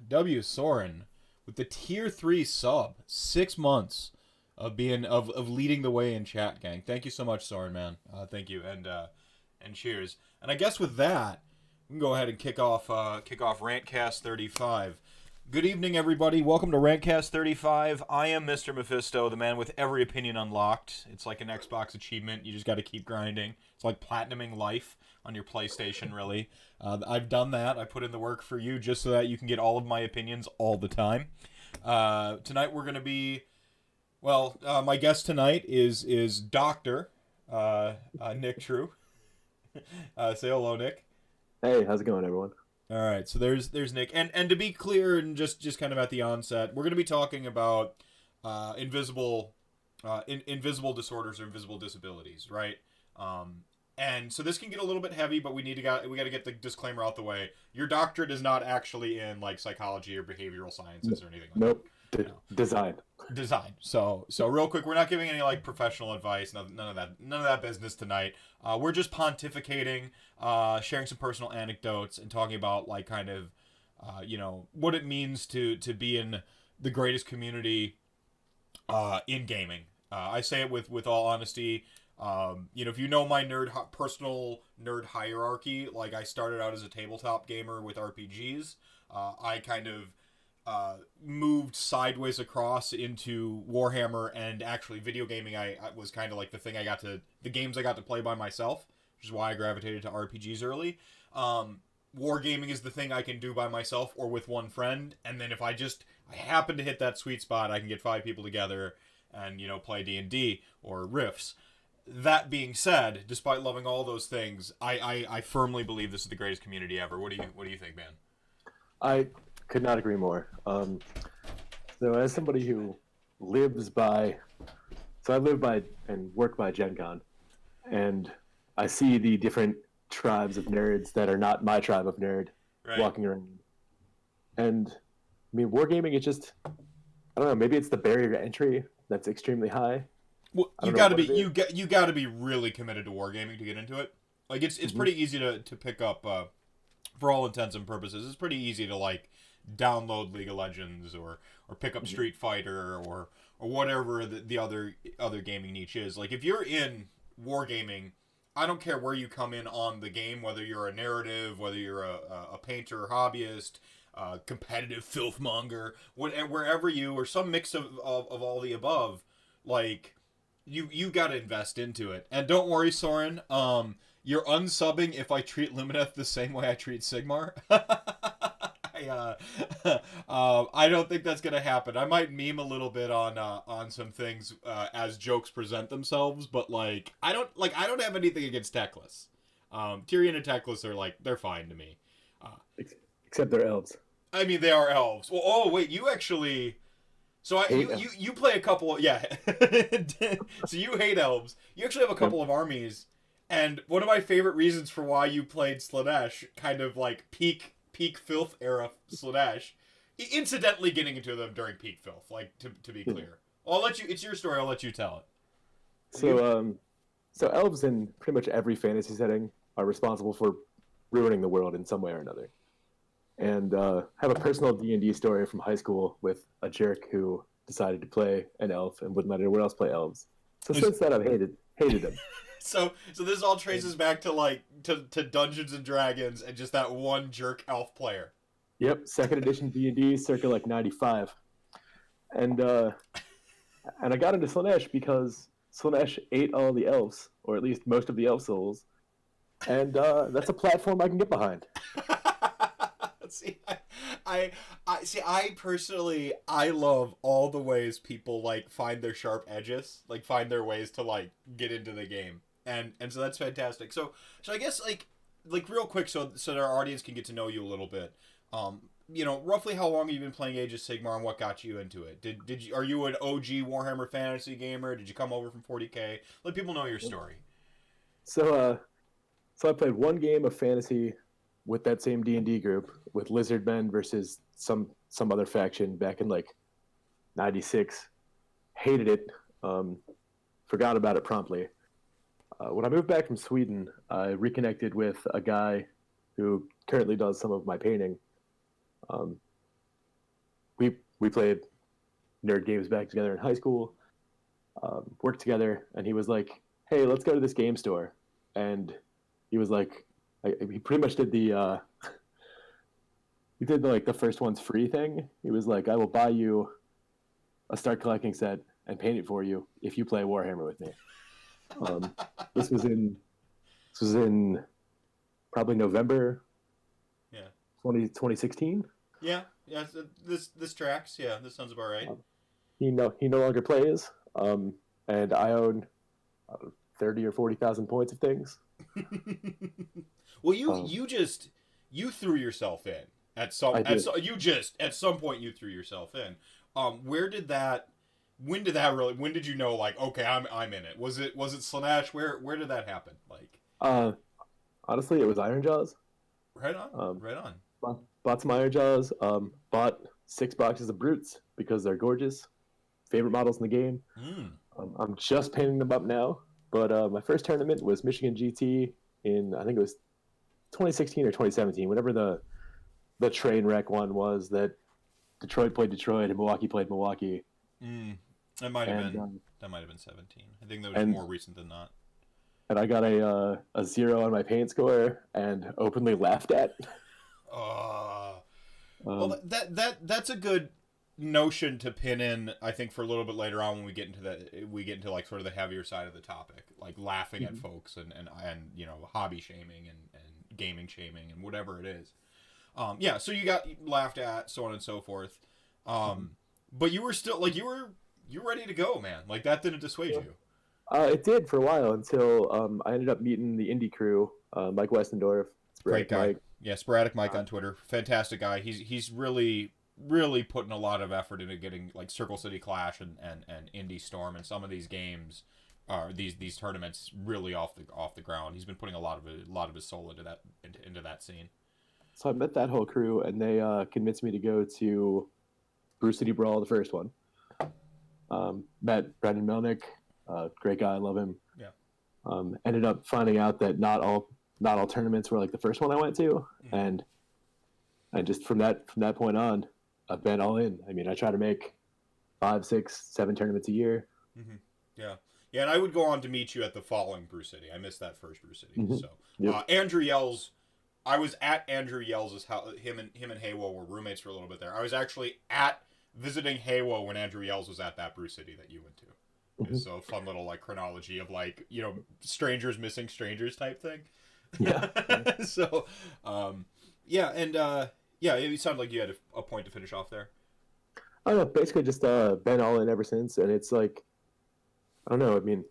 W. Soren with the tier 3 sub. 6 months of being of leading the way in chat, gang. Thank you so much, Soren, man. Thank you, and cheers. And I guess with that, we can go ahead and kick off RantCast 35. Good evening, everybody. Welcome to RantCast 35. I am Mr. Mephisto, the man with every opinion unlocked. It's like an Xbox achievement. You just got to keep grinding. It's like platinuming life on your PlayStation, really. I've done that. I put in the work for you just so that you can get all of my opinions all the time. Tonight we're going to be... Well, my guest tonight is Dr. Nic True. Say hello, Nick. Hey, how's it going, everyone? All right, so there's Nick, and to be clear, and just kind of at the onset, we're going to be talking about invisible disorders or invisible disabilities, right? And so this can get a little bit heavy, but we got to get the disclaimer out the way. Your doctorate is not actually in like psychology or behavioral sciences or anything like nope. that. No. Design. So real quick, we're not giving any like professional advice, none of that business tonight. We're just pontificating, sharing some personal anecdotes and talking about like kind of what it means to be in the greatest community in gaming. I say it with all honesty. If you know my personal nerd hierarchy, like I started out as a tabletop gamer with RPGs. I kind of moved sideways across into Warhammer, and actually video gaming I was kind of like the games I got to play by myself, which is why I gravitated to RPGs early. Wargaming is the thing I can do by myself or with one friend, and then if I happen to hit that sweet spot, I can get 5 people together and play D&D or Rifts. That being said, despite loving all those things, I firmly believe this is the greatest community ever. What do you think, man? I could not agree more. So as somebody who I live by and work by Gen Con, and I see the different tribes of nerds that are not my tribe of nerd walking around. And I mean, wargaming is just, I don't know, maybe it's the barrier to entry that's extremely high. Well, you got to be really committed to wargaming to get into it. Like it's pretty easy to pick up for all intents and purposes. It's pretty easy to like download League of Legends or pick up Street Fighter or whatever the other gaming niche is. Like if you're in wargaming, I don't care where you come in on the game, whether you're a narrative, whether you're a painter, hobbyist, competitive filthmonger, wherever you, or some mix of all the above, like you got to invest into it. And don't worry, Soren, you're unsubbing if I treat Lumineth the same way I treat Sigmar. I don't think that's gonna happen. I might meme a little bit on some things as jokes present themselves, but like I don't have anything against Teclis. Tyrion and Teclis are they're fine to me. Except they're elves. I mean, they are elves. Well, oh wait, you actually. So you play a couple of, yeah. So you hate elves. You actually have a couple of armies, and one of my favorite reasons for why you played Slaanesh, kind of like peak filth era Slaanesh, incidentally getting into them during peak filth, like to be clear. I'll let you. It's your story. I'll let you tell it. So elves in pretty much every fantasy setting are responsible for ruining the world in some way or another. And have a personal D&D story from high school with a jerk who decided to play an elf and wouldn't let anyone else play elves. So since then, I've hated them. So this all traces back to Dungeons and Dragons and just that one jerk elf player. Yep, 2nd edition D&D, circa like 95. And I got into Slaanesh because Slaanesh ate all the elves, or at least most of the elf souls, and that's a platform I can get behind. See, I personally love all the ways people like find their sharp edges, like find their ways to like get into the game, and so that's fantastic. So I guess like real quick, so that our audience can get to know you a little bit. Roughly how long have you been playing Age of Sigmar, and what got you into it? Are you an OG Warhammer fantasy gamer? Did you come over from 40K? Let people know your story. So I played one game of fantasy with that same D&D group with Lizardmen versus some other faction back in like 96. Hated it. Forgot about it promptly. When I moved back from Sweden, I reconnected with a guy who currently does some of my painting. we played nerd games back together in high school, worked together, and he was like, "Hey, let's go to this game store." And he was like, he pretty much did the he did like the first one's free thing. He was like, "I will buy you a start collecting set and paint it for you if you play Warhammer with me." Um, this was in probably November Yeah. 2016. Yeah. Yeah. This tracks. Yeah. This sounds about right. He no longer plays, and I own 30 or 40,000 points of things. Well, you threw yourself in at some point you threw yourself in. When did you know, like, okay, I'm in it? Was it Slanesh? Where did that happen? Like, honestly, it was Iron Jaws. right on, right on. Bought some Iron Jaws. Bought 6 boxes of Brutes because they're gorgeous. Favorite models in the game. I'm just painting them up now. But my first tournament was Michigan GT in, I think it was 2016 or 2017, whenever the train wreck one was that Detroit played Detroit and Milwaukee played Milwaukee. That might have been 17. I think that was more recent than that. And I got a 0 on my paint score and openly laughed at. Well, that's a good notion to pin in, I think, for a little bit later on when we get into like sort of the heavier side of the topic, like laughing at folks and you know, hobby shaming and gaming shaming and whatever it is. Yeah, so you got laughed at, so on and so forth. But you were still like you were ready to go, man. Like that didn't dissuade you. It did for a while until I ended up meeting the indie crew, Mike Westendorf. Great guy. Mike. Yeah, Sporadic Mike on Twitter. Fantastic guy. He's really putting a lot of effort into getting like Circle City Clash and Indie Storm and some of these games, these tournaments really off the ground. He's been putting a lot of his soul into that scene. So I met that whole crew, and they convinced me to go to Brew City Brawl, the first one. Met Brendan Melnick, great guy, I love him. Yeah. Ended up finding out that not all tournaments were like the first one I went to, and just from that point on, I've been all in. I mean, I try to make 5, 6, 7 tournaments a year. Yeah, and I would go on to meet you at the following Brew City. I missed that first Brew City. So Yep. Andrew Yells, I was at Andrew Yells' house. Him and Haywo were roommates for a little bit there. I was actually visiting Haywo when Andrew Yells was at that Brew City that you went to. So a fun little like chronology of like, you know, strangers missing strangers type thing. Yeah. So, yeah, and yeah, it sounded like you had a point to finish off there. I don't know, basically just been all in ever since, and it's like, I don't know, I mean,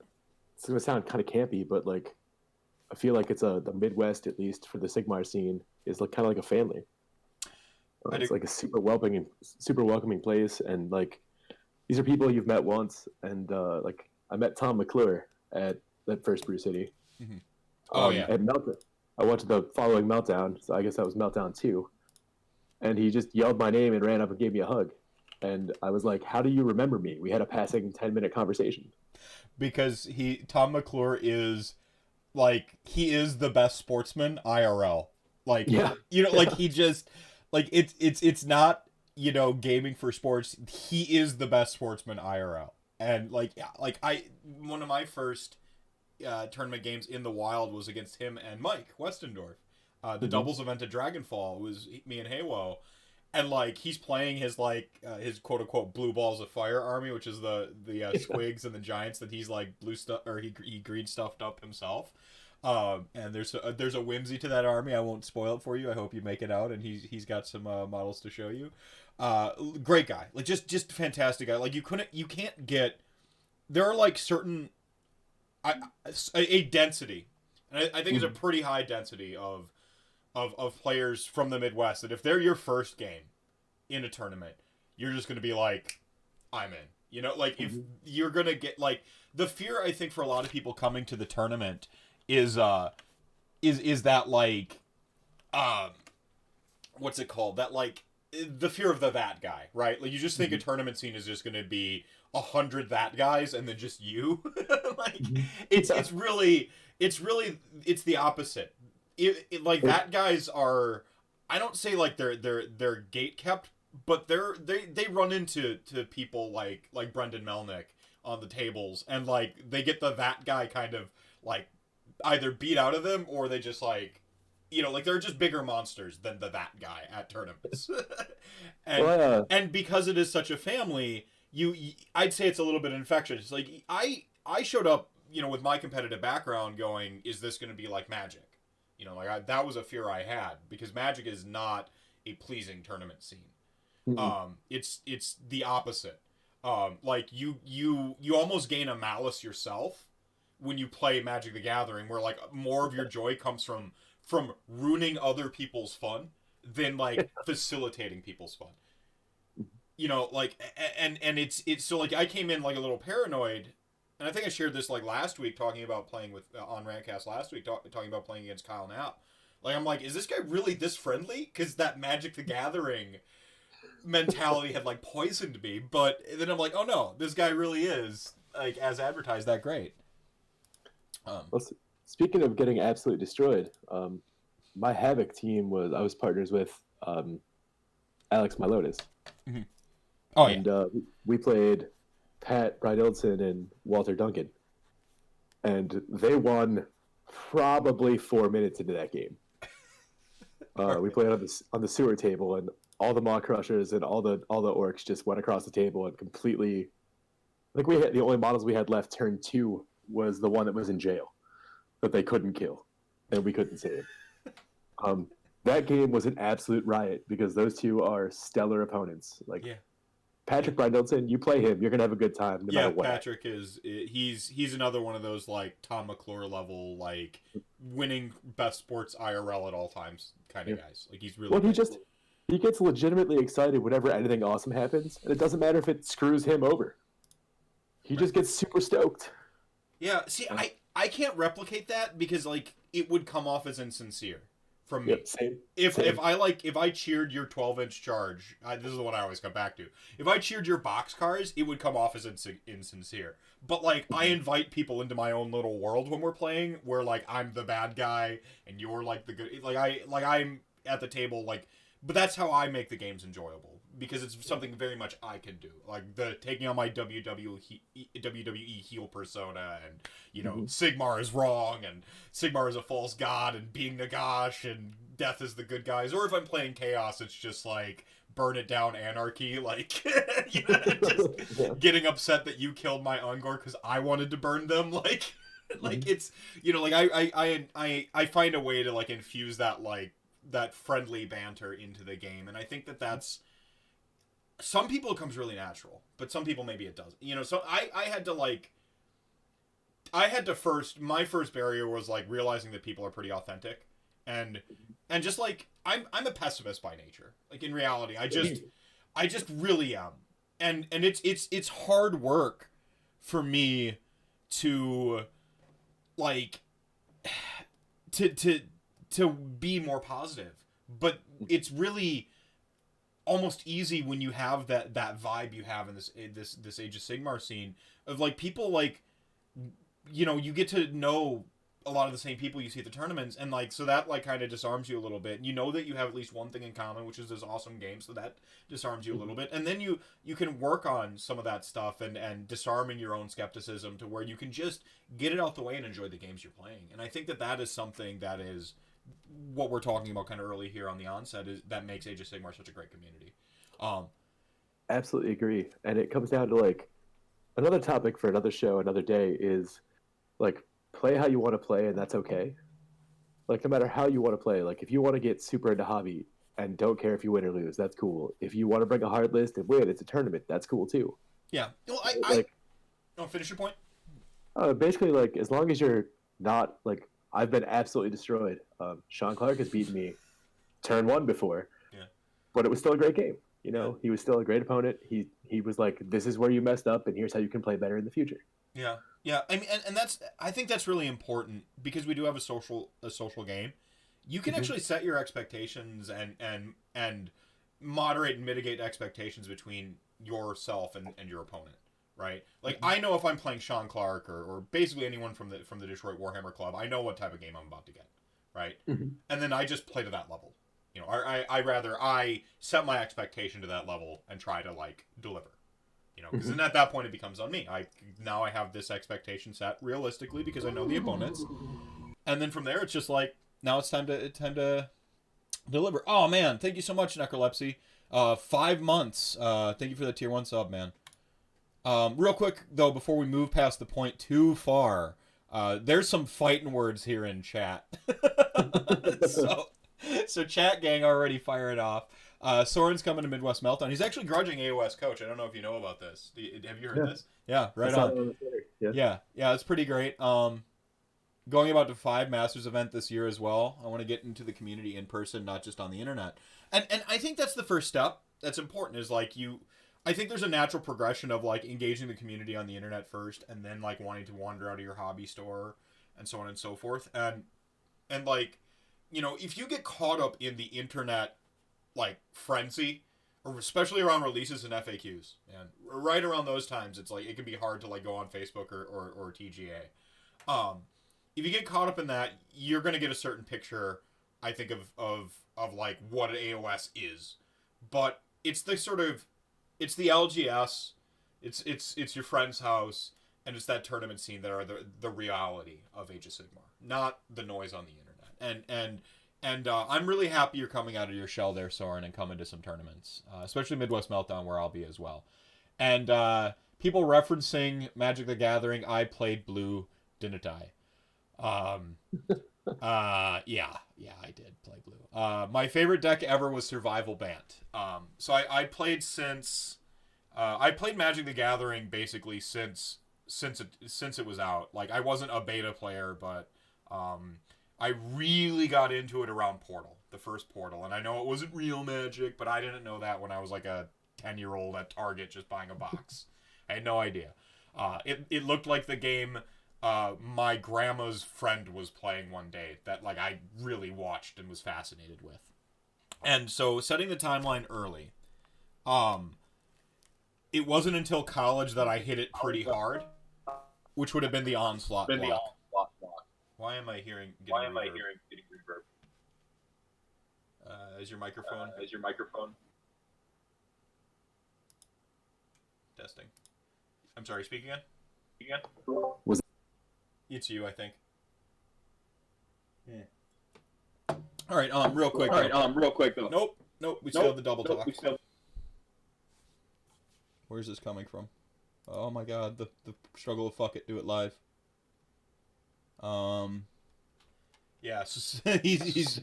it's going to sound kind of campy, but like, I feel like it's the Midwest, at least for the Sigmar scene, is like kind of like a family. It's like a super welcoming place, and like, these are people you've met once, and like, I met Tom McClure at that first Brew City. Yeah. At Meltdown. I went to the following Meltdown, so I guess that was Meltdown 2. And he just yelled my name and ran up and gave me a hug. And I was like, how do you remember me? We had a passing 10-minute conversation. Because Tom McClure is, like, he is the best sportsman IRL. Like, yeah. You know, like, he just, like, it's not, you know, gaming for sports. He is the best sportsman IRL. And, like, one of my first tournament games in the wild was against him and Mike Westendorf. The doubles event at Dragonfall was me and Haywo, and like he's playing his like his quote unquote blue balls of fire army, which is the squigs and the giants that he's like blue stuff or he green stuffed up himself. And there's a whimsy to that army. I won't spoil it for you. I hope you make it out, and he's got some models to show you. Great guy, like just fantastic guy. Like you can't get. There are like certain a density, and I think it's a pretty high density of players from the Midwest that if they're your first game in a tournament, you're just going to be like, I'm in. You know, like if you're going to get like the fear, I think for a lot of people coming to the tournament is that like, what's it called? That like the fear of that guy, right? Like you just think a tournament scene is just going to be 100 that guys and then just you. Like it's the opposite. Like that guys are, I don't say like they're gate kept but they run into people like Brendan Melnick on the tables, and like they get that guy kind of like either beat out of them, or they just like, like they're just bigger monsters than that guy at tournaments. and Well, and because it is such a family, I'd say it's a little bit infectious. Like I showed up, with my competitive background going, is this going to be like Magic? That was a fear I had, because Magic is not a pleasing tournament scene. It's the opposite. Like you almost gain a malice yourself when you play Magic the Gathering, where like more of your joy comes from ruining other people's fun than like facilitating people's fun. Like, and it's so like I came in like a little paranoid, and I think I shared this like last week, talking about playing with on RantCast last week, talking about playing against Kyle Knapp. Like, I'm like, is this guy really this friendly? Because that Magic the Gathering mentality had like poisoned me. But then I'm like, oh no, this guy really is, like, as advertised, that great. well, speaking of getting absolutely destroyed, my Havoc team I was partners with Alex Milotis. Mm-hmm. Oh, and we played Pat Brydildson and Walter Duncan, and they won probably 4 minutes into that game. We played on the sewer table, and all the Maw Crushers and all the orcs just went across the table and completely. I think we had the only models we had left. Turn 2 was the one that was in jail that they couldn't kill, and we couldn't save. That game was an absolute riot, because those two are stellar opponents. Like, yeah. Patrick Brydildson, you play him, you're gonna have a good time no matter what. Patrick he's another one of those like Tom McClure level, like winning best sports IRL at all times kind of guys. Like, he's really he gets legitimately excited whenever anything awesome happens, and it doesn't matter if it screws him over. He just gets super stoked. Yeah, see, I can't replicate that, because like it would come off as insincere from me. Yep, same. If I cheered your 12-inch charge, this is the one I always come back to. If I cheered your boxcars, it would come off as insincere. But like, I invite people into my own little world when we're playing, where like I'm the bad guy and you're like the good. I'm at the table, like, but that's how I make the games enjoyable, because it's something very much I can do. Like taking on my WWE heel persona, and Sigmar is wrong, and Sigmar is a false god, and being Nagash, and Death is the good guys. Or if I'm playing Chaos, it's just like burn it down anarchy, like just getting upset that you killed my Ungor because I wanted to burn them, like like it's like I find a way to like infuse that like that friendly banter into the game, and I think that's some people it comes really natural, but some people maybe it doesn't. So I had to my first barrier was like realizing that people are pretty authentic, and just like I'm a pessimist by nature. Like, in reality, I just really am, and it's hard work for me to like to be more positive, but it's really almost easy when you have that vibe you have in this Age of Sigmar scene of like people like you get to know a lot of the same people you see at the tournaments, and like so that like kind of disarms you a little bit. You know that you have at least one thing in common, which is this awesome game, so that disarms you a little bit, and then you can work on some of that stuff and disarming your own skepticism to where you can just get it out the way and enjoy the games you're playing. And I think that is something that is what we're talking about kind of early here on the onset, is that makes Age of Sigmar such a great community. Absolutely agree. And it comes down to like another topic for another show, another day, is like play how you want to play, and that's okay. Like, no matter how you want to play, like if you want to get super into hobby and don't care if you win or lose, that's cool. If you want to bring a hard list and win, it's a tournament, that's cool too. Yeah. Well, finish your point. Basically, like, as long as you're not like, I've been absolutely destroyed. Sean Clark has beaten me turn 1 before, but it was still a great game. He was still a great opponent. He was like, this is where you messed up, and here's how you can play better in the future. Yeah. I mean, and I think that's really important, because we do have a social game. You can actually set your expectations and moderate and mitigate expectations between yourself and your opponent, right? Like, I know if I'm playing Sean Clark or basically anyone from the Detroit Warhammer Club, I know what type of game I'm about to get, right? And then I just play to that level. You know, I set my expectation to that level and try to like deliver. You know, because then at that point it becomes on me. I have this expectation set realistically because I know the opponents, and then from there it's just like now it's time to deliver. Oh man, thank you so much, Necrolepsy. 5 months. Thank you for the tier 1 sub, man. Real quick though, before we move past the point too far, there's some fighting words here in chat. So chat gang already firing off. Soren's coming to Midwest Meltdown. He's actually grudging AOS coach. I don't know if you know about this. Have you heard this? Yeah, right on. Yeah, it's pretty great. Going about to 5 Masters event this year as well. I want to get into the community in person, not just on the internet. And I think that's the first step that's important is like I think there's a natural progression of like engaging the community on the internet first and then like wanting to wander out of your hobby store and so on and so forth. And like, you know, if you get caught up in the internet like frenzy, or especially around releases and FAQs, and right around those times, it's like it can be hard to like go on Facebook or TGA. If you get caught up in that, you're gonna get a certain picture, I think, of like what an AOS is, but it's the LGS, it's your friend's house, and it's that tournament scene that are the reality of Age of Sigmar, not the noise on the internet. And I'm really happy you're coming out of your shell there, Soren, and coming to some tournaments, especially Midwest Meltdown, where I'll be as well. And people referencing Magic the Gathering, I played blue, didn't I? Yeah, I did play blue. My favorite deck ever was Survival Bant. So I played I played Magic the Gathering basically since it was out. Like I wasn't a beta player, but I really got into it around Portal, the first Portal. And I know it wasn't real Magic, but I didn't know that when I was like a 10-year-old at Target just buying a box. I had no idea. It looked like the game my grandma's friend was playing one day that like I really watched and was fascinated with. And so setting the timeline early, it wasn't until college that I hit it pretty hard, which would have been the onslaught block. Why am I hearing getting reverb? Is your microphone? Testing. I'm sorry, speak again? It's you, I think. Yeah. All right, real quick though. Nope, we still have the double talk. Where's this coming from? Oh my god, the struggle of fuck it, do it live. Yeah, so he's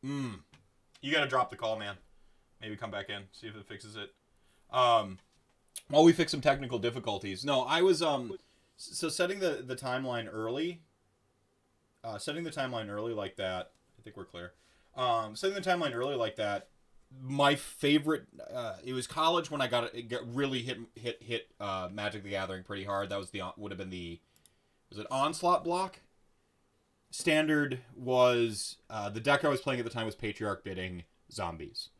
you gotta drop the call, man. Maybe come back in, see if it fixes it. While we fix some technical difficulties. No, I was so setting the timeline early. Setting the timeline early like that. I think we're clear. Setting the timeline early like that. My favorite. It was college when I really hit Magic the Gathering pretty hard. That was would have been was it Onslaught block? Standard was the deck I was playing at the time was Patriarch Bidding Zombies.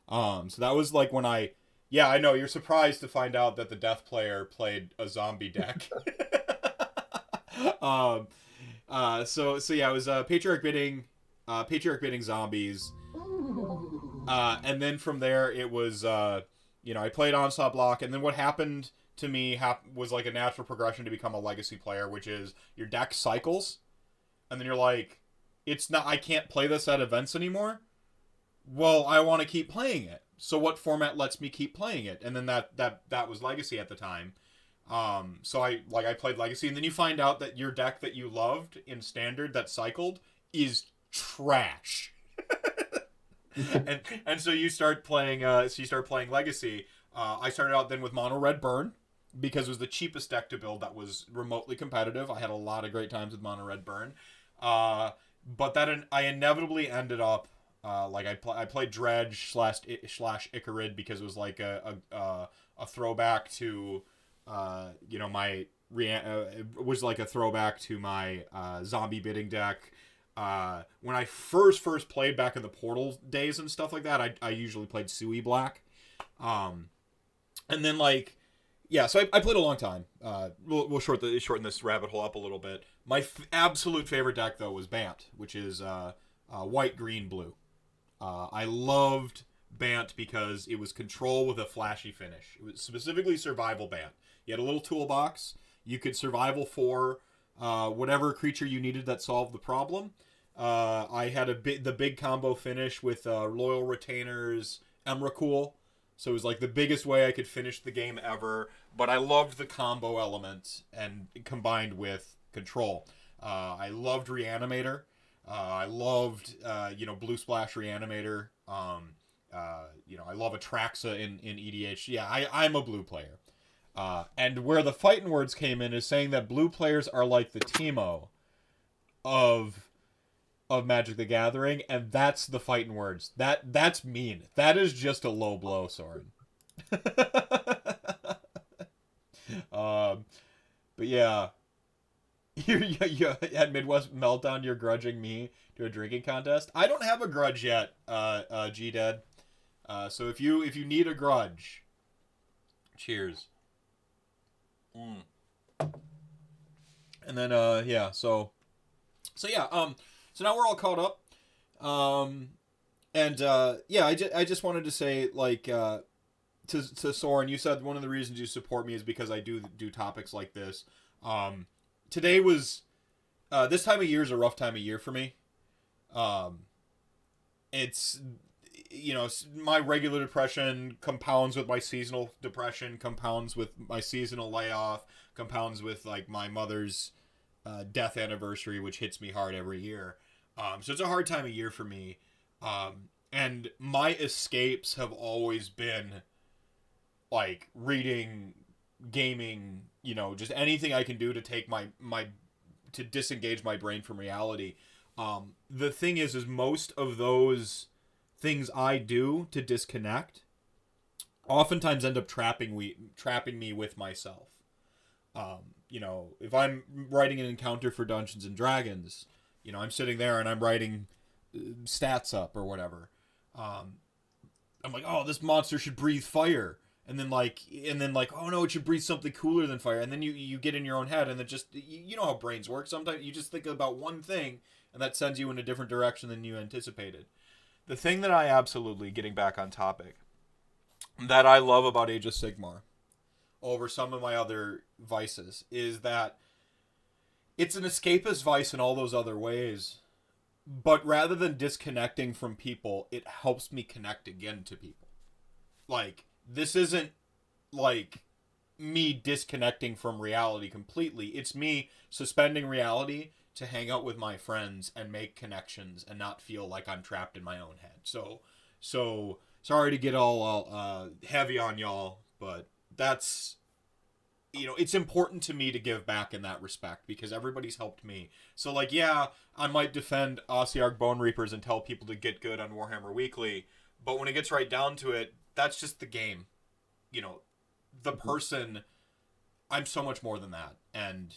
So that was like when I know you're surprised to find out that the Death player played a zombie deck. So yeah, it was Patriarch Bidding Zombies. And then from there it was I played Onslaught block, and then what happened to me was like a natural progression to become a legacy player, which is your deck cycles, and then you're like, I can't play this at events anymore. Well, I want to keep playing it. So what format lets me keep playing it? And then that was Legacy at the time. So I played Legacy, and then you find out that your deck that you loved in Standard that cycled is trash. and so you start playing Legacy. I started out then with Mono Red Burn because it was the cheapest deck to build that was remotely competitive. I had a lot of great times with Mono Red Burn. But that I inevitably ended up I played Dredge / Icarid because it was like a throwback to my it was like a throwback to my zombie bidding deck. When I first played back in the Portal days and stuff like that, I usually played Sui Black. And then so I played a long time. We'll shorten this rabbit hole up a little bit. My absolute favorite deck though was Bant, which is white, green, blue. I loved Bant because it was control with a flashy finish. It was specifically survival Bant. You had a little toolbox. You could survival for whatever creature you needed that solved the problem. I had the big combo finish with Loyal Retainers, Emrakul. So it was like the biggest way I could finish the game ever. But I loved the combo element and combined with control. I loved Reanimator. I loved Blue Splash Reanimator. I love Atraxa in EDH. Yeah, I'm a blue player. And where the fighting words came in is saying that blue players are like the Teemo of Magic the Gathering, and that's the fighting words. That's mean. That is just a low blow, Soren. But yeah, you at Midwest Meltdown, you're grudging me to a drinking contest. I don't have a grudge yet, G-Dead. So if you need a grudge, cheers. And then so now we're all caught up. I just wanted to say, like, to Soren, you said one of the reasons you support me is because I do topics like this. Today was this time of year is a rough time of year for me. It's my regular depression compounds with my seasonal depression, compounds with my seasonal layoff, compounds with like my mother's death anniversary, which hits me hard every year. So it's a hard time of year for me. And my escapes have always been like reading, gaming, just anything I can do to take to disengage my brain from reality. The thing is most of those things I do to disconnect oftentimes end up trapping me with myself. If I'm writing an encounter for Dungeons and Dragons, I'm sitting there and I'm writing stats up or whatever. I'm like, oh, this monster should breathe fire. And then oh no, it should breathe something cooler than fire. And then you get in your own head, and it just, you know how brains work. Sometimes you just think about one thing, and that sends you in a different direction than you anticipated. The thing that I absolutely, getting back on topic, that I love about Age of Sigmar over some of my other vices is that it's an escapist vice in all those other ways. But rather than disconnecting from people, it helps me connect again to people. Like, this isn't like me disconnecting from reality completely. It's me suspending reality to hang out with my friends and make connections and not feel like I'm trapped in my own head. So sorry to get all heavy on y'all, but that's, it's important to me to give back in that respect because everybody's helped me. So like, yeah, I might defend Ossiarch Bone Reapers and tell people to get good on Warhammer Weekly, but when it gets right down to it, that's just the game. The person, I'm so much more than that. And,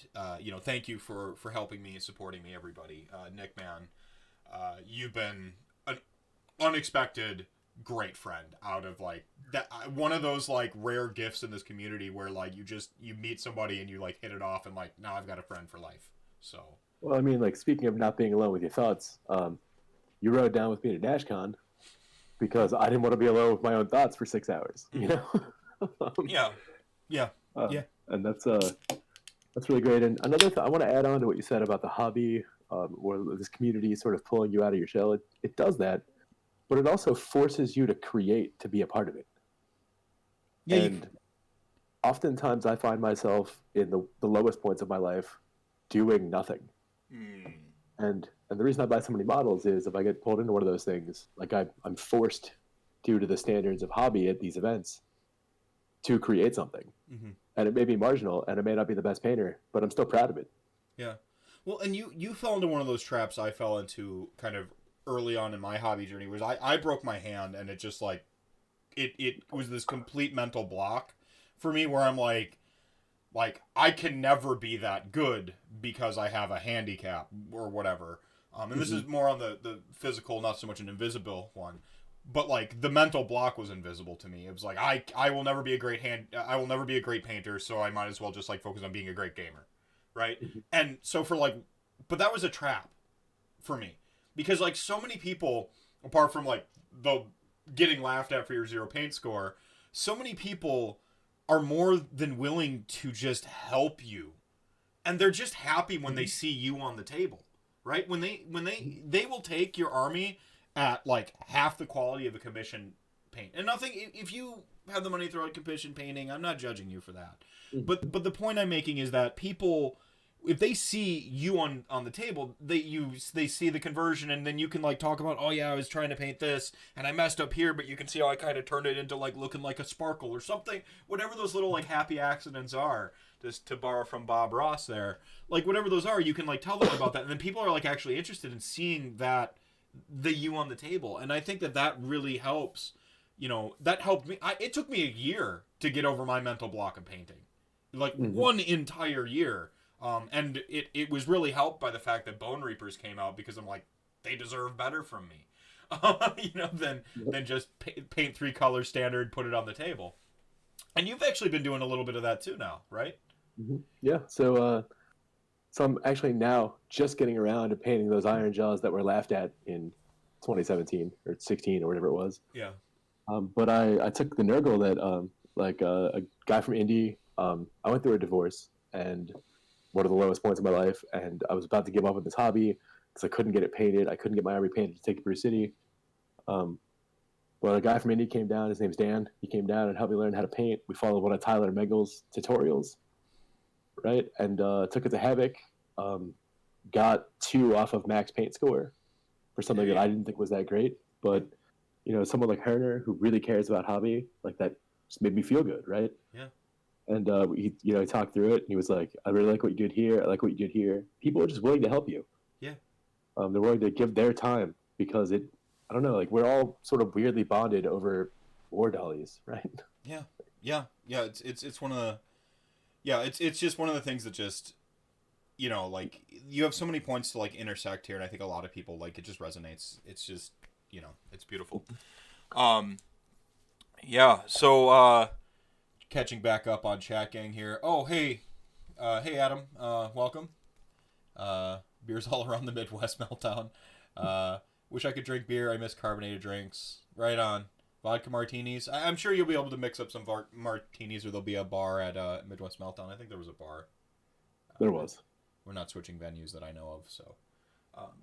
thank you for helping me and supporting me, everybody. Nick, man, you've been an unexpected great friend out of like that, one of those like rare gifts in this community where like you meet somebody and you like hit it off and like, now I've got a friend for life. So, well, I mean, like, speaking of not being alone with your thoughts, you rode down with me to DashCon because I didn't want to be alone with my own thoughts for 6 hours, yeah. And that's really great. And another thing I want to add on to what you said about the hobby, or this community sort of pulling you out of your shell. It does that, but it also forces you to create to be a part of it. Yeah, and oftentimes I find myself in the lowest points of my life doing nothing. And the reason I buy so many models is if I get pulled into one of those things, like I'm forced, due to the standards of hobby at these events, to create something. Mm-hmm. And it may be marginal and it may not be the best painter, but I'm still proud of it. Yeah. Well, and you fell into one of those traps I fell into kind of early on in my hobby journey, was I broke my hand and it just like, it was this complete mental block for me where I'm like I can never be that good because I have a handicap or whatever. And this is more on the physical, not so much an invisible one. But like the mental block was invisible to me. It was like I will never be a great painter, so I might as well just like focus on being a great gamer, right? And so but that was a trap for me because like so many people apart from like the getting laughed at for your zero paint score, so many people are more than willing to just help you, and they're just happy when they see you on the table, right? When they will take your army at like half the quality of a commission paint, and nothing. If you have the money to throw at commission painting, I'm not judging you for that. But the point I'm making is that people, if they see you on the table, they see the conversion, and then you can like talk about, oh yeah, I was trying to paint this and I messed up here, but you can see how I kind of turned it into like looking like a sparkle or something, whatever those little like happy accidents are, just to borrow from Bob Ross there, like whatever those are, you can like tell them about that, and then people are like actually interested in seeing that the you on the table. And I think that really helps. That helped me. It took me a year to get over my mental block of painting, like one entire year. And it was really helped by the fact that Bone Reapers came out, because I'm like, they deserve better from me, than just paint 3 colors standard, put it on the table. And you've actually been doing a little bit of that too now, right? Yeah. So I'm actually now just getting around to painting those iron jaws that were laughed at in 2017 or 16 or whatever it was. Yeah. But I took the Nurgle that a guy from Indy. I went through a divorce, and one of the lowest points of my life, and I was about to give up on this hobby because I couldn't get it painted. I couldn't get my army painted to take to Brew City. But a guy from Indy came down. His name's Dan. He came down and helped me learn how to paint. We followed one of Tyler Megel's tutorials, right? And took it to Havoc. Got 2 off of max paint score for something that I didn't think was that great. But, someone like Herner, who really cares about hobby, like that just made me feel good, right? Yeah. And he talked through it, and he was like, I really like what you did here. I like what you did here. People are just willing to help you. Yeah. They're willing to give their time, because I don't know, like we're all sort of weirdly bonded over war dollies, right? Yeah. It's one of the, it's just one of the things that just, like you have so many points to like intersect here, and I think a lot of people, like, it just resonates. It's just, it's beautiful. Yeah. So, catching back up on chat gang here. Oh, hey Adam, welcome. Beers all around the Midwest meltdown. Wish I could drink beer. I miss carbonated drinks. Right on. Vodka martinis. I'm sure you'll be able to mix up some martinis, or there'll be a bar at Midwest Meltdown. I think there was a bar. There was. We're not switching venues that I know of, so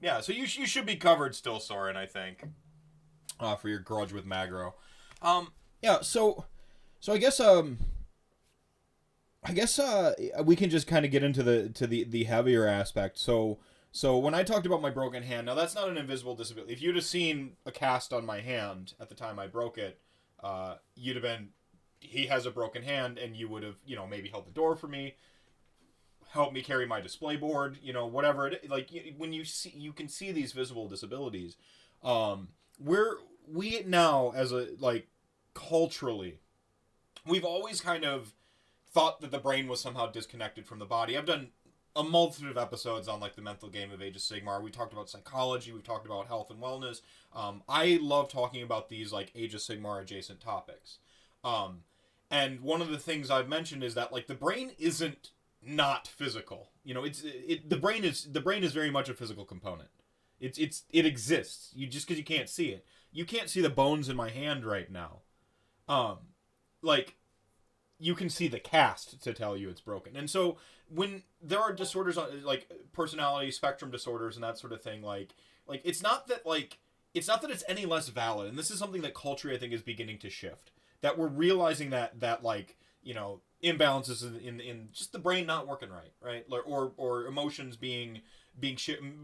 yeah. So you should be covered still, Soren, I think, for your grudge with Magro. Yeah. So I guess we can just kind of get into the heavier aspect. So when I talked about my broken hand, now that's not an invisible disability. If you'd have seen a cast on my hand at the time I broke it, you'd have been, he has a broken hand, and you would have, maybe held the door for me, helped me carry my display board, whatever it, like, when you can see these visible disabilities. We now, as a, like, culturally, we've always kind of thought that the brain was somehow disconnected from the body. I've done a multitude of episodes on like the mental game of Age of Sigmar. We talked about psychology. We've talked about health and wellness. I love talking about these like Age of Sigmar adjacent topics. And one of the things I've mentioned is that like the brain isn't not physical. The brain is very much a physical component. It exists. Just because you can't see it. You can't see the bones in my hand right now. Like, you can see the cast to tell you it's broken. And so when there are disorders, like personality spectrum disorders and that sort of thing, like it's not that it's any less valid. And this is something that culture, I think, is beginning to shift. That we're realizing that like, imbalances in just the brain not working right? Or emotions being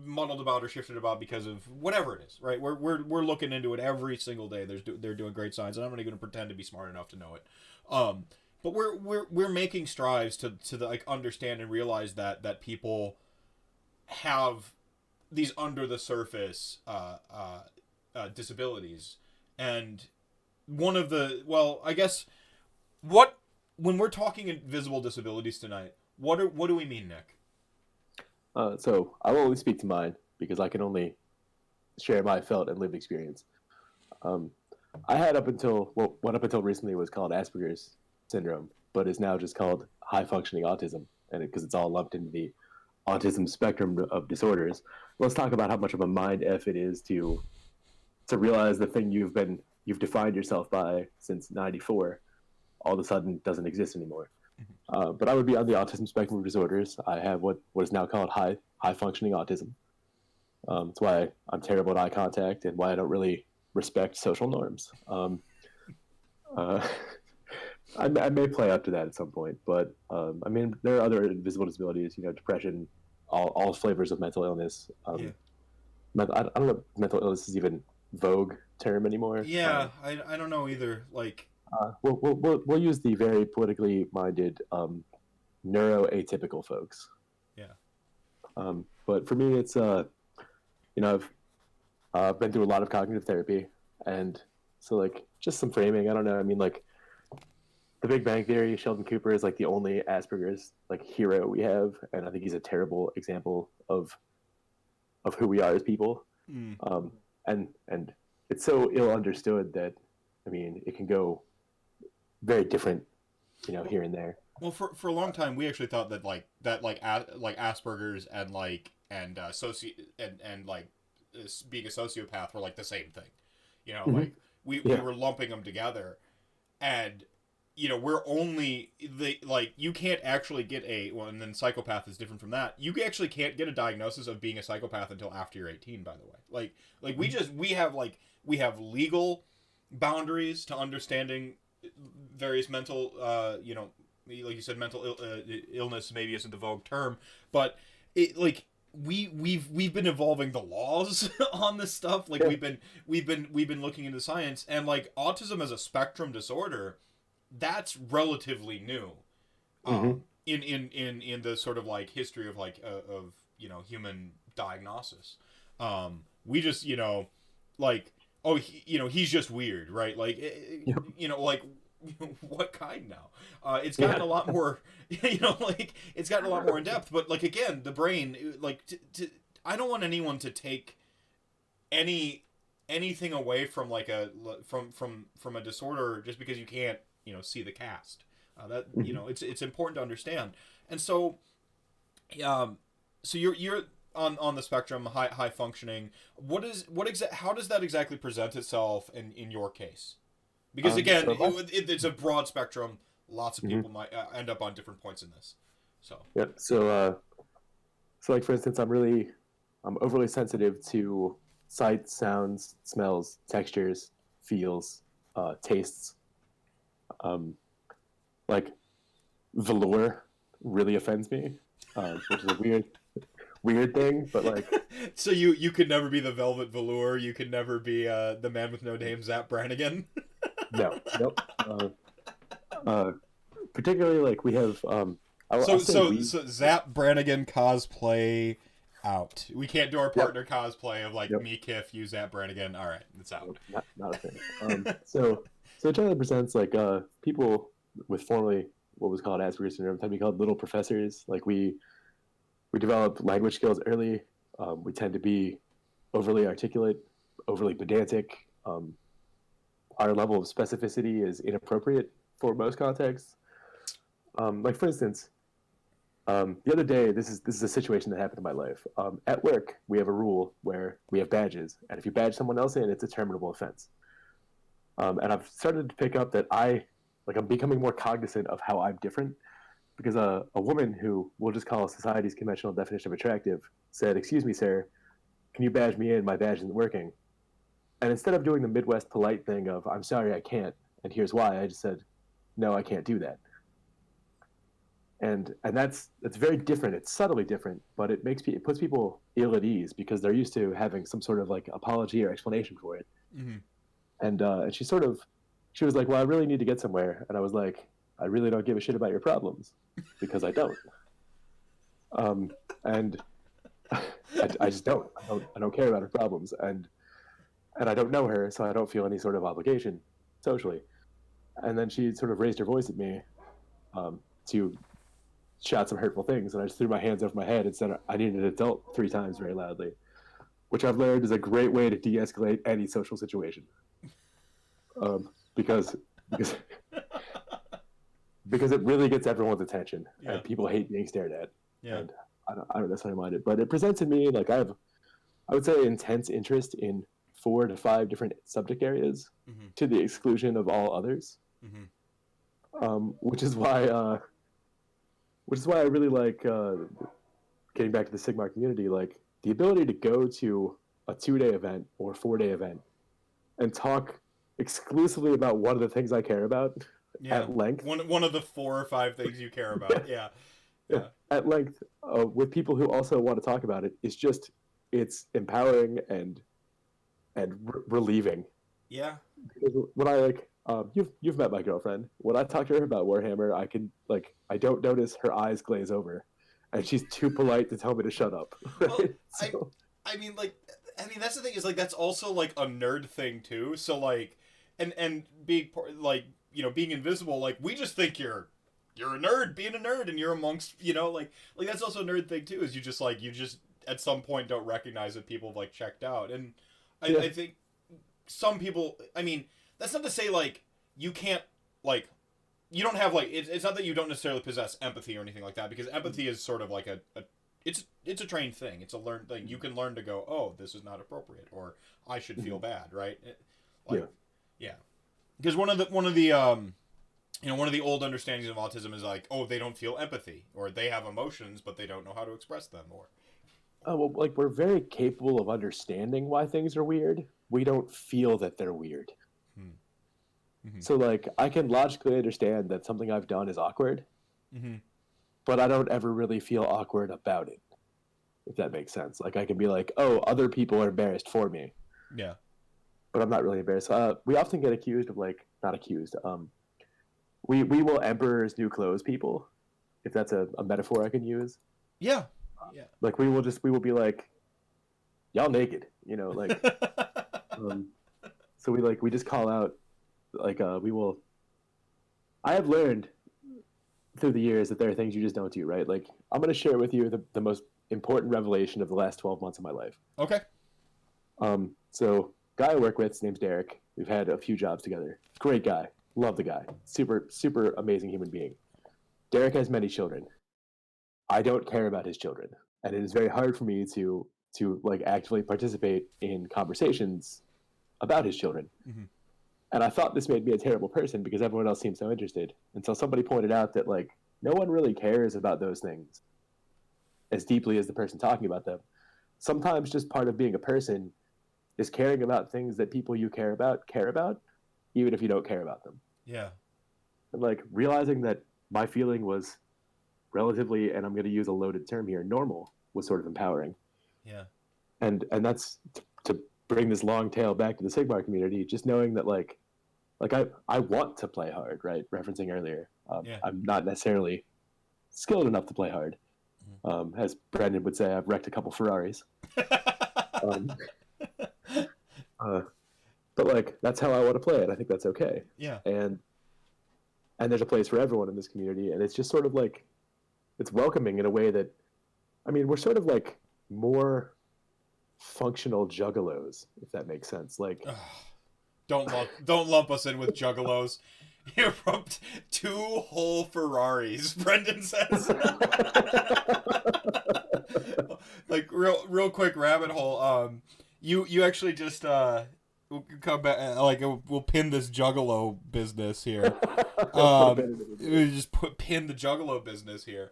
muddled about or shifted about because of whatever it is, right? We're looking into it every single day. They're doing great science, and I'm not even going to pretend to be smart enough to know it. But we're making strides to like understand and realize that people have these under the surface disabilities. And one of the, well, I guess when we're talking invisible disabilities tonight, what do we mean, Nick? So I will only speak to mine, because I can only share my felt and lived experience. I had what up until recently was called Asperger's syndrome, but is now just called high-functioning autism, and because it's all lumped into the autism spectrum of disorders. Let's talk about how much of a mind F it is to to realize the thing you've defined yourself by since '94 all of a sudden doesn't exist anymore. But I would be on the autism spectrum of disorders. I have what is now called high functioning autism. It's why I'm terrible at eye contact and why I don't really respect social norms. I may play up to that at some point, but I mean, there are other invisible disabilities, depression, all flavors of mental illness. I don't know if mental illness is even vogue term anymore. Yeah, I don't know either. Like, we'll use the very politically minded neuroatypical folks. Yeah. But for me, it's I've been through a lot of cognitive therapy, and so like just some framing. I don't know. I mean, like The Big Bang Theory, Sheldon Cooper is like the only Asperger's like hero we have, and I think he's a terrible example of who we are as people. And it's so ill understood that, I mean, it can go very different, here and there. Well, for a long time, we actually thought that Asperger's and being a sociopath were like the same thing. Like we were lumping them together, and we're only you can't actually get and then psychopath is different from that. You actually can't get a diagnosis of being a psychopath until after you're 18, by the way. We have legal boundaries to understanding various mental, like you said, mental illness maybe isn't the vogue term, but we've been evolving the laws on this stuff. Like we've been looking into science, and like autism as a spectrum disorder, that's relatively new. In the sort of like history of human diagnosis. We just he's just weird, right? What kind now? It's gotten a lot more, it's gotten a lot more in depth. But like again, the brain, I don't want anyone to take anything away from from a disorder just because you can't see the cast. It's important to understand. And so, so you're on the spectrum, high functioning. How does that exactly present itself in your case? Because again, it's a broad spectrum. Lots of people might end up on different points in this. So yep. So like for instance, I'm overly sensitive to sights, sounds, smells, textures, feels, tastes. Like velour really offends me, which is a weird thing, but like. So you could never be the velvet velour. You could never be the man with no name, Zap Brannigan. No, nope. Particularly like we have. So Zap Brannigan cosplay out. We can't do our partner cosplay of me, Kiff, you, Zap Brannigan. All right, it's out. Not a thing. So it generally presents like people with formerly what was called Asperger's syndrome tend to be called little professors. Like we develop language skills early. We tend to be overly articulate, overly pedantic. Our level of specificity is inappropriate for most contexts. Like for instance, the other day, this is a situation that happened in my life. At work, we have a rule where we have badges, and if you badge someone else in, it's a terminable offense. And I've started to pick up that I'm becoming more cognizant of how I'm different, because a woman who we'll just call society's conventional definition of attractive said, "Excuse me, sir, can you badge me in? My badge isn't working." And instead of doing the Midwest polite thing of, "I'm sorry, I can't, and here's why," I just said, "No, I can't do that." And that's very different. It's subtly different, but it puts people ill at ease because they're used to having some sort of like apology or explanation for it. And she was like, "Well, I really need to get somewhere," and I was like, "I really don't give a shit about your problems because I don't." And I just don't. I don't care about her problems, and I don't know her, so I don't feel any sort of obligation socially. And then she sort of raised her voice at me to shout some hurtful things, and I just threw my hands over my head and said, "I need an adult," 3 times very loudly, which I've learned is a great way to de-escalate any social situation. Because it really gets everyone's attention, and people hate being stared at. And I don't necessarily mind it, but it presents in me like I would say intense interest in 4 to 5 different subject areas to the exclusion of all others. Which is why I really like getting back to the Sigmar community, like the ability to go to a 2-day event or 4-day event and talk exclusively about one of the things I care about at length. One of the 4 or 5 things you care about. Yeah. At length, with people who also want to talk about it, it's empowering and relieving. Yeah. Because when I you've met my girlfriend. When I talk to her about Warhammer, I don't notice her eyes glaze over, and she's too polite to tell me to shut up. Right? Well, I mean, that's the thing is, like, that's also, like, a nerd thing, too. So, like, and being, like, you know, being invisible, like, we just think you're a nerd, being a nerd, and you're amongst, you know, like that's also a nerd thing, too, is you just at some point don't recognize that people have, like, checked out. And I think some people, I mean, that's not to say, like, you can't, like, you don't have, like, it's not that you don't necessarily possess empathy or anything like that, because empathy is sort of like it's a trained thing. It's a learned thing. You can learn to go, oh, this is not appropriate, or I should feel bad, right? Yeah. Because one of the old understandings of autism is like, oh, they don't feel empathy, or they have emotions, but they don't know how to express them, or... Oh, well, like, we're very capable of understanding why things are weird. We don't feel that they're weird. So, like, I can logically understand that something I've done is awkward, but I don't ever really feel awkward about it, if that makes sense. Like, I can be like, oh, other people are embarrassed for me. Yeah. But I'm not really embarrassed. We often get accused of, like, not accused. We will Emperor's New Clothes people, if that's a metaphor I can use. Yeah. Like, we will be like, y'all naked, you know, like, so we just call out, like, I have learned through the years that there are things you just don't do, right? Like, I'm going to share with you the most important revelation of the last 12 months of my life. Okay. So, guy I work with, his name's Derek. We've had a few jobs together. Great guy. Love the guy. Super, super amazing human being. Derek has many children. I don't care about his children. And it is very hard for me to like, actively participate in conversations about his children. And I thought this made me a terrible person because everyone else seemed so interested. Until somebody pointed out that, like, no one really cares about those things as deeply as the person talking about them. Sometimes just part of being a person is caring about things that people you care about, even if you don't care about them. Yeah. And, like, realizing that my feeling was relatively, and I'm going to use a loaded term here, normal, was sort of empowering. Yeah. And that's to bring this long tail back to the Sigmar community, just knowing that, like I want to play hard, right? Referencing earlier. I'm not necessarily skilled enough to play hard. As Brendan would say, I've wrecked a couple Ferraris. But, like, that's how I want to play it. I think that's okay. Yeah. And there's a place for everyone in this community, and it's just sort of like, it's welcoming in a way that, I mean, we're sort of like more functional juggalos, if that makes sense. Like, don't lump us in with juggalos. You're from 2 whole Ferraris, Brendan says. Like, real quick rabbit hole. You actually just we'll come back, like, we'll pin this Juggalo business here. We just pin the Juggalo business here.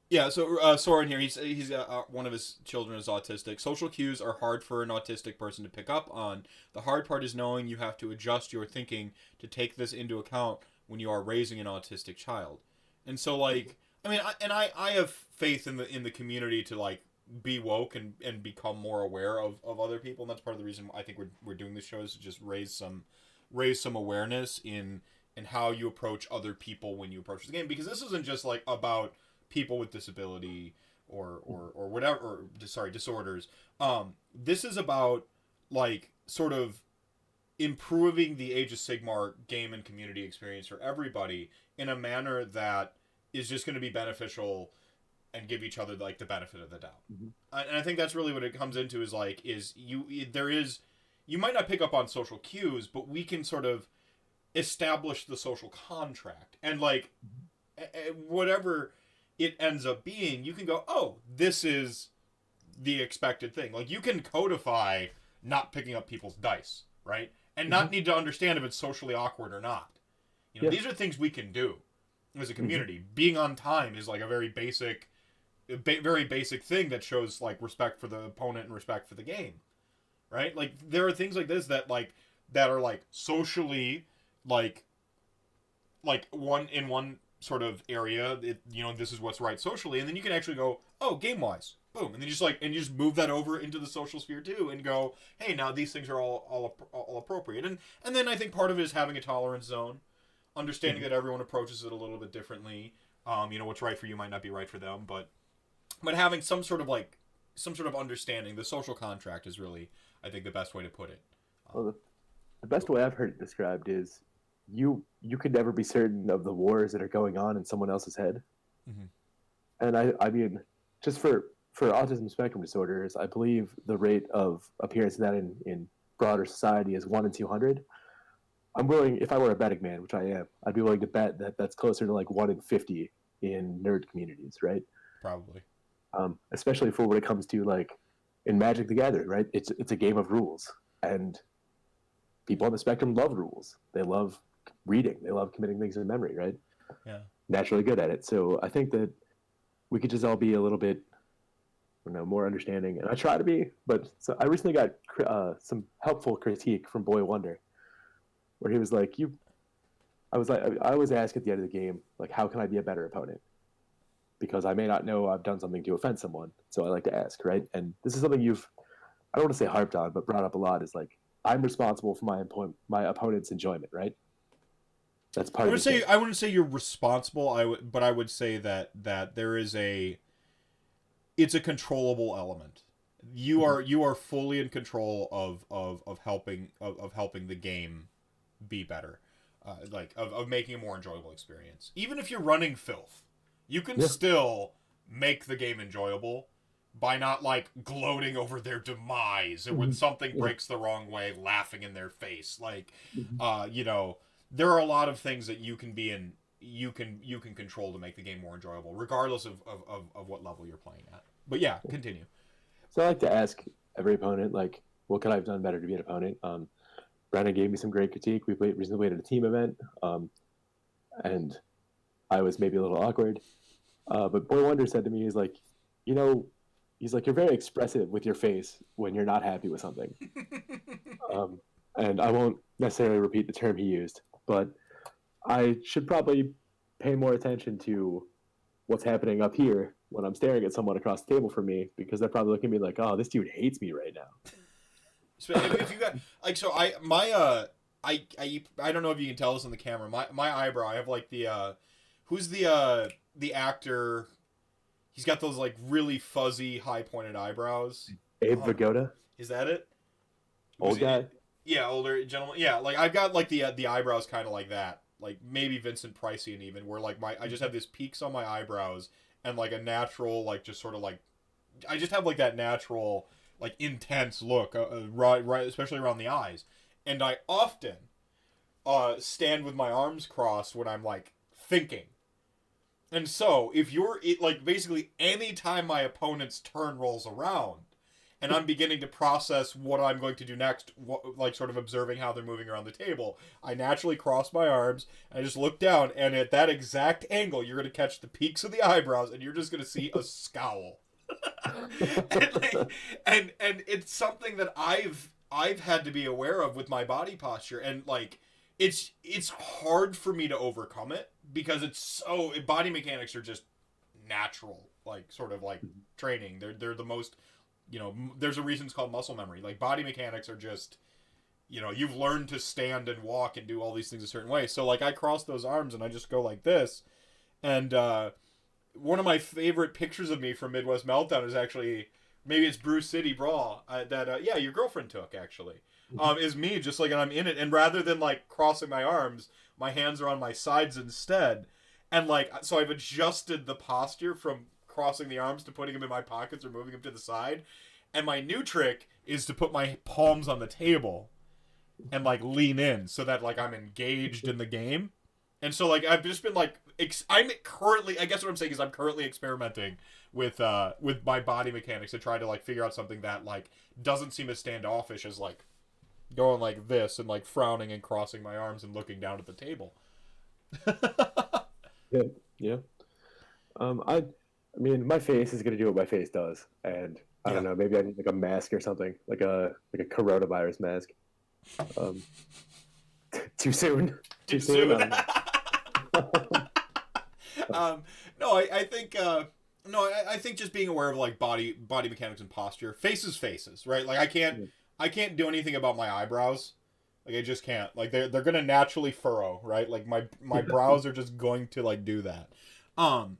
Yeah, so Soren here, he's one of his children is autistic. Social cues are hard for an autistic person to pick up on. The hard part is knowing you have to adjust your thinking to take this into account when you are raising an autistic child. And so, like, I mean, I have faith in the community to, like, be woke and become more aware of other people, and that's part of the reason I think we're doing this show, is to just raise some awareness in how you approach other people when you approach the game, because this isn't just, like, about people with disability or whatever, or disorders. This is about, like, sort of improving the Age of Sigmar game and community experience for everybody in a manner that is just going to be beneficial and give each other, like, the benefit of the doubt. And I think that's really what it comes into, is like, you might not pick up on social cues, but we can sort of establish the social contract, and, like, whatever it ends up being, you can go, oh, this is the expected thing. Like, you can codify not picking up people's dice, right? And not need to understand if it's socially awkward or not. You know, these are things we can do as a community. Being on time is like a very basic thing that shows like respect for the opponent and respect for the game, right? Like, there are things like this that are like socially like one sort of area, this is what's right socially, and then you can actually go, oh, game wise, boom, and then you just move that over into the social sphere too, and go, hey, now these things are all appropriate, and then I think part of it is having a tolerance zone, understanding that everyone approaches it a little bit differently. What's right for you might not be right for them, but having some sort of understanding. The social contract is really, I think, the best way to put it. Well, the best way I've heard it described is you could never be certain of the wars that are going on in someone else's head. And I mean, just for autism spectrum disorders, I believe the rate of appearance of that in broader society is 1 in 200. I'm willing, if I were a betting man, which I am, I'd be willing to bet that that's closer to like 1 in 50 in nerd communities, right? Probably. Especially for when it comes to like in Magic the Gathering, right? It's a game of rules, and people on the spectrum love rules. They love reading. They love committing things in memory, right? Yeah. Naturally good at it. So I think that we could just all be a little bit, more understanding. And I try to be, but so I recently got some helpful critique from Boy Wonder, where he was like, I always ask at the end of the game, like, how can I be a better opponent? Because I may not know I've done something to offend someone. So I like to ask, right? And this is something I don't want to say harped on, but brought up a lot, is like, I'm responsible for my opponent's enjoyment, right? That's part of it. I wouldn't say you're responsible, but I would say that there is it's a controllable element. You are fully in control of helping the game be better. Of making a more enjoyable experience. Even if you're running filth, you can still make the game enjoyable by not like gloating over their demise, or when something breaks the wrong way, laughing in their face. Like, there are a lot of things that you can control to make the game more enjoyable, regardless of what level you're playing at. But yeah, continue. So I like to ask every opponent, like, what could I have done better to be an opponent? Brandon gave me some great critique. We recently played at a team event, and I was maybe a little awkward. But Boy Wonder said to me, he's like, you're very expressive with your face when you're not happy with something. And I won't necessarily repeat the term he used, but I should probably pay more attention to what's happening up here when I'm staring at someone across the table from me, because they're probably looking at me like, oh, this dude hates me right now. So if you got like, so I don't know if you can tell this on the camera. My eyebrow, I have like who's the actor? He's got those like really fuzzy, high pointed eyebrows. Abe Vigoda. Is that it? Old guy. Yeah, older gentleman. Yeah, like I've got like the eyebrows kind of like that. Like maybe Vincent Pricey, even where like I just have this peaks on my eyebrows and like a natural like just sort of like I just have like that natural like intense look right especially around the eyes, and I often stand with my arms crossed when I'm like thinking. And so if like basically any time my opponent's turn rolls around and I'm beginning to process what I'm going to do next, like sort of observing how they're moving around the table, I naturally cross my arms and I just look down, and at that exact angle you're going to catch the peaks of the eyebrows and you're just going to see a scowl. and it's something that I've had to be aware of with my body posture, and like it's hard for me to overcome it because body mechanics are just natural, like sort of like training. They're the most, there's a reason it's called muscle memory. Like body mechanics are just, you've learned to stand and walk and do all these things a certain way. So like I cross those arms and I just go like this, and one of my favorite pictures of me from Midwest Meltdown is actually, maybe it's Brew City Brawl, that your girlfriend took, actually. Is me, just like, and I'm in it, and rather than, like, crossing my arms, my hands are on my sides instead. And, like, so I've adjusted the posture from crossing the arms to putting them in my pockets or moving them to the side. And my new trick is to put my palms on the table and, like, lean in so that, like, I'm engaged in the game. And so like I've just been like I'm currently, I guess what I'm saying is I'm currently experimenting with my body mechanics to try to like figure out something that like doesn't seem as standoffish as like going like this and like frowning and crossing my arms and looking down at the table. Yeah, yeah. I mean, my face is gonna do what my face does, and I don't Yeah. know. Maybe I need like a mask or something, like a coronavirus mask. Um, too soon. Too Too soon. soon. um, no, I think no, I think just being aware of like body mechanics and posture, faces, right? Like I can't do anything about my eyebrows. Like I just can't. Like they're gonna naturally furrow, right? Like my brows are just going to like do that. Um,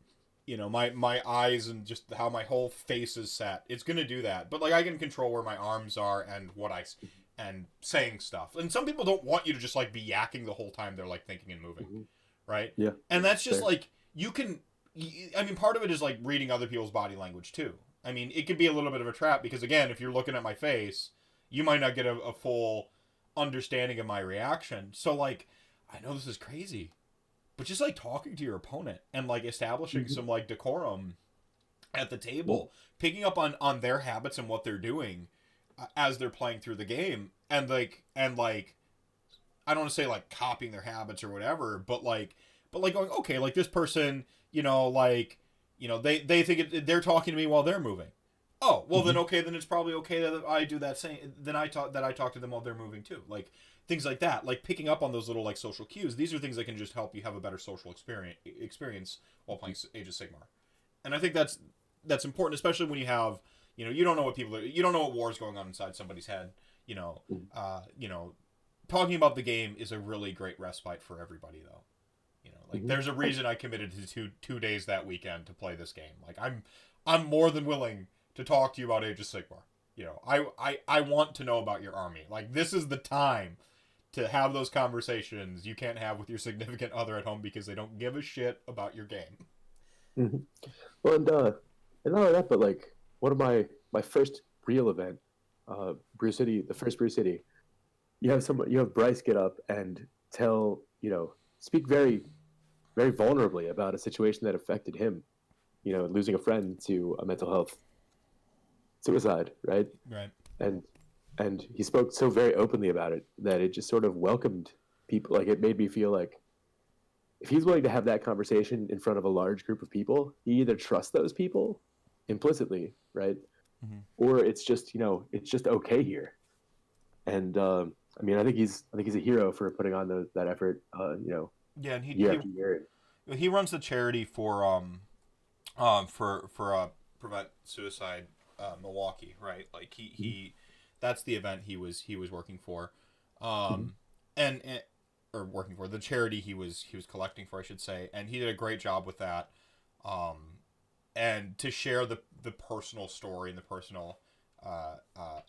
my eyes and just how my whole face is set, it's gonna do that. But like I can control where my arms are and and saying stuff. And some people don't want you to just like be yakking the whole time they're like thinking and moving, Mhm. right? Yeah, And that's just fair. like you can. I mean, part of it is like reading other people's body language too. I mean, it could be a little bit of a trap because again, if you're looking at my face, you might not get a full understanding of my reaction. So like, I know this is crazy, but just like talking to your opponent and like establishing Mhm. some like decorum at the Yeah. table, picking up on their habits and what they're doing as they're playing through the game, and like I don't want to say like copying their habits or whatever, but like going okay, like this person, they think they're talking to me while they're moving. Oh well, then Mhm. okay, then it's probably okay that I do that same. Then I talk to them while they're moving too, like things like that, like picking up on those little like social cues. These are things that can just help you have a better social experience while playing Age of Sigmar. And I think that's important, especially when you have you don't know what you don't know what war is going on inside somebody's head. You know, Mhm. you know, talking about the game is a really great respite for everybody though. Like Mhm. there's a reason I committed to two days that weekend to play this game. Like I'm more than willing to talk to you about Age of Sigmar. I want to know about your army. Like this is the time to have those conversations you can't have with your significant other at home because they don't give a shit about your game. Mhm. Well, and not only that, but like one of my first real event, Brew City, the first Brew City. You have Bryce get up and tell speak very vulnerably about a situation that affected him. Losing a friend to a mental health suicide, right? Right. And he spoke so very openly about it that it just sort of welcomed people. Like it made me feel like if he's willing to have that conversation in front of a large group of people, he either trusts those people implicitly, right? Mm-hmm. Or it's just okay here. And I mean, I think he's a hero for putting on that effort, Yeah, and year after year. he runs the charity for prevent suicide Milwaukee, right? Like he that's the event he was working for, Mm-hmm. um, and or working for the charity he was collecting for, I should say, and he did a great job with that. Um, and to share the personal story and the personal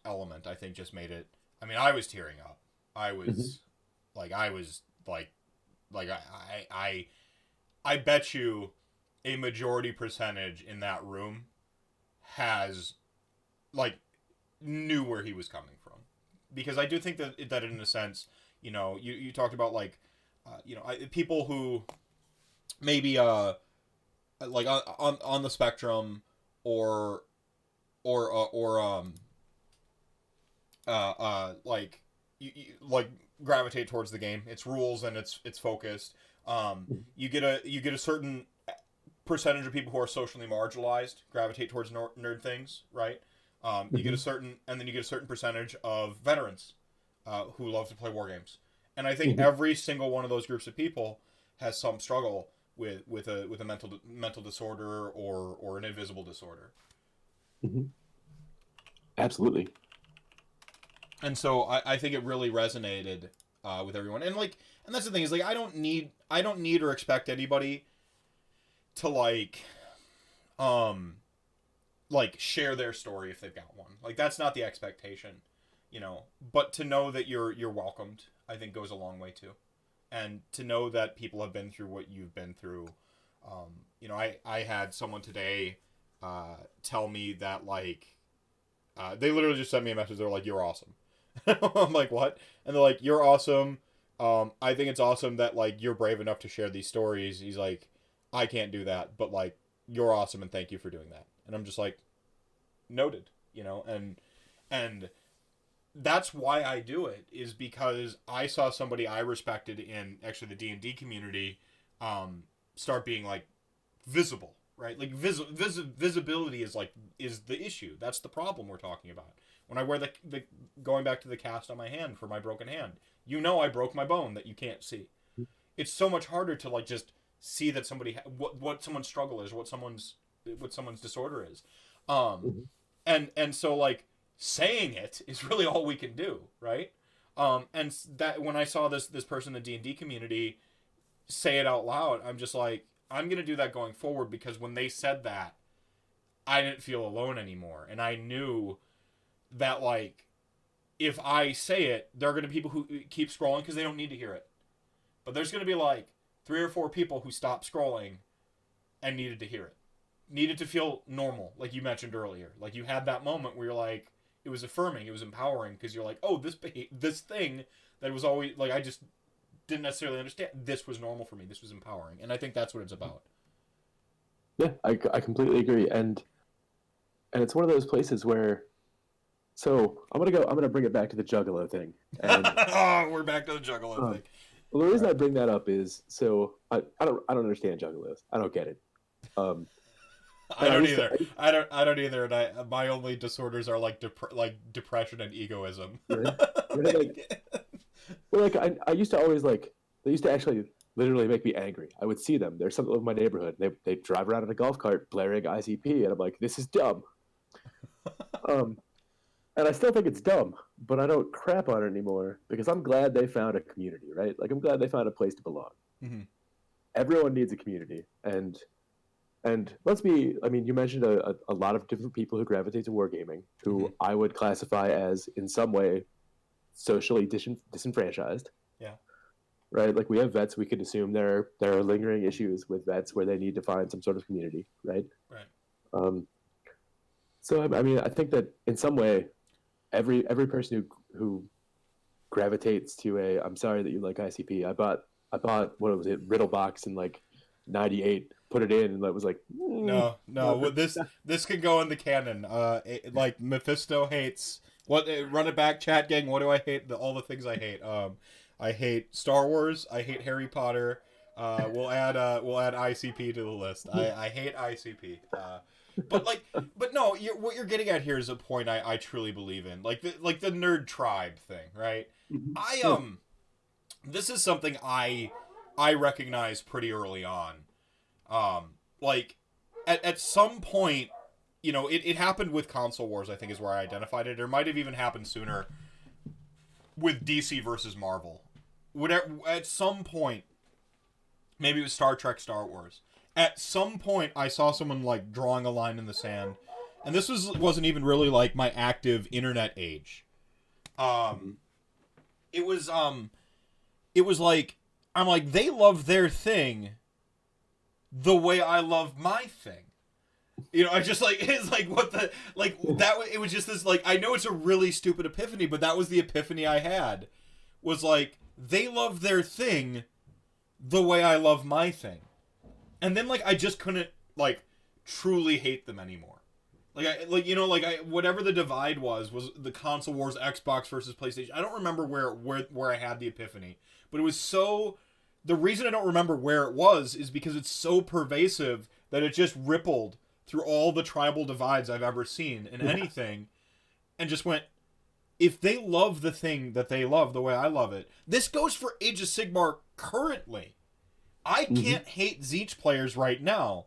element, I think just made it. I mean, I was tearing up. I Mm-hmm. was I was like I bet you a majority percentage in that room has like knew where he was coming from, because I do think that in a sense, you talked about like people who maybe like on the spectrum, or or like like gravitate towards the game, its rules and its focused. You get a certain percentage of people who are socially marginalized gravitate towards nerd things, right? You get Mm-hmm. a certain, and then you get a certain percentage of veterans who love to play war games, and I think Mm-hmm. every single one of those groups of people has some struggle with a mental disorder or an invisible disorder. Mm-hmm. Absolutely. And so I think it really resonated with everyone, and that's the thing is like I don't need or expect anybody to um share their story if they've got one. Like that's not the expectation, But to know that you're welcomed, I think goes a long way too, and to know that people have been through what you've been through. I had someone today tell me that they literally just sent me a message. They're like, "You're awesome." I'm like, "What?" And they're like, "You're awesome. I think it's awesome that like you're brave enough to share these stories. He's like, I can't do that, but like you're awesome and thank you for doing that. And I'm just like, noted, and that's why I do it, is because I saw somebody I respected in actually the D&D community start being like visible, right? Like visibility is the issue. That's the problem we're talking about. When I wear the going back to the cast on my hand for my broken hand, I broke my bone that you can't see. It's so much harder to like just see that somebody what someone's struggle is, what someone's disorder is. Mhm. And so like saying it is really all we can do, right? And that when I saw this person in the D&D community say it out loud, I'm just like, I'm gonna do that going forward, because when they said that, I didn't feel alone anymore, and I knew that like if I say it, there are gonna be people who keep scrolling because they don't need to hear it, but there's gonna be like 3 or 4 people who stopped scrolling and needed to hear it, needed to feel normal, like you mentioned earlier. Like you had that moment where you're like, it was affirming, it was empowering, because you're like, oh, this thing that was always like I just didn't necessarily understand. This was normal for me. This was empowering, and I think that's what it's about. Yeah, I completely agree, and it's one of those places where, so I'm gonna bring it back to the Juggalo thing, and Oh, we're back to the Juggalo um, thing. well, the All reason right. I bring that up is so I don't understand Juggalos. I don't get it. Um, I and don't either. I don't either. And my only disorders are like depression and egoism. right, right, like I used to always like they used to actually literally make me angry. I would see them. There's some of my neighborhood. They drive around in a golf cart blaring ICP, and I'm like, this is dumb. Um, and I still think it's dumb, but I don't crap on it anymore because I'm glad they found a community, right? Like I'm glad they found a place to belong. Mm-hmm. Everyone needs a community, and let's be. I mean, you mentioned a lot of different people who gravitate to wargaming, Mm-hmm. who I would classify as in some way socially disenfranchised, Yeah. right? Like we have vets, we could assume there are lingering issues with vets where they need to find some sort of community, right? Right. Um, so I mean, I think that in some way, every person who gravitates to a I'm sorry that you like ICP. I bought what was it Riddle box in like '98, put it in, and it was like No. not, Well, this could go in the canon. Like Mephisto hates what? Run it back, chat gang. What do I hate? All the things I hate. I hate Star Wars. I hate Harry Potter. We'll add ICP to the list. I hate ICP. But like, but no, what you're getting at here is a point I truly believe in. Like the nerd tribe thing, right? I yeah. This is something I recognize pretty early on. Like at some point, it happened with console wars. I think is where I identified it. Or might have even happened sooner with DC versus Marvel. Whatever. At some point, maybe it was Star Trek, Star Wars. At some point, I saw someone like drawing a line in the sand, and this wasn't even really like my active internet age. Um, it was like I'm like they love their thing the way I love my thing. I just like it's like what the like that. It was just this like I know it's a really stupid epiphany, but that was the epiphany I had. Was like they love their thing the way I love my thing, and then like I just couldn't like truly hate them anymore. Whatever the divide was the console wars, Xbox versus PlayStation. I don't remember where I had the epiphany, but it was so. The reason I don't remember where it was is because it's so pervasive that it just rippled through all the tribal divides I've ever seen in Yeah. anything, and just went. If they love the thing that they love the way I love it, this goes for Age of Sigmar currently. I Mm-hmm. can't hate Zeech players right now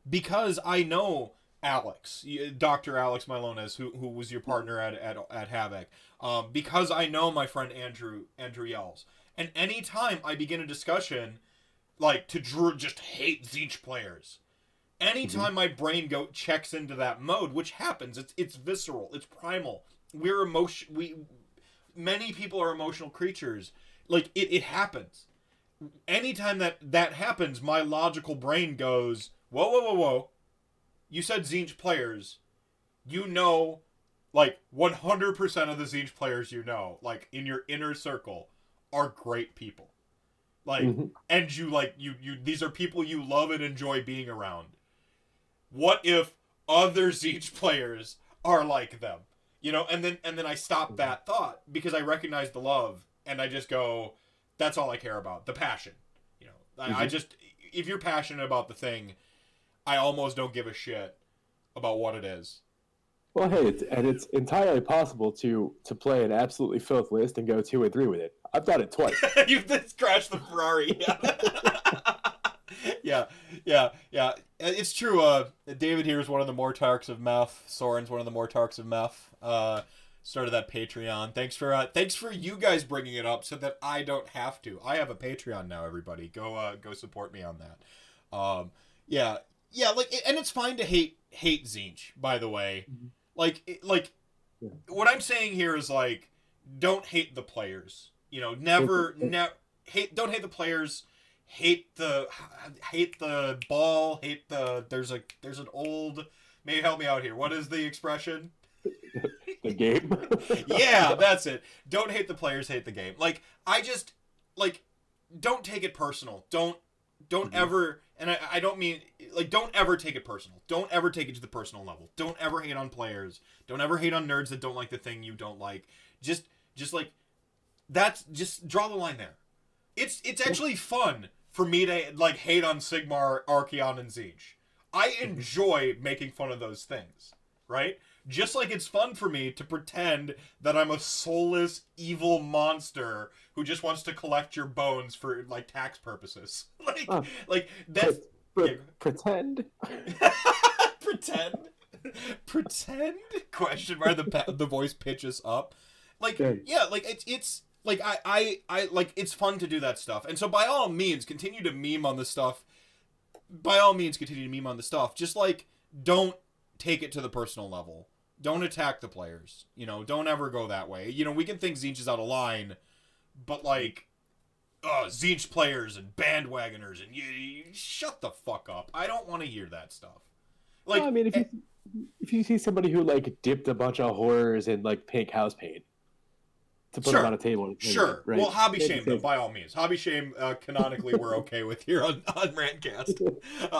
because I know Alex, Dr. Alex Milones, who was your partner at Havoc, because I know my friend Andrew Yells. And anytime I begin a discussion, like to just hate Zeech players, Mm-hmm. anytime my brain checks into that mode, which happens, it's visceral, it's primal. We're emotion. Many people are emotional creatures. Like it happens. Anytime that happens, my logical brain goes, whoa, whoa, whoa, whoa. You said Zinch players. You know, like 100% of the Zinch players like in your inner circle are great people. Like, and you like you these are people you love and enjoy being around. What if other Siege players are like them? You know, and then I stop that thought because I recognize the love and I just go, that's all I care about, the passion. You know, I just, if you're passionate about the thing, I almost don't give a shit about what it is. Well, hey, it's entirely possible to play an absolutely filth list and go 2-3 with it. I've done it twice. You've just crashed the Ferrari. Yeah, yeah. It's true. David here is one of the Mortarks of Meth. Soren's one of the Mortarks of Meth. Started that Patreon. Thanks for you guys bringing it up so that I don't have to. I have a Patreon now. Everybody, go support me on that. Yeah. Like, and it's fine to hate Zinch, by the way. Like, what I'm saying here is like, don't hate the players. You know, don't hate the players. Hate the ball. Hate the there's an old. Maybe help me out here. What is the expression? The game. Yeah, that's it. Don't hate the players. Hate the game. Like, I just like, don't take it personal. Don't ever. And I don't mean, like, don't ever take it personal. Don't ever take it to the personal level. Don't ever hate on players. Don't ever hate on nerds that don't like the thing you don't like. Just like, that's, just draw the line there. It's actually fun for me to, like, hate on Sigmar, Archeon, and Siege. I enjoy making fun of those things, right? Just like it's fun for me to pretend that I'm a soulless, evil monster who just wants to collect your bones for, like, tax purposes. Like that's... Pretend? Pretend? Question mark, the voice pitches up. Like, yeah, like, it's... Like, I like, it's fun to do that stuff. And so, by all means, continue to meme on this stuff. Just, like, don't take it to the personal level. Don't attack the players. You know, don't ever go that way. You know, we can think Zinch is out of line, but, like, Zinch players and bandwagoners, and you shut the fuck up. I don't want to hear that stuff. Like, well, I mean, if you see somebody who, like, dipped a bunch of horrors in, like, pink house paint to put them on a table. Sure. Right? Well, hobby shame them, by all means. Hobby shame, canonically, we're okay with here on RantCast.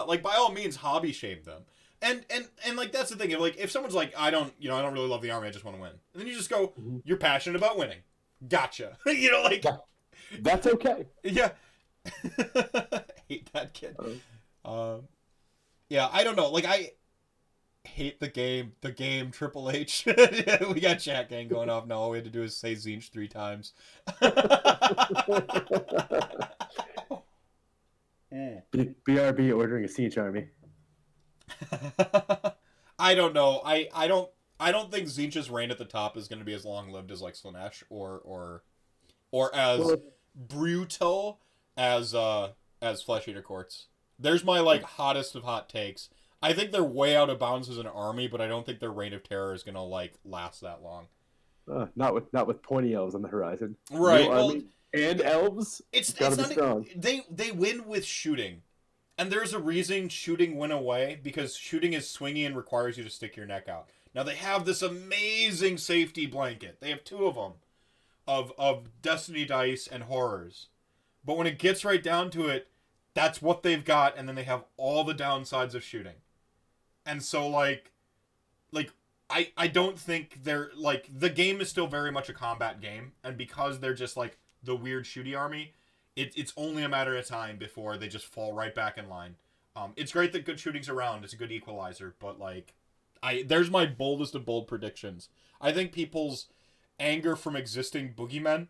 Like, by all means, hobby shame them. And like, that's the thing. If someone's like, I don't really love the army, I just want to win. And then you just go, you're passionate about winning. Gotcha. You know, like... That's okay. Yeah. Hate that kid. Yeah, I don't know. Like, I hate the game, Triple H. We got chat gang going off now. All we had to do is say Zinch 3 times. BRB ordering a siege army. I don't know. I don't think Zinch's reign at the top is going to be as long lived as, like, Slanesh or as brutal as Flesh Eater Courts. There's my, like, hottest of hot takes. I think they're way out of bounds as an army, but I don't think their reign of terror is gonna, like, last that long. Not with pointy elves on the horizon. Right. Well, and elves. It's gotta be not strong. They win with shooting, and there's a reason shooting went away, because shooting is swingy and requires you to stick your neck out. Now they have this amazing safety blanket. They have 2 of them, of Destiny dice and horrors, but when it gets right down to it, that's what they've got, and then they have all the downsides of shooting. And so, like, I don't think they're, like, the game is still very much a combat game, and because they're just, like, the weird shooty army, it's only a matter of time before they just fall right back in line. It's great that good shooting's around, it's a good equalizer, but, like, there's my boldest of bold predictions. I think people's anger from existing boogeymen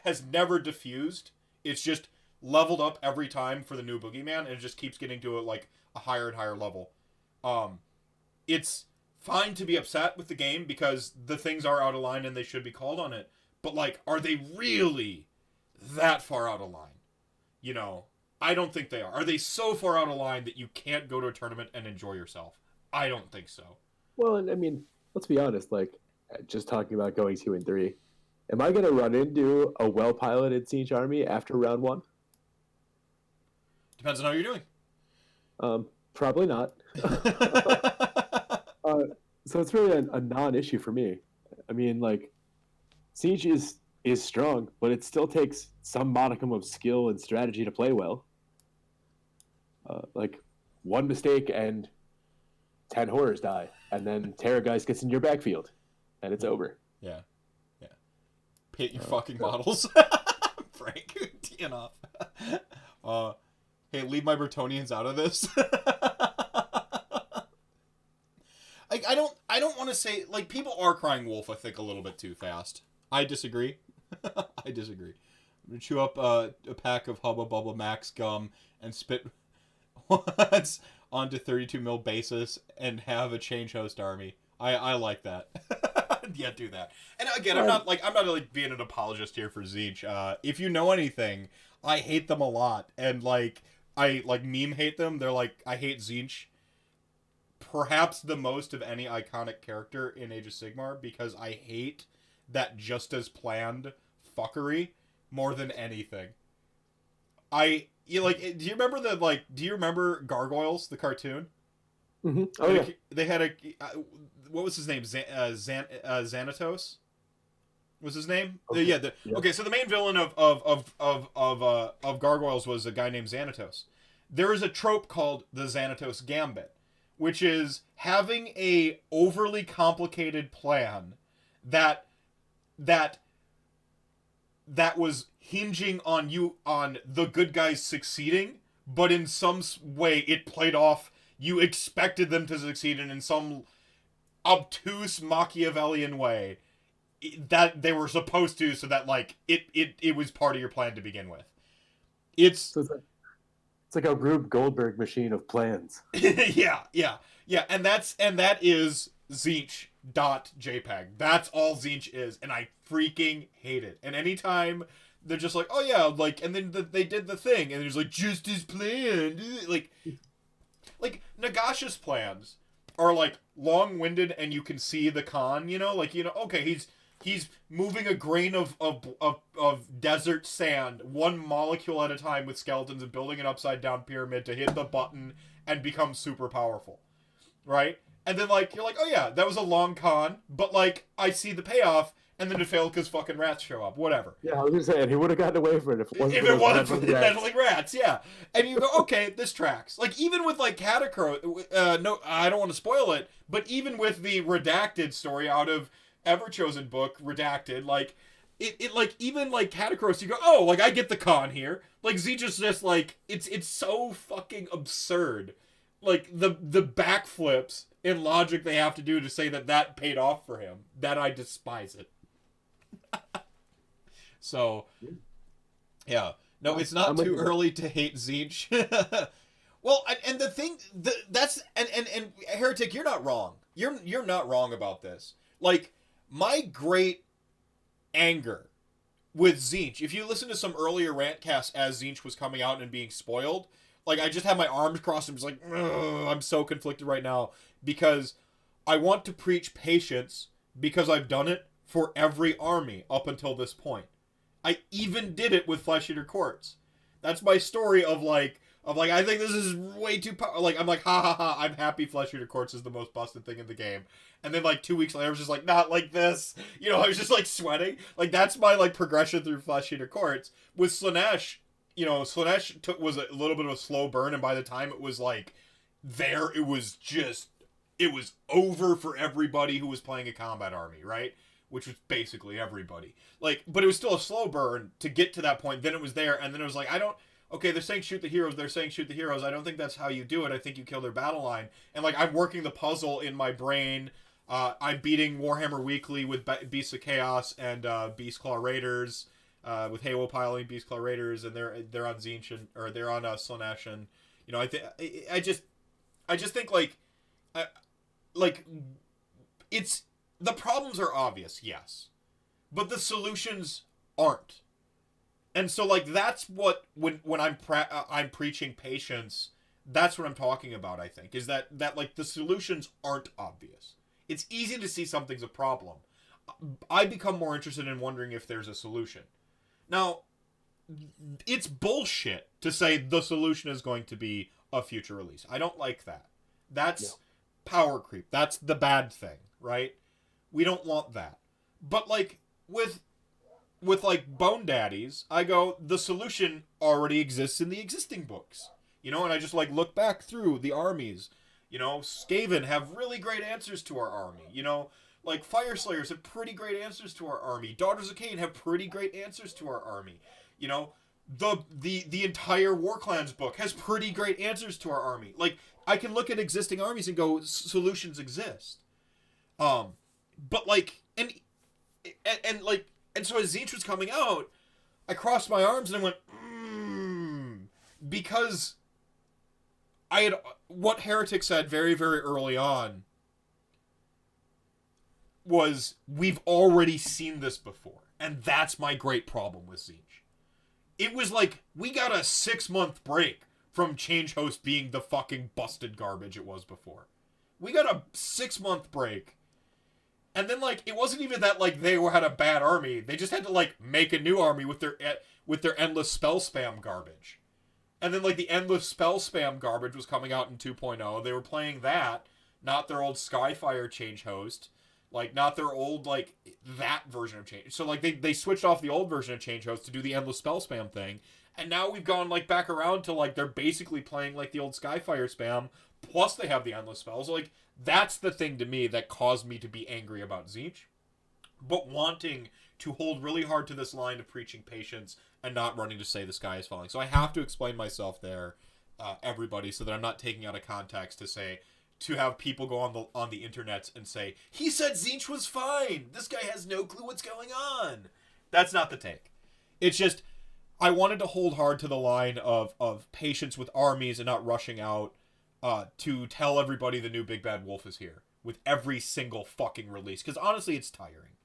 has never diffused. It's just leveled up every time for the new boogeyman, and it just keeps getting to like a higher and higher level. It's fine to be upset with the game because the things are out of line and they should be called on it. But, like, are they really that far out of line? You know, I don't think they are. Are they so far out of line that you can't go to a tournament and enjoy yourself? I don't think so. Well, and I mean, let's be honest, like, just talking about going 2-3, am I going to run into a well-piloted siege army after round 1? Depends on how you're doing. Probably not. So it's really a non-issue for me. I mean, like, siege is is strong, but it still takes some modicum of skill and strategy to play well. Like one mistake and 10 horrors die, and then Terrorgeist gets in your backfield, and it's over. Yeah. Yeah. Hit your fucking models. Frank, teeing off. Hey, leave my Bretonians out of this. I don't want to say, like, people are crying wolf, I think, a little bit too fast. I disagree. I disagree. I'm going to chew up a pack of Hubba Bubba Max gum and spit once onto 32 mil basis and have a change host army. I like that. Yeah, do that. And again, I'm not being an apologist here for Zeech. If you know anything, I hate them a lot. And, like, I, like, meme hate them. They're like, I hate Zeech perhaps the most of any iconic character in Age of Sigmar, because I hate that just as planned fuckery more than anything. Do you remember Gargoyles, the cartoon? Mm-hmm. Oh, yeah. They had what was his name? Xanatos was his name? Okay. Yeah. Okay, so the main villain of Gargoyles was a guy named Xanatos. There is a trope called the Xanatos Gambit, which is having a overly complicated plan that was hinging on the good guys succeeding, but in some way it played off. You expected them to succeed, and in some obtuse Machiavellian way that they were supposed to, so that like it was part of your plan to begin with. It's like a Rube Goldberg machine of plans. yeah, and that is Zeech.jpg. That's all Zeech is, and I freaking hate it. And anytime they're just like, oh yeah, like, and then they did the thing, and there's like, just as planned, like Nagasha's plans are like long-winded, and you can see the con, okay, he's moving a grain of desert sand one molecule at a time with skeletons and building an upside down pyramid to hit the button and become super powerful, right? And then like you're like, oh yeah, that was a long con, but like I see the payoff, and then it failed because fucking rats show up. Whatever. Yeah, I was just saying he would have gotten away from it if it wasn't for the meddling rats. Yeah, and you go, okay, this tracks. Like even with like Catacross, no, I don't want to spoil it, but even with the redacted story out of Everchosen book, redacted, like it like even like Catacross, you go, oh, like I get the con here. Like Zeech is just like it's so fucking absurd. Like the backflips in logic they have to do to say that paid off for him, that I despise it. So, yeah. No, it's not too early to hate Zeech. Well, and the thing, that's, and Heretic, you're not wrong. You're not wrong about this. Like, my great anger with Zeech, if you listen to some earlier rantcasts as Zeech was coming out and being spoiled, like, I just had my arms crossed and was like, I'm so conflicted right now, because I want to preach patience, because I've done it for every army up until this point. I even did it with Flesh Eater Courts. That's my story of like I think this is way too like I'm like ha, I'm happy Flesh Eater Courts is the most busted thing in the game. And then like 2 weeks later I was just like, not like this. I was just like sweating. Like that's my like progression through Flesh Eater Courts. With Slaanesh, Slaanesh was a little bit of a slow burn, and by the time it was like there, it was over for everybody who was playing a combat army, right? Which was basically everybody. Like, but it was still a slow burn to get to that point. Then it was there, and then it was like, they're saying shoot the heroes, I don't think that's how you do it. I think you kill their battle line. And like, I'm working the puzzle in my brain. I'm beating Warhammer Weekly with Beasts of Chaos and Beast Claw Raiders, with Halo piling Beast Claw Raiders, and they're on Zeech, or they're on Slaanesh, and I just think it's, the problems are obvious, yes, but the solutions aren't. And so, like, that's what, when I'm preaching patience, that's what I'm talking about, I think, is that like, the solutions aren't obvious. It's easy to see something's a problem. I become more interested in wondering if there's a solution. Now, it's bullshit to say the solution is going to be a future release. I don't like that. That's power creep. That's the bad thing, right? We don't want that. But like with with like Bone Daddies, I go, the solution already exists in the existing books. You know, and I just like look back through the armies. You know, Skaven have really great answers to our army. You know, like Fire Slayers have pretty great answers to our army. Daughters of Cain have pretty great answers to our army. You know, the entire War Clans book has pretty great answers to our army. Like, I can look at existing armies and go, solutions exist. But like, and like, and so as Tzeentch was coming out, I crossed my arms and I went, because I had, what Heretic said very, very early on was, we've already seen this before. And that's my great problem with Tzeentch. It was like, we got a 6-month break from Change Host being the fucking busted garbage it was before. We got a 6-month break. And then, like, it wasn't even that, like, they had a bad army. They just had to, like, make a new army with their endless spell spam garbage. And then, like, the endless spell spam garbage was coming out in 2.0. They were playing that, not their old Skyfire Change Host. Like, not their old, like, that version of Change. So, like, they switched off the old version of Change Host to do the endless spell spam thing. And now we've gone, like, back around to, like, they're basically playing, like, the old Skyfire spam, plus they have the endless spells. Like, that's the thing to me that caused me to be angry about Tzeentch. But wanting to hold really hard to this line of preaching patience and not running to say the sky is falling. So I have to explain myself there, everybody, so that I'm not taking out of context to say, to have people go on the internet and say, he said Tzeentch was fine. This guy has no clue what's going on. That's not the take. It's just, I wanted to hold hard to the line of patience with armies and not rushing out to tell everybody the new Big Bad Wolf is here with every single fucking release. Because honestly, it's tiring.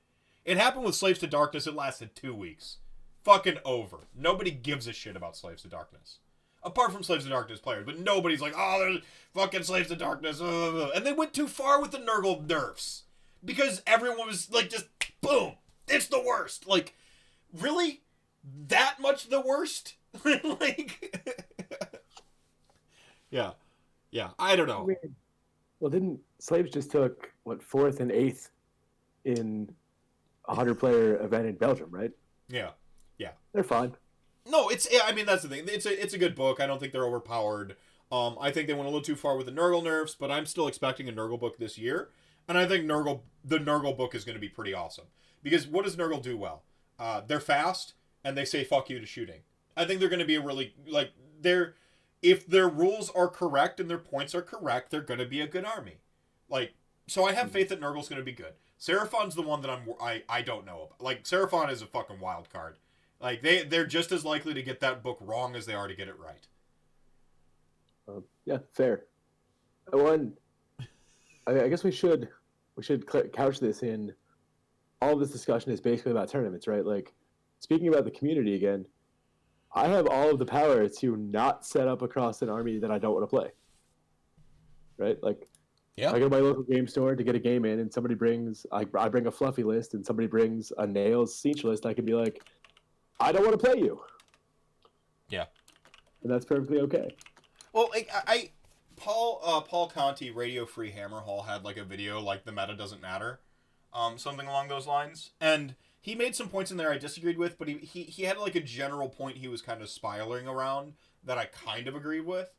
It happened with Slaves to Darkness. It lasted 2 weeks. Fucking over. Nobody gives a shit about Slaves to Darkness. Apart from Slaves to Darkness players. But nobody's like, oh, there's fucking Slaves to Darkness. And they went too far with the Nurgle nerfs. Because everyone was like, just, boom. It's the worst. Like, really? That much the worst? Like, yeah. Yeah, I don't know. Well, didn't Slaves just took, what, 4th and 8th in a 100-player event in Belgium, right? Yeah. Yeah. They're fine. No, I mean, that's the thing. It's a good book. I don't think they're overpowered. I think they went a little too far with the Nurgle nerfs, but I'm still expecting a Nurgle book this year. And I think the Nurgle book is going to be pretty awesome. Because what does Nurgle do well? They're fast, and they say fuck you to shooting. I think they're going to be a really, like, if their rules are correct and their points are correct, they're going to be a good army. Like, so I have faith that Nurgle's going to be good. Seraphon's the one that I don't know about. Like, Seraphon is a fucking wild card. Like, they're just as likely to get that book wrong as they are to get it right. Yeah, fair. I guess we should couch this in, all of this discussion is basically about tournaments, right? Like, speaking about the community again, I have all of the power to not set up across an army that I don't want to play. Right? Like, yeah. I go to my local game store to get a game in, and somebody I bring a fluffy list, and somebody brings a Nails Tzeentch list. I can be like, I don't want to play you. Yeah. And that's perfectly okay. Well, Paul Conti, Radio Free Hammer Hall, had like a video like the meta doesn't matter, something along those lines, and he made some points in there I disagreed with, but he had like a general point he was kind of spiraling around that I kind of agreed with.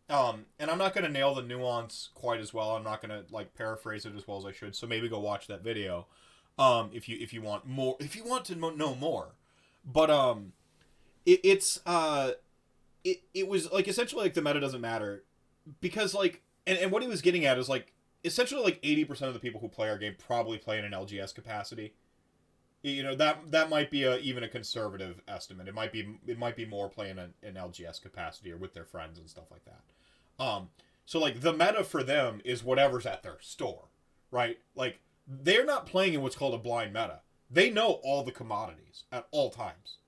And I'm not going to nail the nuance quite as well. I'm not going to like paraphrase it as well as I should. So maybe go watch that video, if you want more, if you want to know more. But it was like essentially like the meta doesn't matter because like and what he was getting at is like essentially like 80% of the people who play our game probably play in an LGS capacity. You know, that might be even a conservative estimate. It might be more playing in LGS capacity or with their friends and stuff like that. So like the meta for them is whatever's at their store, right? Like they're not playing in what's called a blind meta. They know all the commodities at all times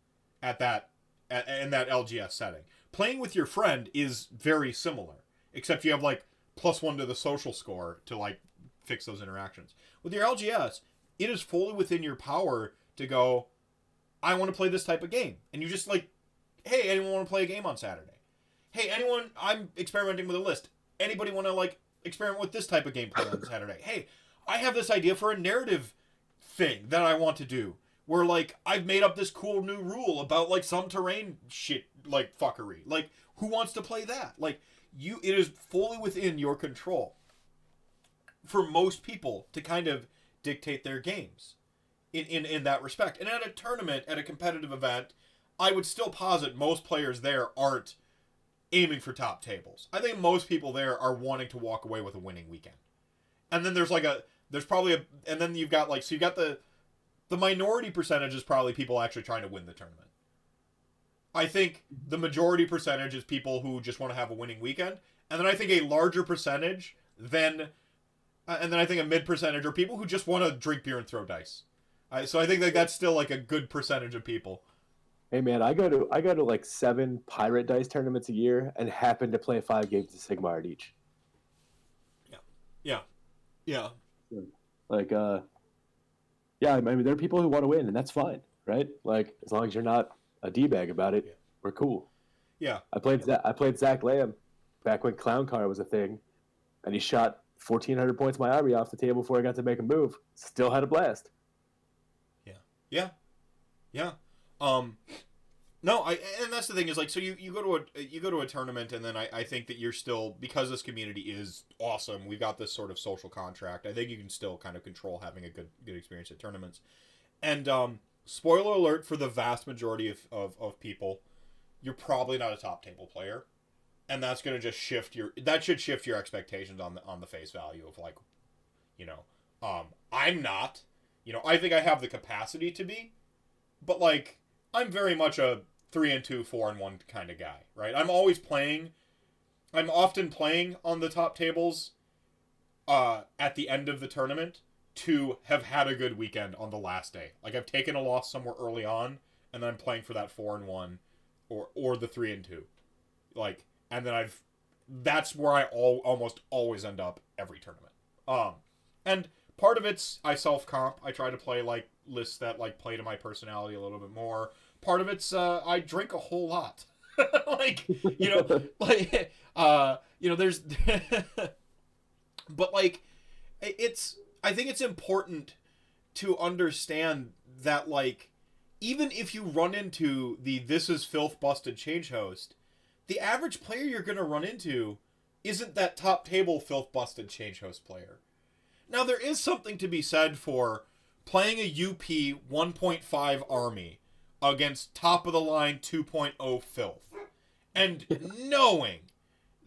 in that LGS setting. Playing with your friend is very similar, except you have like +1 to the social score to like fix those interactions. With your LGS, it is fully within your power to go, I want to play this type of game. And you just like, hey, anyone want to play a game on Saturday? Hey, anyone, I'm experimenting with a list. Anybody want to like experiment with this type of gameplay on Saturday? Hey, I have this idea for a narrative thing that I want to do. where like I've made up this cool new rule about like some terrain shit like fuckery. Like who wants to play that? Like it is fully within your control for most people to kind of dictate their games in that respect. And at a tournament, at a competitive event, I would still posit most players there aren't aiming for top tables. I think most people there are wanting to walk away with a winning weekend. And then and then you've got the minority percentage is probably people actually trying to win the tournament. I think the majority percentage is people who just want to have a winning weekend. And then I think a larger percentage and then I think a mid percentage are people who just want to drink beer and throw dice. So I think that's still like a good percentage of people. Hey man, I go to like 7 pirate dice tournaments a year and happen to play 5 games of Sigmar at each. Yeah. Like yeah, I mean there are people who want to win and that's fine, right? Like as long as you're not a D-bag about it, we're cool. Yeah. I played Zach Lamb back when Clown Car was a thing, and he shot 1,400 points of my army off the table before I got to make a move. Still had a blast. Yeah. No, and that's the thing is like, so you go to a tournament, and then I think that you're still, because this community is awesome, we've got this sort of social contract. I think you can still kind of control having a good experience at tournaments. And spoiler alert for the vast majority of people, you're probably not a top table player, and that's going to just shift your expectations on the face value of like, I'm not, I think I have the capacity to be, but like I'm very much a 3-2, 4-1 kind of guy, right? I'm often playing on the top tables at the end of the tournament to have had a good weekend on the last day. Like I've taken a loss somewhere early on, and then I'm playing for that 4-1 or the 3-2. Like, and then that's where I almost always end up every tournament. And part of it's I self-comp. I try to play like lists that like play to my personality a little bit more. Part of it's I drink a whole lot. Like, there's but like I think it's important to understand that like even if you run into the this is filth busted change host, the average player you're going to run into isn't that top table filth busted change host player. Now there is something to be said for playing a UP 1.5 army against top of the line 2.0 filth and knowing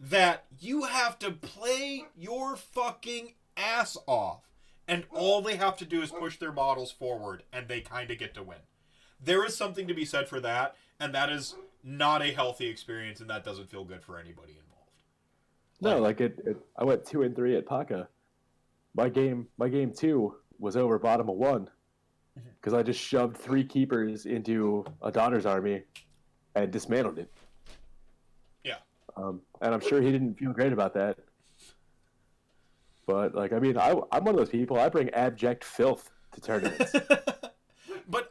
that you have to play your fucking ass off and all they have to do is push their models forward and they kind of get to win. There is something to be said for that, and that is not a healthy experience, and that doesn't feel good for anybody involved. I went 2-3 at Paca. My game 2 was over bottom of 1 because I just shoved 3 keepers into a Donner's army and dismantled it. Yeah. And I'm sure he didn't feel great about that. But like, I mean, I'm one of those people. I bring abject filth to tournaments. But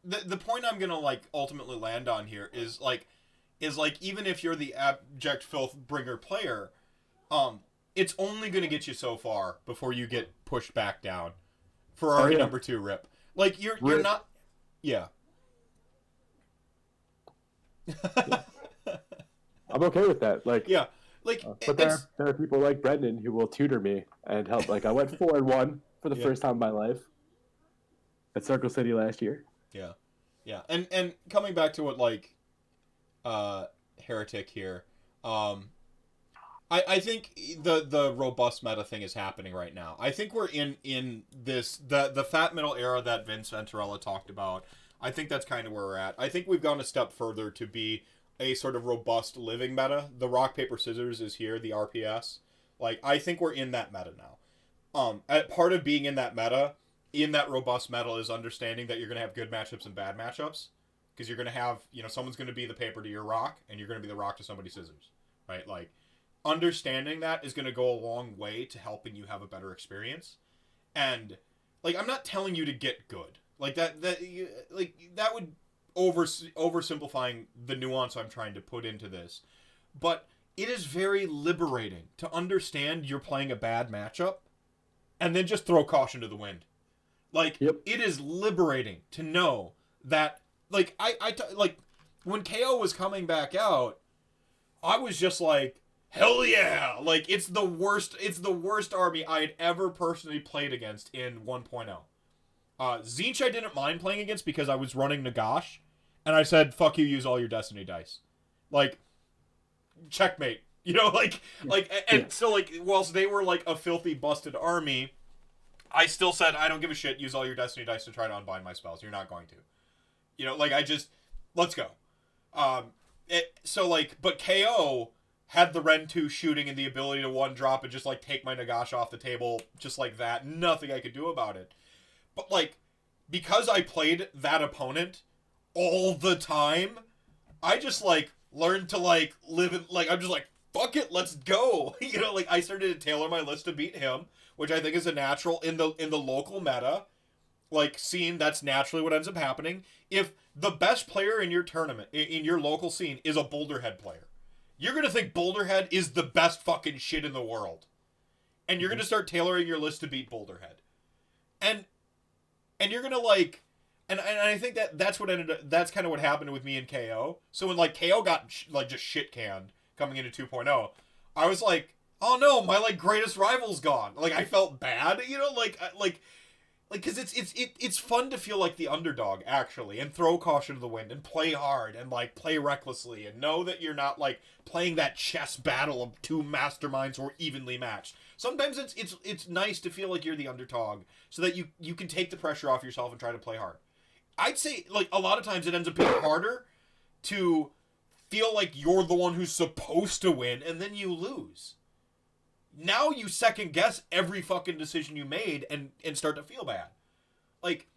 the point I'm gonna like ultimately land on here is like even if you're the abject filth bringer player, it's only gonna get you so far before you get pushed back down. Ferrari number 2 rip. Like you're not. Yeah. I'm okay with that. Like yeah. Like, but there are people like Brendan who will tutor me and help. Like I went 4-1 for the first time in my life at Circle City last year. Yeah. And coming back to what like Heretic here, I think the robust meta thing is happening right now. I think we're in this the fat middle era that Vince Venturella talked about. I think that's kind of where we're at. I think we've gone a step further to be a sort of robust living meta. The rock paper scissors is here, the RPS. Like I think we're in that meta now. Part of being in that meta, in that robust meta, is understanding that you're going to have good matchups and bad matchups, because you're going to have someone's going to be the paper to your rock, and you're going to be the rock to somebody's scissors, right? Like understanding that is going to go a long way to helping you have a better experience. And like I'm not telling you to get good, like that would oversimplifying the nuance I'm trying to put into this, but it is very liberating to understand you're playing a bad matchup and then just throw caution to the wind. Like, Yep. it is liberating to know that, like, like, when KO was coming back out, I was just like, hell yeah! Like, it's the worst army I had ever personally played against in 1.0. Zinch I didn't mind playing against because I was running Nagash, and I said, fuck you, use all your Destiny dice. Like, checkmate. You know, and Yeah. so, like, whilst they were, like, a filthy, busted army, I still said, I don't give a shit, use all your Destiny dice to try to unbind my spells. You're not going to. You know, like, let's go. But KO had the Ren 2 shooting and the ability to one drop and just, like, take my Nagash off the table just like that. Nothing I could do about it. But, like, because I played that opponent all the time, I just, like, learned to, like, live in, like, I'm just like, fuck it, let's go. You know, like, I started to tailor my list to beat him, which I think is a natural in the local meta. Like, seeing that's naturally what ends up happening. If the best player in your tournament, in your local scene, is a Boulderhead player, you're going to think Boulderhead is the best fucking shit in the world. And you're going to start tailoring your list to beat Boulderhead. And you're going to, like... And I think that's kind of what happened with me and KO. So when, like, KO got, like, just shit-canned coming into 2.0, I was like, oh no, my, like, greatest rival's gone. Like, I felt bad, you know? Because it's fun to feel like the underdog, actually, and throw caution to the wind, and play hard, and, like, play recklessly, and know that you're not, like, playing that chess battle of two masterminds who are evenly matched. Sometimes it's nice to feel like you're the underdog, so that you can take the pressure off yourself and try to play hard. I'd say, like, a lot of times it ends up being harder to feel like you're the one who's supposed to win, and then you lose. Now you second guess every fucking decision you made and start to feel bad. Like,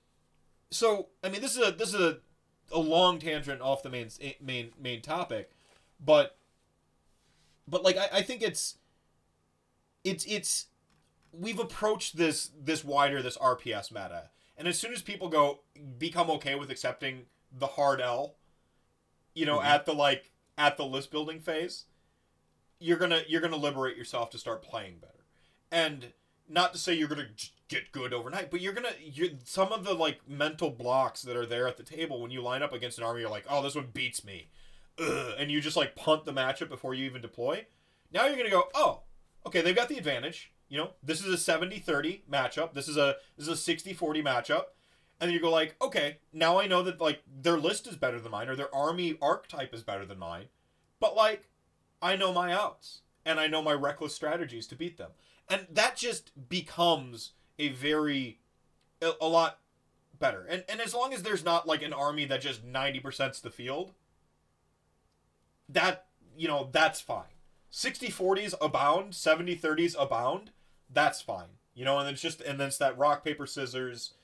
so, I mean, this is a long tangent off the main topic, but like, I think it's we've approached this RPS meta. And as soon as people become okay with accepting the hard L, you know, at the list building phase, you're gonna liberate yourself to start playing better. And not to say you're gonna get good overnight, but some of the, like, mental blocks that are there at the table when you line up against an army, you're like, oh, this one beats me. Ugh, and you just, like, punt the matchup before you even deploy. Now you're gonna go, oh, okay, they've got the advantage. You know, this is a 70-30 matchup. This is a 60-40 matchup. And then you go, like, okay, now I know that, like, their list is better than mine, or their army archetype is better than mine. But, like, I know my outs, and I know my reckless strategies to beat them. And that just becomes a lot better. And as long as there's not, like, an army that just 90%'s the field, that, you know, that's fine. 60-40s abound, 70-30s abound, that's fine. You know, and then it's that rock, paper, scissors,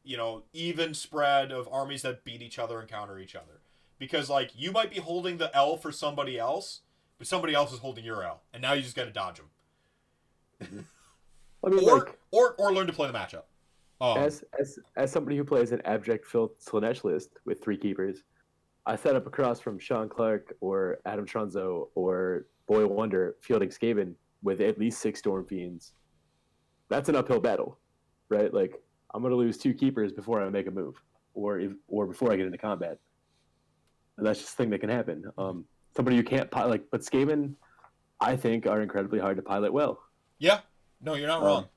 you know, even spread of armies that beat each other and counter each other. Because, like, you might be holding the L for somebody else, but somebody else is holding your L, and now you just got to dodge them. I mean, or learn to play the matchup. As somebody who plays an abject filth Slanesh list with 3 keepers, I set up across from Sean Clark or Adam Tronzo or Boy Wonder fielding Skaven with at least 6 Storm Fiends. That's an uphill battle, right? Like, I'm going to lose 2 keepers before I make a move, or before I get into combat. And that's just a thing that can happen. Somebody you can't pilot, but Skaven, I think, are incredibly hard to pilot well. Yeah, no, you're not wrong.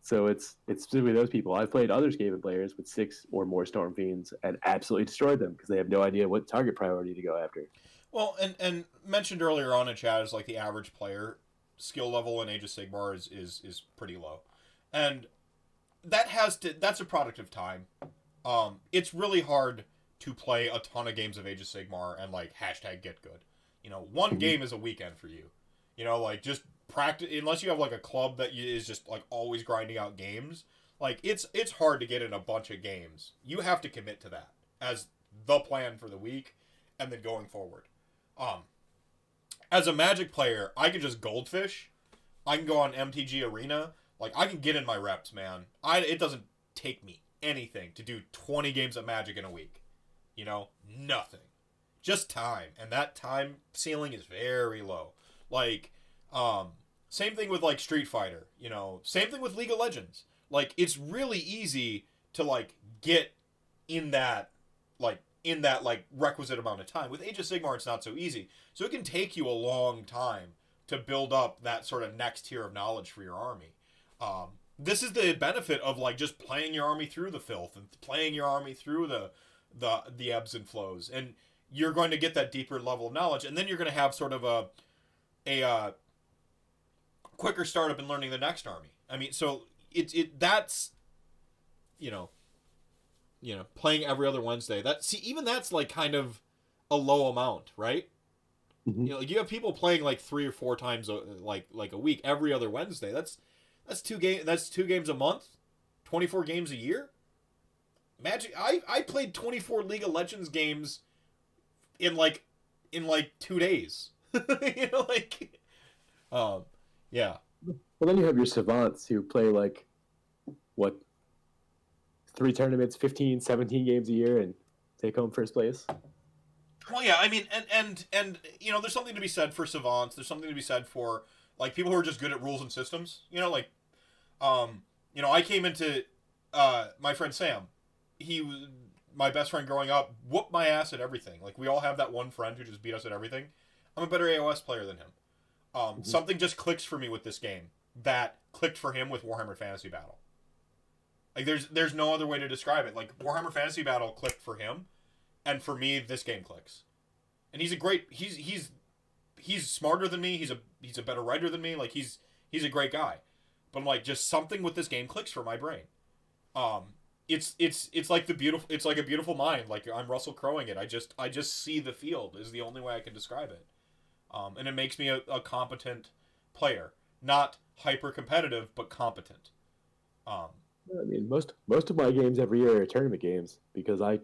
So it's specifically those people. I've played other Skaven players with 6 or more Storm Fiends and absolutely destroyed them because they have no idea what target priority to go after. Well, and mentioned earlier on in chat is, like, the average player skill level in Age of Sigmar is pretty low, and that's a product of time. It's really hard to play a ton of games of Age of Sigmar and, like, #get good. You know, one game is a weekend for you. You know, like, just practice, unless you have, like, a club that is just, like, always grinding out games. Like, it's hard to get in a bunch of games. You have to commit to that as the plan for the week and then going forward. As a Magic player, I can just goldfish. I can go on MTG Arena. Like, I can get in my reps, man. It doesn't take me anything to do 20 games of Magic in a week. You know? Nothing. Just time. And that time ceiling is very low. Like, same thing with, like, Street Fighter. You know? Same thing with League of Legends. Like, it's really easy to like get in that like requisite amount of time. With Age of Sigmar, it's not so easy. So it can take you a long time to build up that sort of next tier of knowledge for your army. This is the benefit of like just playing your army through the filth and playing your army through the ebbs and flows, and you're going to get that deeper level of knowledge, and then you're going to have sort of a quicker startup in learning the next army. I mean, so that's you know playing every other Wednesday. Even that's like kind of a low amount, right? Mm-hmm. Like you have people playing like 3 or 4 times like a week every other Wednesday. That's 2 games a month, 24 games a year. Magic. I played 24 League of Legends games in like 2 days. Yeah. Well, then you have your savants who play like what, 3 tournaments, 15, 17 games a year, and take home first place. Well, yeah, I mean, and there's something to be said for savants. There's something to be said for like people who are just good at rules and systems. I came into my friend Sam. He was my best friend growing up. Whooped my ass at everything. Like we all have that one friend who just beat us at everything. I'm a better AOS player than him. Something just clicks for me with this game that clicked for him with Warhammer Fantasy Battle. Like there's no other way to describe it. Like Warhammer Fantasy Battle clicked for him, and for me this game clicks. And he's smarter than me. He's a better writer than me. Like he's a great guy. But I'm like, just something with this game clicks for my brain. It's like it's like a beautiful mind. Like I'm Russell Croweing it. I just see the field is the only way I can describe it. And it makes me a competent player, not hyper competitive, but competent. I mean, most of my games every year are tournament games because I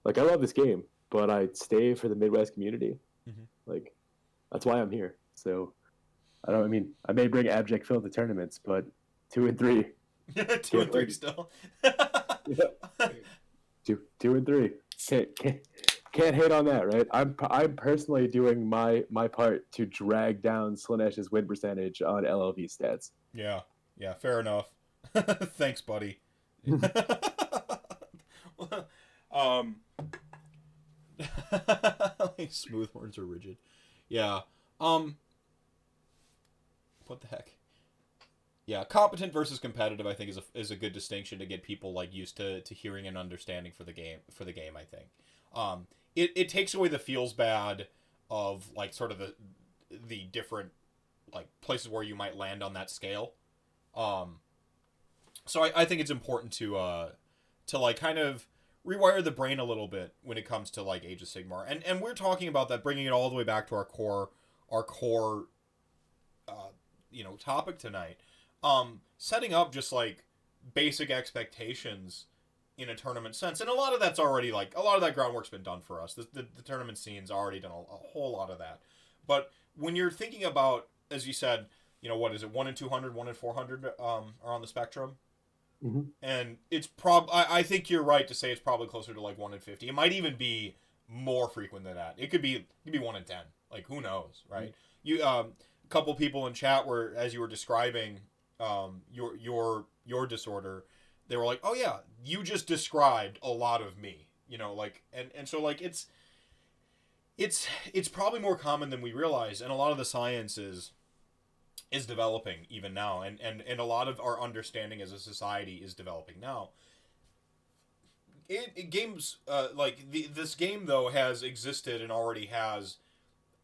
love this game, but I stay for the Midwest community. Mm-hmm. Like, that's why I'm here. So, I may bring abject Phil to tournaments, but 2 and 3. 2 and 3 still. Yeah. 2 and 3. Can't hate on that, right? I'm personally doing my part to drag down Slanesh's win percentage on LLV stats. Yeah, fair enough. Thanks, buddy. Like smooth horns are rigid. Yeah. What the heck? Yeah, competent versus competitive, I think, is a good distinction to get people like used to hearing and understanding for the game. I think. It takes away the feels bad of like sort of the different like places where you might land on that scale. So I think it's important to like kind of rewire the brain a little bit when it comes to like Age of Sigmar, and we're talking about that, bringing it all the way back to our core topic tonight. Setting up just like basic expectations in a tournament sense, and a lot of that's already like a lot of that groundwork's been done for us. The tournament scene's already done a whole lot of that, but when you're thinking about, as you said, what is it, 1 in 200, 1 in 400 are on the spectrum. Mm-hmm. And it's I think you're right to say it's probably closer to like 1 in 50. It might even be more frequent than that. It could be 1 in 10. Like who knows, right? Mm-hmm. You a couple people in chat were, as you were describing your disorder, they were like, "Oh yeah, you just described a lot of me." Like and so like it's probably more common than we realize, and a lot of the science is developing even now, and a lot of our understanding as a society is developing now. Games like this game though has existed and already has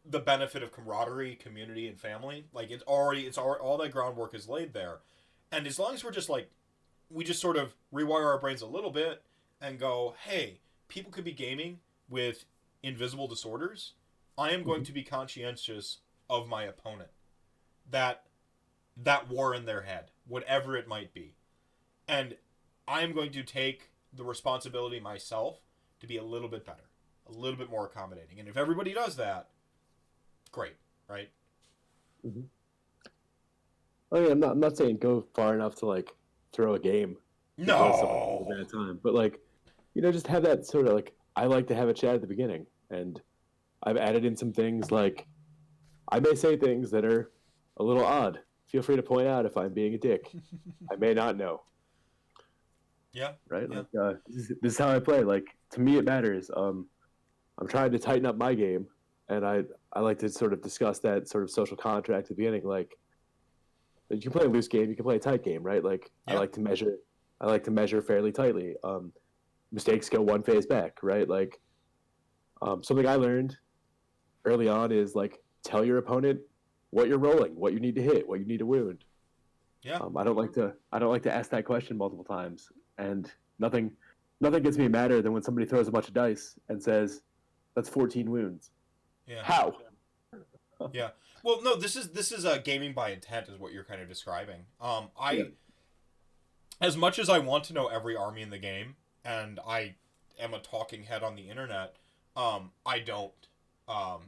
the benefit of camaraderie, community, and family. Like all that groundwork is laid there, and as long as we're just like we just sort of rewire our brains a little bit and go, hey, people could be gaming with invisible disorders. I am going to be conscientious of my opponent. That war in their head, whatever it might be. And I am going to take the responsibility myself to be a little bit better, a little bit more accommodating. And if everybody does that, great, right? Mm-hmm. I mean, I'm not saying go far enough to like throw a game. No. At a bad time, but like, just have that sort of like, I like to have a chat at the beginning, and I've added in some things like I may say things that are a little odd. Feel free to point out if I'm being a dick. I may not know. Yeah. right? Yeah. Like this is how I play. Like to me, it matters. I'm trying to tighten up my game, and I like to sort of discuss that sort of social contract at the beginning. Like you can play a loose game, you can play a tight game, right? Like Yeah. I like to measure fairly tightly. Mistakes go one phase back, right? Like something I learned early on is like tell your opponent what you're rolling, what you need to hit, what you need to wound. Yeah. I don't like to ask that question multiple times, and nothing gets me madder than when somebody throws a bunch of dice and says, "That's 14 wounds." Yeah. How? Yeah. Well, no, this is gaming by intent is what you're kind of describing. Yeah. As much as I want to know every army in the game, and I am a talking head on the internet, I don't.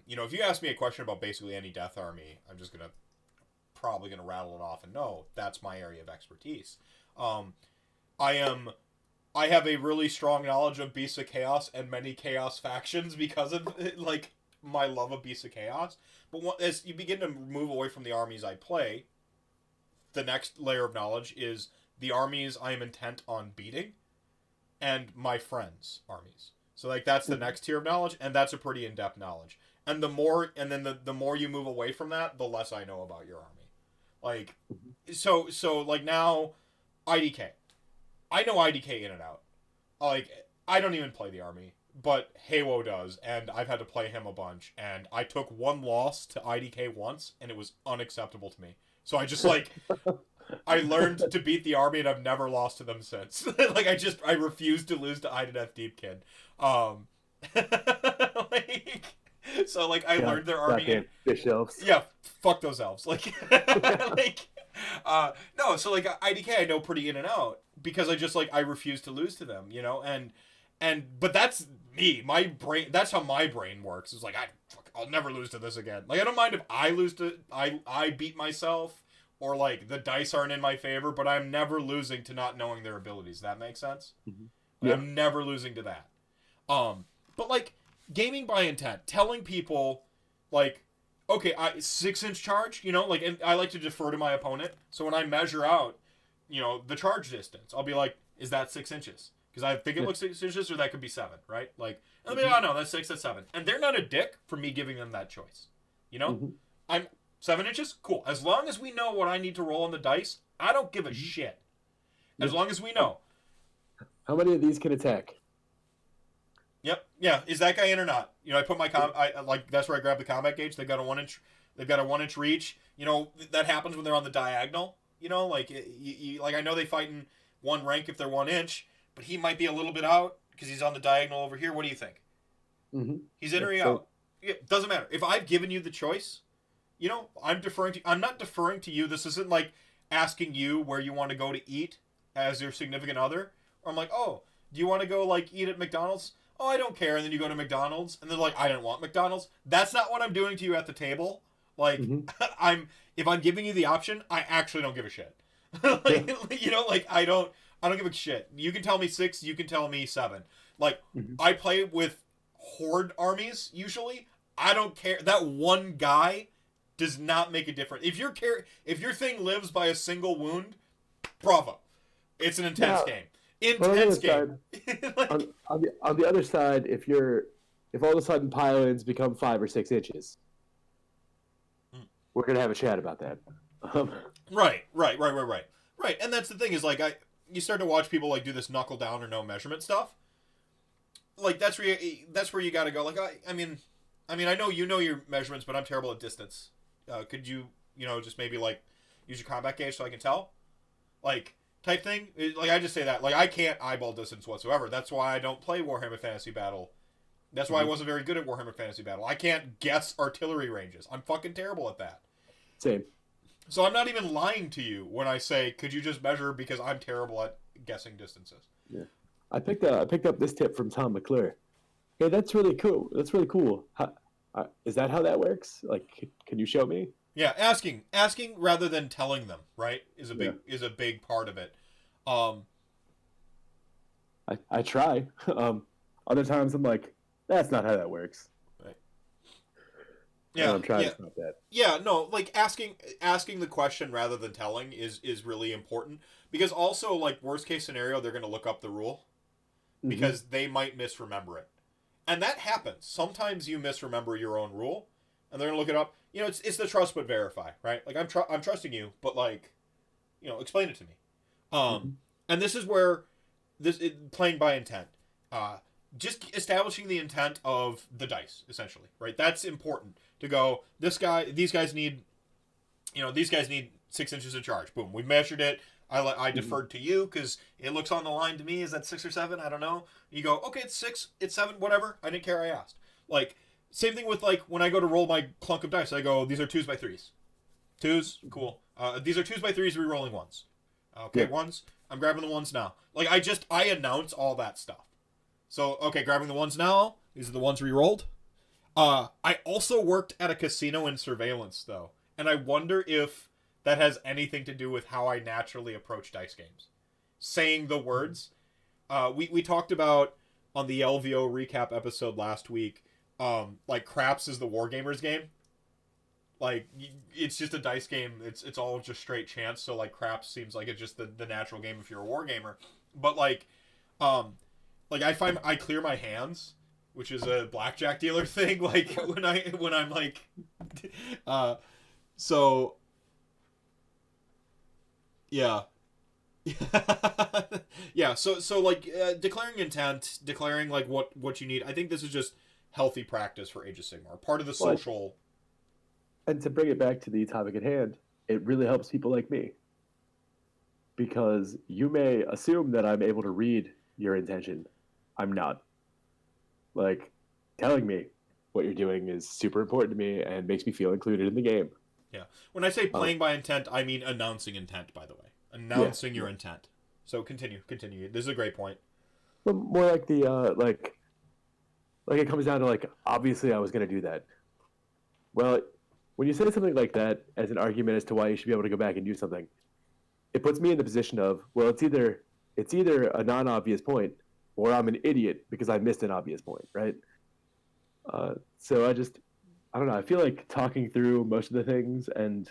If you ask me a question about basically any death army, I'm just probably gonna rattle it off and no, that's my area of expertise. I am. I have a really strong knowledge of Beasts of Chaos and many Chaos factions because of like my love of Beasts of Chaos. But as you begin to move away from the armies I play, the next layer of knowledge is the armies I am intent on beating and my friends' armies. So like that's the next tier of knowledge, and that's a pretty in-depth knowledge. And the more you move away from that, the less I know about your army. Like so like now IDK. I know IDK in and out. Like I don't even play the army, but Haywo does, and I've had to play him a bunch, and I took one loss to IDK once, and it was unacceptable to me. So I just like I learned to beat the army, and I've never lost to them since. Like I refuse to lose to Iden Deep Kid. Like so like I learned their army. Fish elves. Yeah, fuck those elves. Like like no, so like IDK I know pretty in and out because I refuse to lose to them, but that's me. My brain. That's how my brain works. It's like I'll never lose to this again. Like I don't mind if I lose to I beat myself or like the dice aren't in my favor, but I'm never losing to not knowing their abilities. That makes sense. Yeah. I'm never losing to that. But like gaming by intent, telling people like, okay, 6-inch charge, like, and I like to defer to my opponent. So when I measure out, the charge distance, I'll be like, is that 6 inches? Because I think it looks 6 inches, or that could be 7, right? Like, and they'll be, oh no, that's 6, that's 7, and they're not a dick for me giving them that choice. I'm 7 inches, cool. As long as we know what I need to roll on the dice, I don't give a shit. As long as we know. How many of these can attack? Yep. Yeah. Is that guy in or not? I put my that's where I grab the combat gauge. They've got a 1 inch. They've got a 1 inch reach. That happens when they're on the diagonal. Like like I know they fight in one rank if they're 1 inch, but he might be a little bit out because he's on the diagonal over here. What do you think? Mm-hmm. He's in or out? It doesn't matter. If I've given you the choice, I'm deferring to. I'm not deferring to you. This isn't like asking you where you want to go to eat as your significant other. Or I'm like, oh, do you want to go like eat at McDonald's? Oh, I don't care. And then you go to McDonald's, and they're like, I didn't want McDonald's. That's not what I'm doing to you at the table. Like, if I'm giving you the option, I actually don't give a shit. Like, I don't give a shit. You can tell me 6, you can tell me 7. Like, I play with horde armies usually. I don't care. That one guy does not make a difference. If your thing lives by a single wound, bravo. It's an intense game. Intense game. Like, on the other side, if all of a sudden pylons become 5 or 6 inches, we're gonna have a chat about that. Right. And that's the thing is like you start to watch people like do this knuckle down or no measurement stuff. Like that's where you got to go. Like I mean I know you know your measurements, but I'm terrible at distance. Could you just maybe like use your combat gauge so I can tell, like. Type thing. Like I just say that. Like I can't eyeball distance whatsoever. That's why I don't play Warhammer Fantasy Battle. That's why I wasn't very good at Warhammer Fantasy Battle. I can't guess artillery ranges. I'm fucking terrible at that. Same. So I'm not even lying to you when I say, could you just measure, because I'm terrible at guessing distances. Yeah. I picked up this tip from Tom McClure. Hey, that's really cool. That's really cool. Is that how that works? Like, can you show me? Yeah, asking rather than telling them, right, is a big part of it. I try. Other times I'm like, that's not how that works. Right. and Yeah, I'm trying yeah. to stop that. Yeah, no, like asking the question rather than telling is really important, because also, like, worst case scenario, they're going to look up the rule Hmm. because they might misremember it. And that happens. Sometimes you misremember your own rule and they're going to look it up. You know, it's the trust but verify, right? Like, I'm trusting you, but, like, you know, explain it to me. Um Hmm. and this is where playing by intent. Uh just establishing the intent of the dice, essentially, right? That's important to go, these guys need, you know, these guys need 6 inches of charge. Boom, we measured it. I Hmm. deferred to you because it looks on the line to me. Is that 6 or 7? I don't know. You go, okay, it's 6, it's 7, whatever. I didn't care. I asked. Like, same thing with, like, when I go to roll my clunk of dice. I go, these are 2s by 3s. 2s, cool. These are 2s by 3s. Re-rolling 1s. Okay, Yeah. 1s. I'm grabbing the 1s now. Like, I announce all that stuff. So, okay, grabbing the 1s now. These are the 1s re-rolled. I also worked at a casino in surveillance, though, and I wonder if that has anything to do with how I naturally approach dice games. Saying the words. We talked about on the LVO recap episode last week, like, craps is the Wargamers game. Like, it's just a dice game. It's all just straight chance. So, like, craps seems like it's just the natural game if you're a wargamer. But, um, like, I find I clear my hands, which is a blackjack dealer thing. Like, when I'm like, uh, so yeah. Yeah, so like, declaring intent, declaring, like, what you need. I think this is just healthy practice for Age of Sigmar. Part of the Well, social. and to bring it back to the topic at hand, it really helps people like me because you may assume that I'm able to read your intention. I'm not. Like, telling me what you're doing is super important to me and makes me feel included in the game. Yeah. When I say Uh, playing by intent, I mean announcing intent, by the way. yeah, Announcing your yeah. intent. So continue. This is a great point. But more like the like it comes down to like obviously I was gonna do that. Well, when you say something like that as an argument as to why you should be able to go back and do something, it puts me in the position of, well, it's either a non-obvious point or I'm an idiot because I missed an obvious point, right? So I don't know. I feel like talking through most of the things, and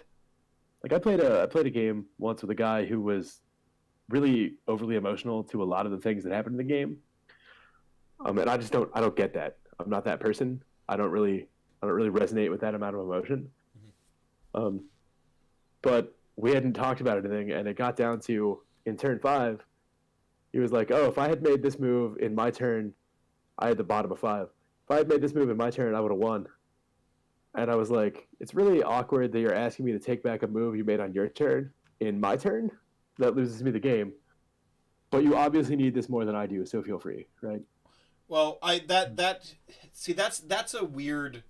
like I played a game once with a guy who was really overly emotional to a lot of the things that happened in the game, and I don't get that. I'm not that person. I don't really resonate with that amount of emotion. Mhm. Um, but we hadn't talked about anything, and it got down to in turn 5. He was like, "Oh, if I had made this move in my turn, I had the bottom of 5. If I had made this move in my turn, I would have won." And I was like, "It's really awkward that you're asking me to take back a move you made on your turn in my turn. That loses me the game. But you obviously need this more than I do, so feel free, right?" Well, I that see that's a weird,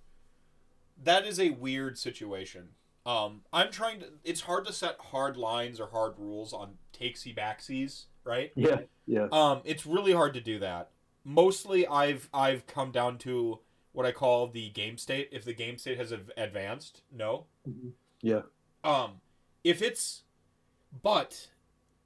that is a weird situation. I'm trying to. It's hard to set hard lines or hard rules on takesy backsies, right? Yeah, yeah. It's really hard to do that. Mostly, I've come down to what I call the game state. If the game state has advanced, no. Mhm. Yeah. Um, if it's but,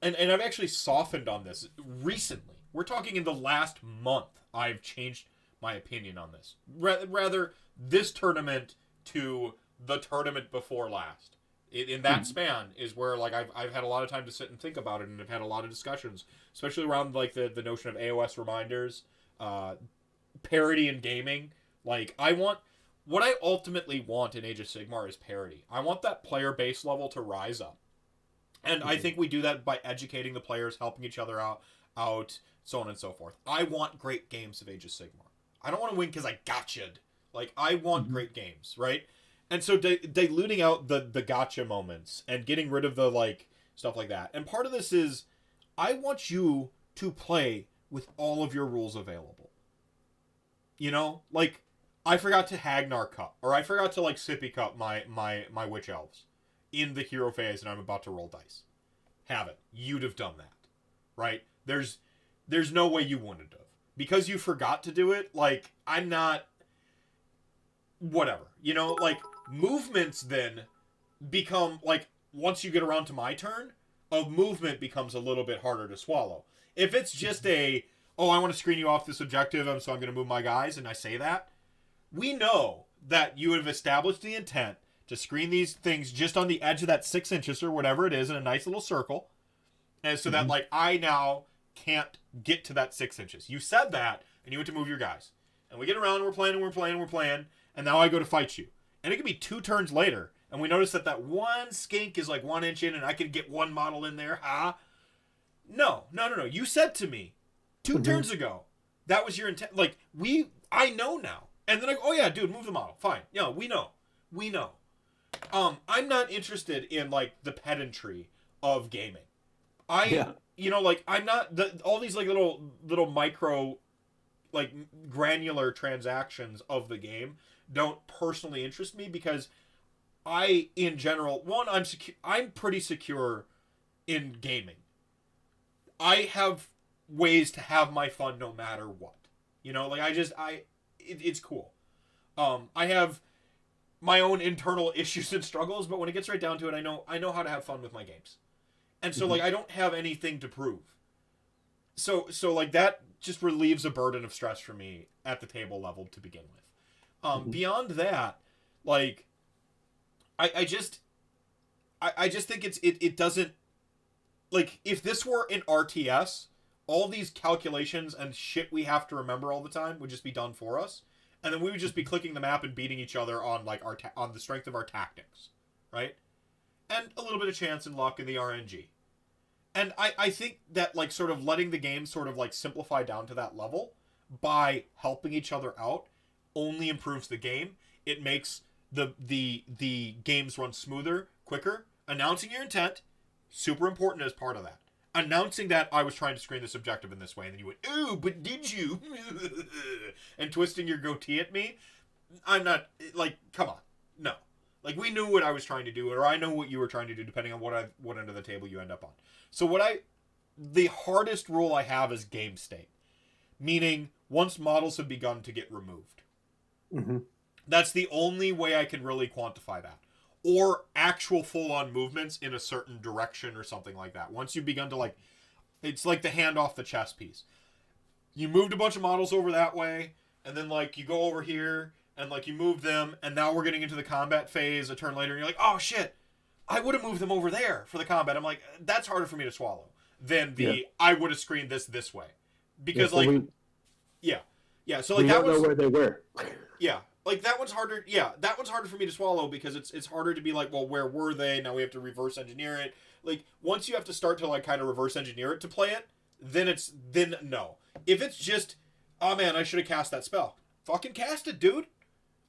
and I've actually softened on this recently. We're talking in the last month. I've changed my opinion on this. Rather, this tournament to the tournament before last. In that Mhm. span is where, like, I've had a lot of time to sit and think about it, and I've had a lot of discussions, especially around, like, the notion of AOS reminders, uh, parity in gaming. Like, what I ultimately want in Age of Sigmar is parity. I want that player base level to rise up, and I Mhm. think we do that by educating the players, helping each other out, so on and so forth. I want great games of Age of Sigmar. I don't want to win because I gotcha'd. Like, I want Mhm. great games, right? And so diluting out the gotcha moments and getting rid of the, like, stuff like that. And part of this is I want you to play with all of your rules available. You know, like, I forgot to Hagnar Cup, or I forgot to, like, Sippy Cup my Witch Elves in the hero phase, and I'm about to roll dice. Have it. You'd have done that, right? There's no way you wouldn't have, because you forgot to do it. Like, I'm not, whatever. You know, like, movements then become, like, once you get around to my turn, a movement becomes a little bit harder to swallow. If it's just oh, I want to screen you off this objective, so I'm going to move my guys, and I say that, we know that you have established the intent to screen these things just on the edge of that 6 inches or whatever it is in a nice little circle, and so that like I now can't get to that 6 inches. You said that, and you went to move your guys, and we get around, and we're playing, and now I go to fight you, and it could be 2 turns later, and we notice that one skink is like 1 inch in, and I can get one model in there. No. You said to me 2 turns ago that was your intent. Like I know now, and then I go, oh yeah, dude, move the model. Fine. Yeah, we know. I'm not interested in like the pedantry of gaming. I'm not all these like little micro, like granular transactions of the game don't personally interest me, because in general, I'm pretty secure in gaming. I have ways to have my fun no matter what. It's cool. I have my own internal issues and struggles, but when it gets right down to it, I know how to have fun with my games. And so like I don't have anything to prove. So like that just relieves a burden of stress for me at the table level to begin with. Beyond that, like I just think it doesn't, like, if this were an RTS, all these calculations and shit we have to remember all the time would just be done for us, and then we would just be clicking the map and beating each other on like on the strength of our tactics, right? And a little bit of chance and luck in the RNG. And I think that like sort of letting the game sort of like simplify down to that level by helping each other out only improves the game. It makes the games run smoother, quicker. Announcing your intent, super important as part of that. Announcing that I was trying to screen this objective in this way, and then you went, ooh, but did you? And twisting your goatee at me. I'm not, like, come on. No. Like, we knew what I was trying to do, or I know what you were trying to do, depending on what end of the table you end up on. So the hardest rule I have is game state. Meaning, once models have begun to get removed. Mm-hmm. That's the only way I can really quantify that. Or actual full-on movements in a certain direction or something like that. Once you've begun to, like, it's like the hand off the chess piece. You moved a bunch of models over that way, and then, like, you go over here, and, like, you move them, and now we're getting into the combat phase a turn later, and you're like, oh, shit, I would have moved them over there for the combat. I'm like, that's harder for me to swallow than I would have screened this way. Because, so we don't know where they were. Yeah. Like, that one's harder. Yeah, that one's harder for me to swallow, because it's harder to be like, well, where were they? Now we have to reverse engineer it. Like, once you have to start to, like, kind of reverse engineer it to play it, then no. If it's just, oh man, I should have cast that spell. Fucking cast it, dude.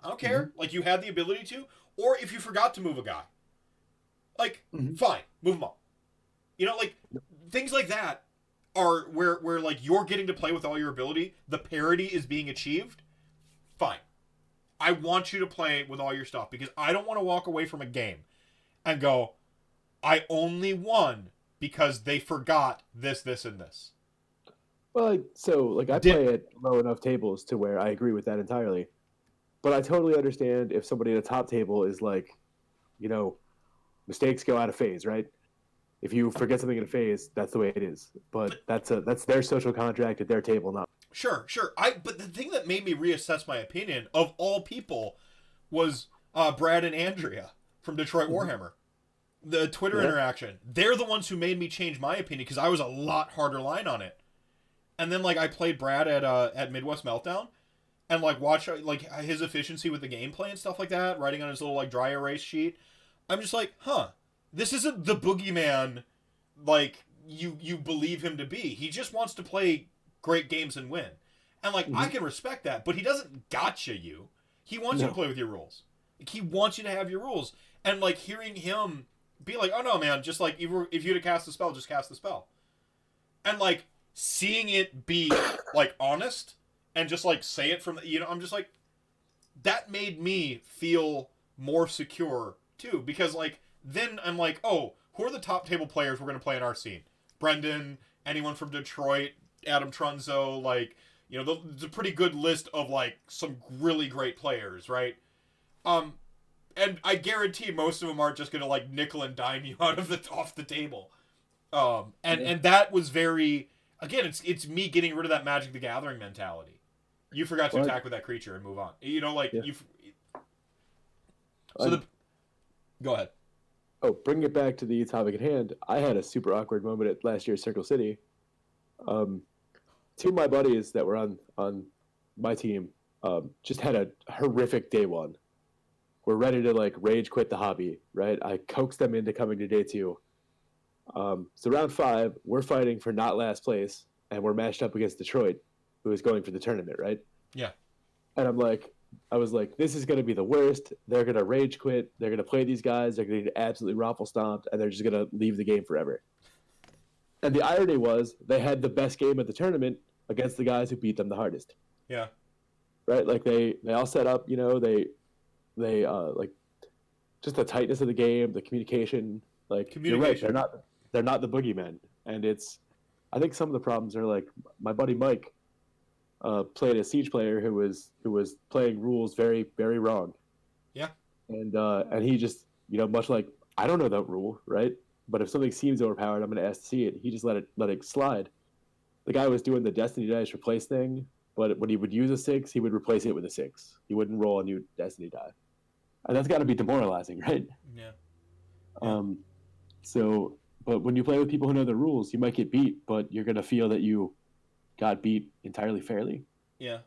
I don't care. Mm-hmm. Like, you had the ability to. Or if you forgot to move a guy. Like, fine. Move them all. You know, like, things like that are where like, you're getting to play with all your ability. The parity is being achieved. Fine. I want you to play with all your stuff, because I don't want to walk away from a game and go, I only won because they forgot this, and this. Well, I play at low enough tables to where I agree with that entirely. But I totally understand if somebody at a top table is like, mistakes go out of phase, right? If you forget something in a phase, that's the way it is. But that's their social contract at their table, not. Sure. But the thing that made me reassess my opinion, of all people, was Brad and Andrea from Detroit Warhammer. The Twitter interaction. They're the ones who made me change my opinion, because I was a lot harder line on it. And then, like, I played Brad at Midwest Meltdown, and, like, watch, like, his efficiency with the gameplay and stuff like that, writing on his little, like, dry erase sheet. I'm just like, this isn't the boogeyman, like, you believe him to be. He just wants to play great games and win. And, like, I can respect that, but he doesn't gotcha you. He wants you to play with your rules. Like, he wants you to have your rules. And, like, hearing him be like, oh no, man, just, like, if you'd have cast the spell, just cast the spell. And, like, seeing it be, like, honest and just, like, say it from, I'm just like, that made me feel more secure, too. Because, like, then I'm like, oh, who are the top table players we're going to play in our scene? Brendan, anyone from Detroit, Adam Trunzo, like, it's a pretty good list of, like, some really great players, right? And I guarantee most of them aren't just gonna, like, nickel and dime you off the table. And that was very, again, it's me getting rid of that Magic the Gathering mentality. You forgot to attack with that creature and move on. Go ahead. Oh, bringing it back to the topic at hand, I had a super awkward moment at last year's Circle City. Two of my buddies that were on my team just had a horrific day one. We're ready to like rage quit the hobby, right? I coaxed them into coming to day two. So round 5, we're fighting for not last place, and we're matched up against Detroit, who is going for the tournament, right? Yeah. And I was like, this is going to be the worst. They're going to rage quit. They're going to play these guys. They're going to get absolutely raffle stomped, and they're just going to leave the game forever. And the irony was they had the best game of the tournament against the guys who beat them the hardest. Yeah. Right? Like they all set up, they like just the tightness of the game, the communication. Like you're right, they're not the boogeymen. And I think some of the problems are like my buddy Mike played a siege player who was playing rules very, very wrong. Yeah. And he just, much like I don't know that rule, right? But if something seems overpowered, I'm going to ask to see it. He just let it slide. The guy was doing the Destiny dice replace thing, but when he would use a 6, he would replace it with a 6. He wouldn't roll a new Destiny die, and that's got to be demoralizing, right? Yeah. So, but when you play with people who know the rules, you might get beat, but you're going to feel that you got beat entirely fairly. Yeah.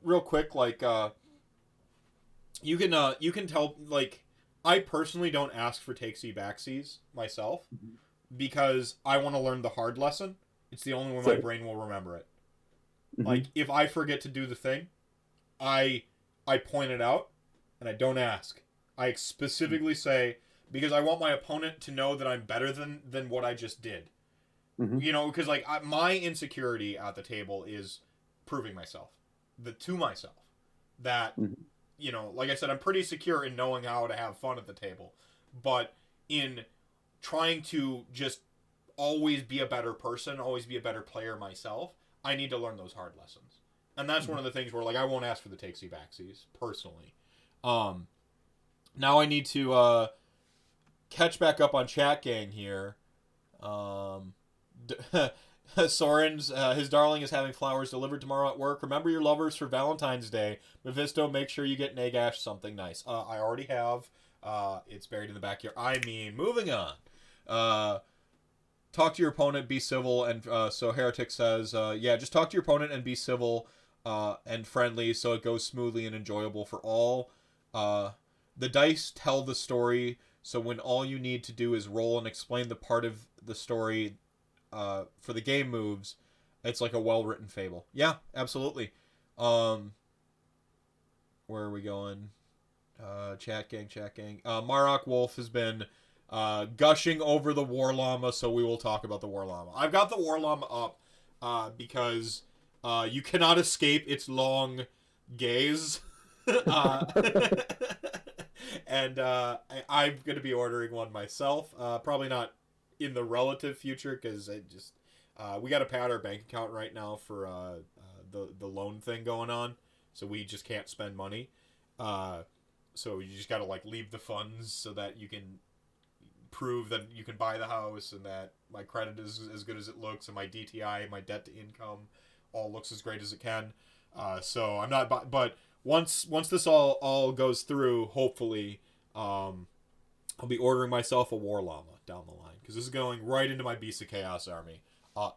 Real quick, like you can tell, like, I personally don't ask for takesy backsies myself because I want to learn the hard lesson. It's the only way my brain will remember it. Mm-hmm. Like, if I forget to do the thing, I point it out and I don't ask. I specifically say, because I want my opponent to know that I'm better than what I just did. Mm-hmm. Because like my insecurity at the table is proving myself, to myself, that, like I said, I'm pretty secure in knowing how to have fun at the table, but in trying to just always be a better person, always be a better player myself, I need to learn those hard lessons. And that's one of the things where, like, I won't ask for the takesy backsies personally. Now I need to catch back up on Chat Gang here. Soren's, his darling is having flowers delivered tomorrow at work. Remember your lovers for Valentine's Day. Mephisto, make sure you get Nagash something nice. I already have. It's buried in the backyard. I mean, moving on. Talk to your opponent, be civil, and so Heretic says, just talk to your opponent and be civil and friendly so it goes smoothly and enjoyable for all. The dice tell the story, so when all you need to do is roll and explain the part of the story for the game moves, it's like a well-written fable. Yeah, absolutely. Where are we going? Chat gang. Marok Wolf has been gushing over the War Llama, so we will talk about the War Llama. I've got the War Llama up because you cannot escape its long gaze. And I'm going to be ordering one myself. Probably not in the relative future, because we got to pay out our bank account right now for the loan thing going on, so we just can't spend money. So you just got to like leave the funds so that you can prove that you can buy the house and that my credit is as good as it looks and my DTI, my debt to income, all looks as great as it can. So I'm not, but once this all goes through, hopefully, I'll be ordering myself a War Llama down the line, because this is going right into my Beast of Chaos army.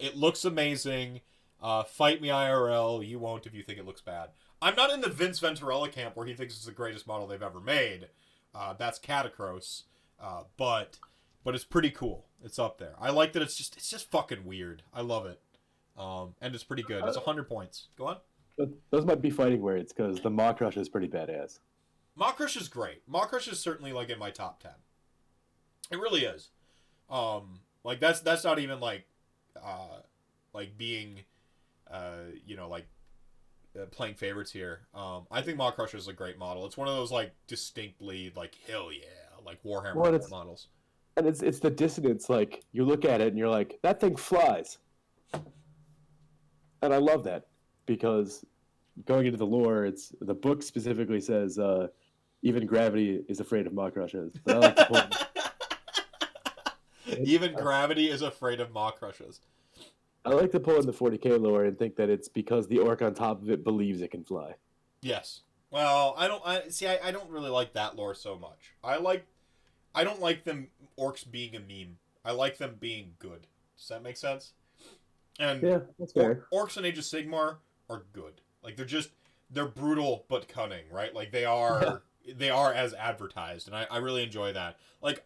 It looks amazing. Fight me IRL. You won't if you think it looks bad. I'm not in the Vince Venturella camp where he thinks it's the greatest model they've ever made. That's Catacross. But it's pretty cool. It's up there. I like that it's just fucking weird. I love it. And it's pretty good. It's 100 points. Go on. Those might be fighting words, because the Maw Crush is pretty badass. Maw Crush is great. Maw Crush is certainly like in my top 10. It really is. Like that's not even like being playing favorites here. I think Maw Crusher is a great model. It's one of those like distinctly like hell yeah, like Warhammer models. And it's the dissonance. Like you look at it and you're like, that thing flies. And I love that, because going into the lore, the book specifically says even gravity is afraid of Maw Crushes. But I like to pull even gravity is afraid of Maw Crushes. I like to pull in the 40k lore and think that it's because the orc on top of it believes it can fly. Yes. Well, I don't really like that lore so much. I don't like them orcs being a meme. I like them being good. Does that make sense? And Yeah, that's fair. orcs in Age of Sigmar are good. Like they're brutal but cunning, right? Like Yeah. they are as advertised, and I really enjoy that. Like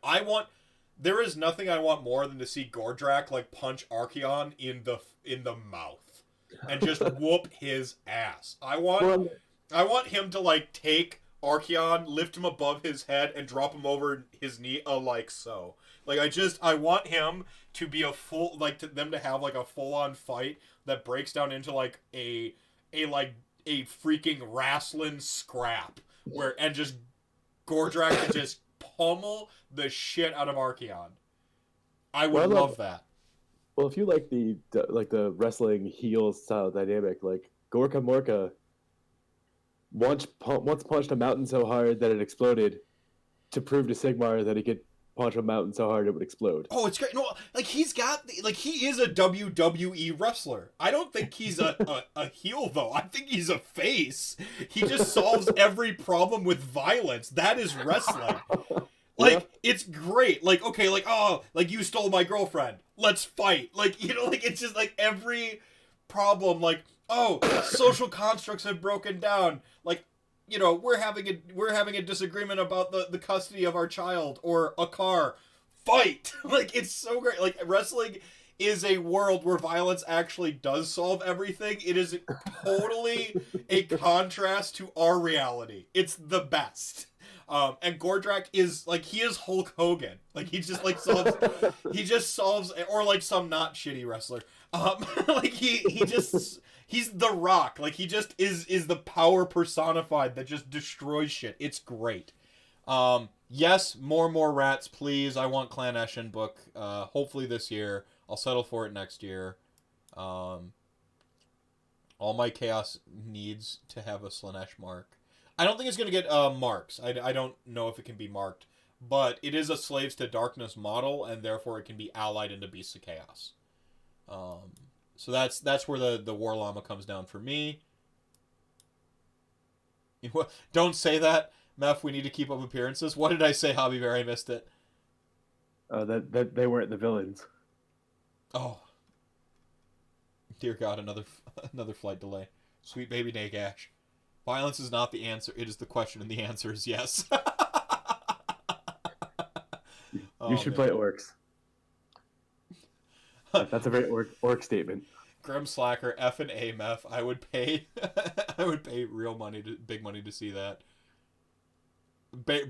there is nothing I want more than to see Gordrak like punch Archeon in the mouth and just whoop his ass. Well, I want him to like take Archeon, lift him above his head, and drop him over his knee, like so. Like I want him to be a full like to them to have like a full on fight that breaks down into like like a freaking wrestling scrap and just Gordrak can just pummel the shit out of Archeon. I would love that. well, if you like the wrestling heel style dynamic, like Gorka Morka once punched a mountain so hard that it exploded to prove to Sigmar that he could punch a mountain so hard it would explode. Oh, it's great. No, like he is a WWE wrestler. I don't think he's a heel though. I think he's a face. He just solves every problem with violence. That is wrestling. Like it's great. Like okay, like oh, like you stole my girlfriend. Let's fight. Like like it's just like every problem. Like oh, social constructs have broken down. Like we're having a disagreement about the custody of our child or a car. Fight. Like it's so great. Like wrestling is a world where violence actually does solve everything. It is totally a contrast to our reality. It's the best. And Gordrak is like he is Hulk Hogan. Like he just solves or like some not shitty wrestler. Like he's the Rock. Like he just is the power personified that just destroys shit. It's great. Yes, more rats, please. I want Clan Eshin book. Hopefully this year. I'll settle for it next year. All my chaos needs to have a Slanesh mark. I don't think it's going to get marks. I don't know if it can be marked. But it is a Slaves to Darkness model, and therefore it can be allied into Beasts of Chaos. So that's where the War Llama comes down for me. Don't say that, Meph. We need to keep up appearances. What did I say, Hobby Bear? I missed it. That they weren't the villains. Oh, dear God! Another flight delay. Sweet baby Nagash. Violence is not the answer. It is the question, and the answer is yes. You should play orcs. That's a very orc statement. Grim Slacker, F and A, Meth. I would pay big money to see that.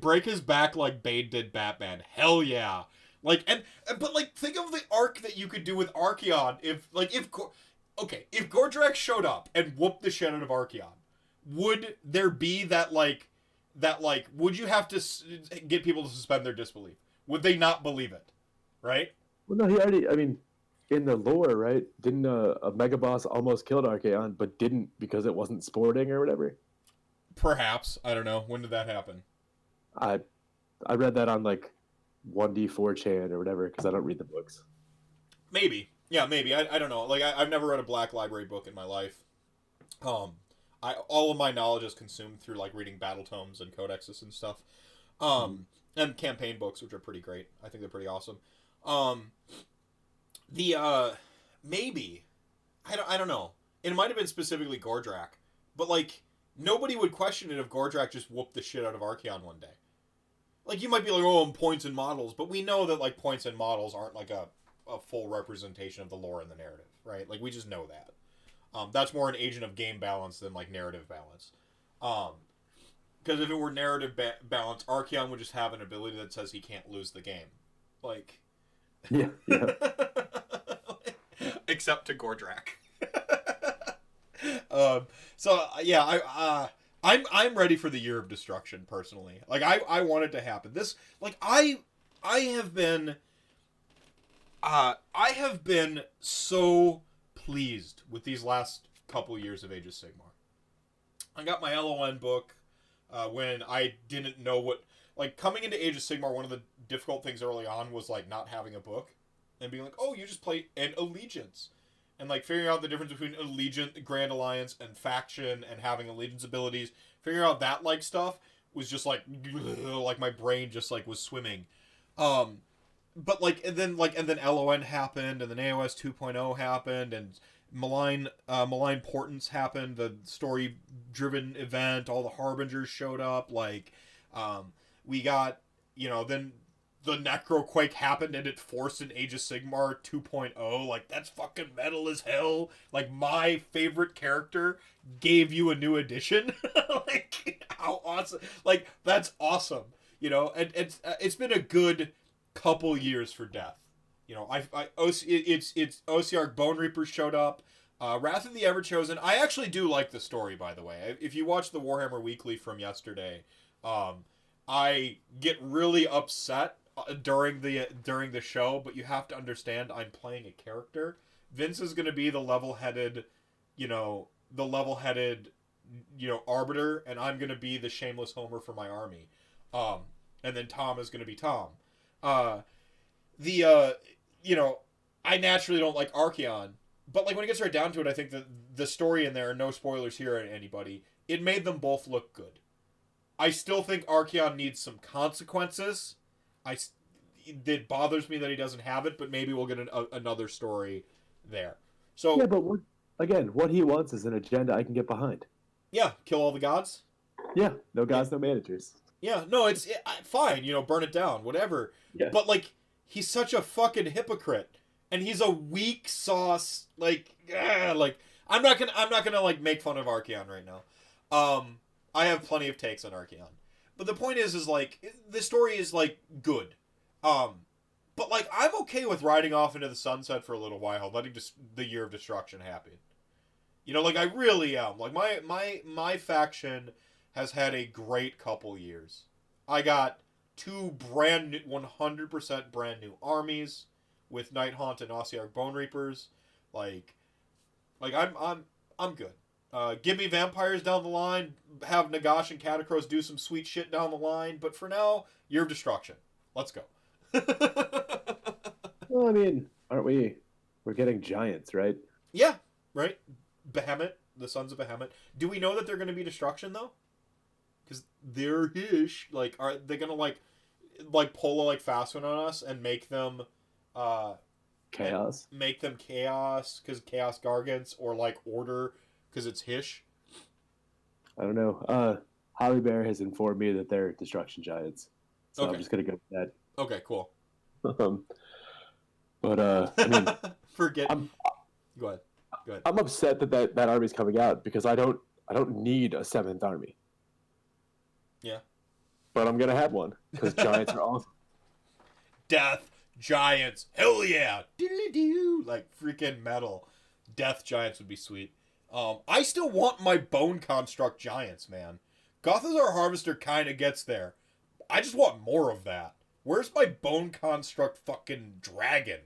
Break his back like Bane did Batman. Hell yeah. But think of the arc that you could do with Archeon if Gordrak showed up and whooped the shit out of Archeon. Would there be would you have to get people to suspend their disbelief? Would they not believe it? Right? Well, no, in the lore, right? Didn't a mega boss almost killed Archeon, but didn't because it wasn't sporting or whatever? Perhaps. I don't know. When did that happen? I read that on like 1D4chan or whatever because I don't read the books. Maybe. Yeah, maybe. I don't know. Like I've never read a Black Library book in my life. All of my knowledge is consumed through like reading battle tomes and codexes and stuff. And campaign books, which are pretty great. I think they're pretty awesome. Maybe I don't know. It might have been specifically Gordrak, but like nobody would question it if Gordrak just whooped the shit out of Archeon one day. Like you might be like, oh, points and models, but we know that like points and models aren't like a full representation of the lore and the narrative, right? Like we just know that. That's more an agent of game balance than like narrative balance. Because if it were narrative balance, Archeon would just have an ability that says he can't lose the game, like. Yeah. Except to Gordrak. I'm ready for the Year of Destruction personally. Like I want it to happen. This like I have been so pleased with these last couple years of Age of Sigmar. I got my LON book when I didn't know what like coming into Age of Sigmar. One of the difficult things early on was like not having a book and being like, oh, you just play an allegiance. and like figuring out the difference between Allegiant, Grand Alliance, and faction, and having allegiance abilities, figuring out that like stuff was just like my brain just like was swimming. But like and then LON happened, and then AOS 2.0 happened, and malign portents happened, the story driven event, all the harbingers showed up, like we got, then the Necroquake happened and it forced an Age of Sigmar 2.0. Like, that's fucking metal as hell. Like, my favorite character gave you a new edition. Like, how awesome. Like, that's awesome. And it's been a good couple years for Death. It's OCR Bone Reapers showed up. Wrath of the Everchosen. I actually do like the story, by the way. If you watch the Warhammer Weekly from yesterday, I get really upset during the show, but you have to understand I'm playing a character. Vince is going to be the level-headed arbiter, and I'm going to be the shameless homer for my army. And then Tom is going to be Tom. I naturally don't like Archeon, but like when it gets right down to it, I think that the story in there, no spoilers here at anybody, it made them both look good. I still think Archeon needs some consequences. It bothers me that he doesn't have it, but maybe we'll get another story there. So yeah, but what he wants is an agenda I can get behind. Yeah, kill all the gods. Yeah, no gods, no managers. Yeah, no, it's fine. Burn it down, whatever. Yeah. But like, he's such a fucking hypocrite, and he's a weak sauce. Like I'm not gonna like make fun of Archeon right now. I have plenty of takes on Archeon. But the point is like, the story is, like, good. But, like, I'm okay with riding off into the sunset for a little while, letting the Year of Destruction happen. Like, I really am. Like, my faction has had a great couple years. I got 2 brand new, 100% brand new armies with Nighthaunt and Ossiarch Bone Reapers. Like I'm good. Give me vampires down the line, have Nagash and Catacross do some sweet shit down the line, but for now, Year of Destruction. Let's go. Well, I mean, aren't we? We're getting giants, right? Yeah, right? Behemoth, the Sons of Behemoth. Do we know that they're going to be Destruction, though? Because they're hish. Like, are they going to, like pull a, like, fast one on us and make them, chaos? Make them chaos, because Chaos Gargants, or, like, Order, because it's hish? I don't know. Holly Bear has informed me that they're Destruction Giants. So okay. I'm just going to go with that. Okay, cool. But, I mean... Go ahead. I'm upset that army's coming out, because I don't need a 7th army. Yeah. But I'm going to have one, because giants are awesome. Death Giants. Hell yeah. Diddly-doo. Like freaking metal. Death Giants would be sweet. I still want my Bone Construct Giants, man. Gothazar Harvester kind of gets there. I just want more of that. Where's my Bone Construct fucking dragon?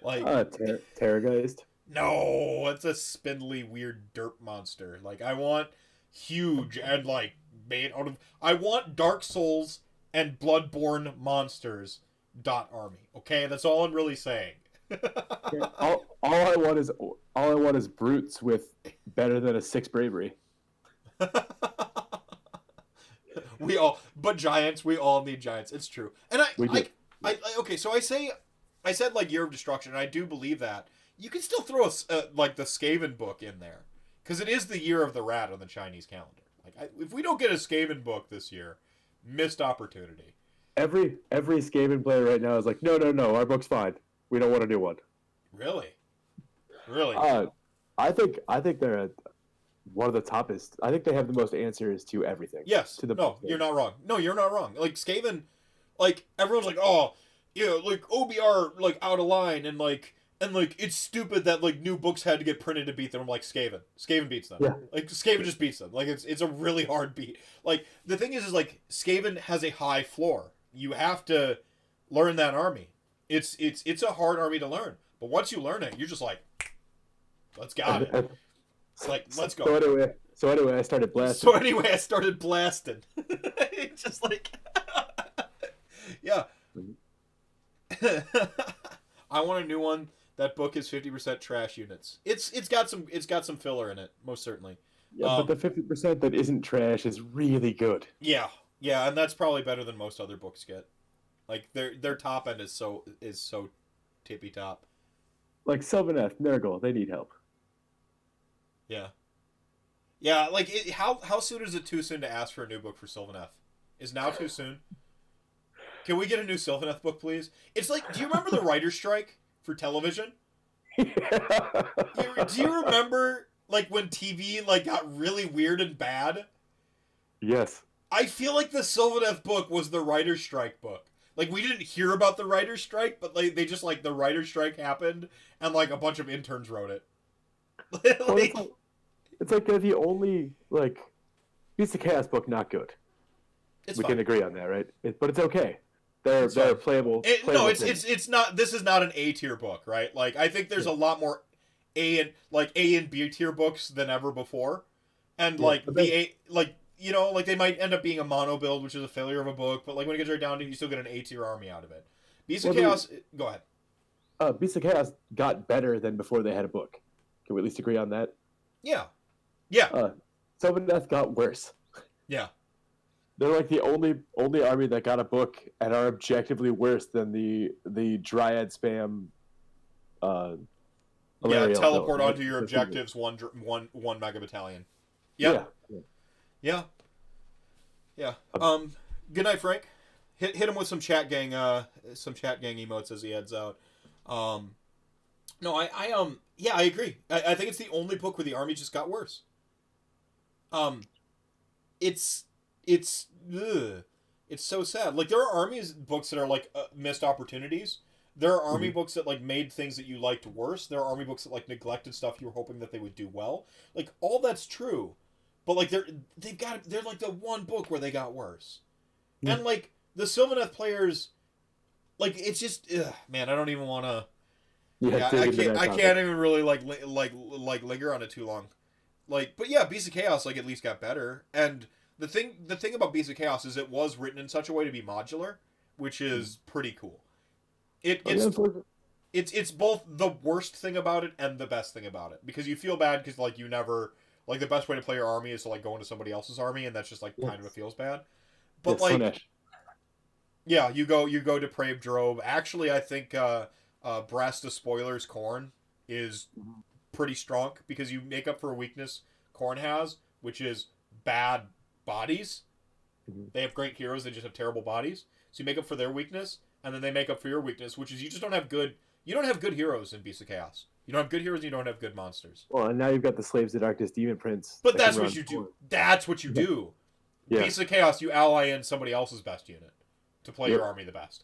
Like, Terrorgeist? No, it's a spindly, weird derp monster. Like, I want huge and, like, made out of... I want Dark Souls and Bloodborne monsters .army. Okay, that's all I'm really saying. all I want is brutes with better than a 6 bravery. But giants, we all need giants. It's true. And okay, so I said like Year of Destruction, and I do believe that. You can still throw like the Skaven book in there, because it is the Year of the Rat on the Chinese calendar. Like, if we don't get a Skaven book this year, missed opportunity. Every Skaven player right now is like, no, our book's fine. We don't want to do one. Really? I think they're one of the toppest. I think they have the most answers to everything. Yes. You're not wrong. No, you're not wrong. Like, Skaven, like, everyone's like, oh, yeah, like, OBR, like, out of line, and it's stupid that, like, new books had to get printed to beat them. I'm like, Skaven beats them. Yeah. Like, Skaven just beats them. Like, it's a really hard beat. Like, the thing is like, Skaven has a high floor. You have to learn that army. It's a hard army to learn. But once you learn it, you're just like, let's go. It's like, let's go. So anyway, I started blasting. It's just like, yeah. I want a new one That book is 50% trash units. It's got some filler in it, most certainly. Yeah, but the 50% that isn't trash is really good. Yeah, yeah, and that's probably better than most other books get. Like their top end is so tippy top. Like Sylvaneth, Nurgle, they need help. Yeah, yeah. Like how soon is it too soon to ask for a new book for Sylvaneth? Is now too soon? Can we get a new Sylvaneth book, please? It's like, do you remember the writer's strike for television? Yeah. Do you remember like when TV like got really weird and bad? Yes. I feel like the Sylvaneth book was the writer's strike book. Like we didn't hear about the writer's strike, but like they just like the writer's strike happened and like a bunch of interns wrote it. Well, it's like they're the only like Beast of Chaos book not good. It's we fine. can agree on that, right? But it's okay. They're playable. No, it's not. This is not an A tier book, right? Like I think there's a lot more A and B tier books than ever before, and like the A like. You know, like they might end up being a mono build, which is a failure of a book, but like when it gets right down to it, you still get an A tier army out of it. Beast of Chaos, go ahead. Beast of Chaos got better than before they had a book. Can we at least agree on that? Yeah. Sylvaneth got worse. Yeah. They're like the only army that got a book and are objectively worse than the Dryad spam. Teleport onto your objectives. One mega battalion. Yep. Yeah. Good night, Frank. Hit him with some chat gang emotes as he heads out. No, I agree. I think it's the only book where the army just got worse. It's so sad. Like there are armies books that are like missed opportunities. There are army books that like made things that you liked worse. There are army books that like neglected stuff you were hoping that they would do well. Like all that's true. But like they're like the one book where they got worse, and like the Sylvaneth players, like it's just man, I don't even want to. Yeah, I can't even really like linger on it too long. Like, but yeah, Beast of Chaos like at least got better, and the thing about Beast of Chaos is it was written in such a way to be modular, which is pretty cool. It's both the worst thing about it and the best thing about it because you feel bad because like you never. Like, the best way to play your army is to, like, go into somebody else's army, and that's just, like, kind of it feels bad. But, like, yeah, you go Depraved Drobe. Actually, I think Breast of Spoilers Khorne is pretty strong, because you make up for a weakness Khorne has, which is bad bodies. They have great heroes, they just have terrible bodies. So you make up for their weakness, and then they make up for your weakness, which is you just don't have good... You don't have good heroes in Beast of Chaos. You don't have good heroes and you don't have good monsters. Well, and now you've got the Slaves of Darkness Demon Prince. But that's what you do. That's what you do. Yeah. Beast of Chaos, you ally in somebody else's best unit to play your army the best.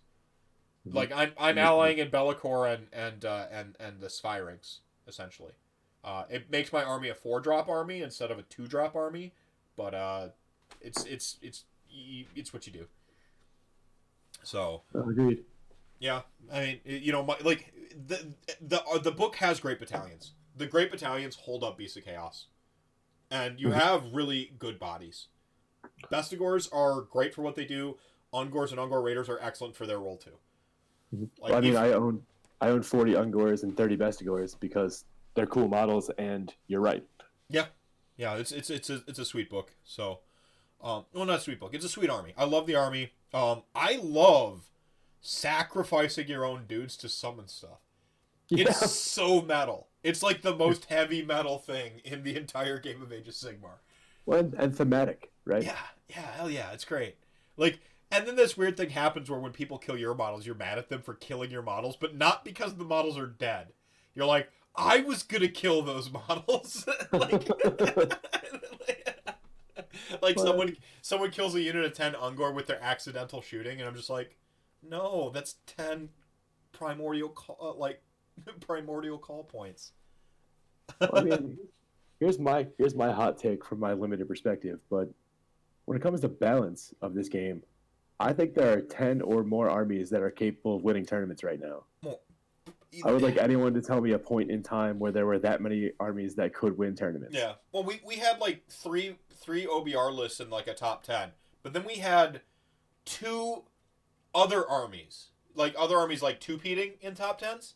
Like I'm allying in Be'lakor and the Sphinx, essentially. It makes my army a 4-drop army instead of a 2-drop army, but it's what you do. So agreed. Yeah, I mean, you know, like the book has great battalions. The great battalions hold up Beast of Chaos, and you have really good bodies. Bestigors are great for what they do. Ungors and Ungor Raiders are excellent for their role too. Like, well, I mean, I own 40 Ungors and 30 Bestigors because they're cool models, and you're right. Yeah, it's a sweet book. So, well, not a sweet book. It's a sweet army. I love the army. I love sacrificing your own dudes to summon stuff. It's so metal. It's like the most heavy metal thing in the entire game of Age of Sigmar. Well, and thematic, right? Yeah, hell yeah, it's great. Like, and then this weird thing happens where when people kill your models, you're mad at them for killing your models, but not because the models are dead. You're like, I was gonna kill those models. like someone kills a unit of 10 Ungor with their accidental shooting, and I'm just like, no, that's 10 primordial call points. Well, I mean, here's my hot take from my limited perspective, but when it comes to balance of this game, I think there are 10 or more armies that are capable of winning tournaments right now. Well, I would like anyone to tell me a point in time where there were that many armies that could win tournaments. Yeah. Well, we had like three OBR lists in like a top 10, but then we had 2 other armies like 2-peating in top 10s,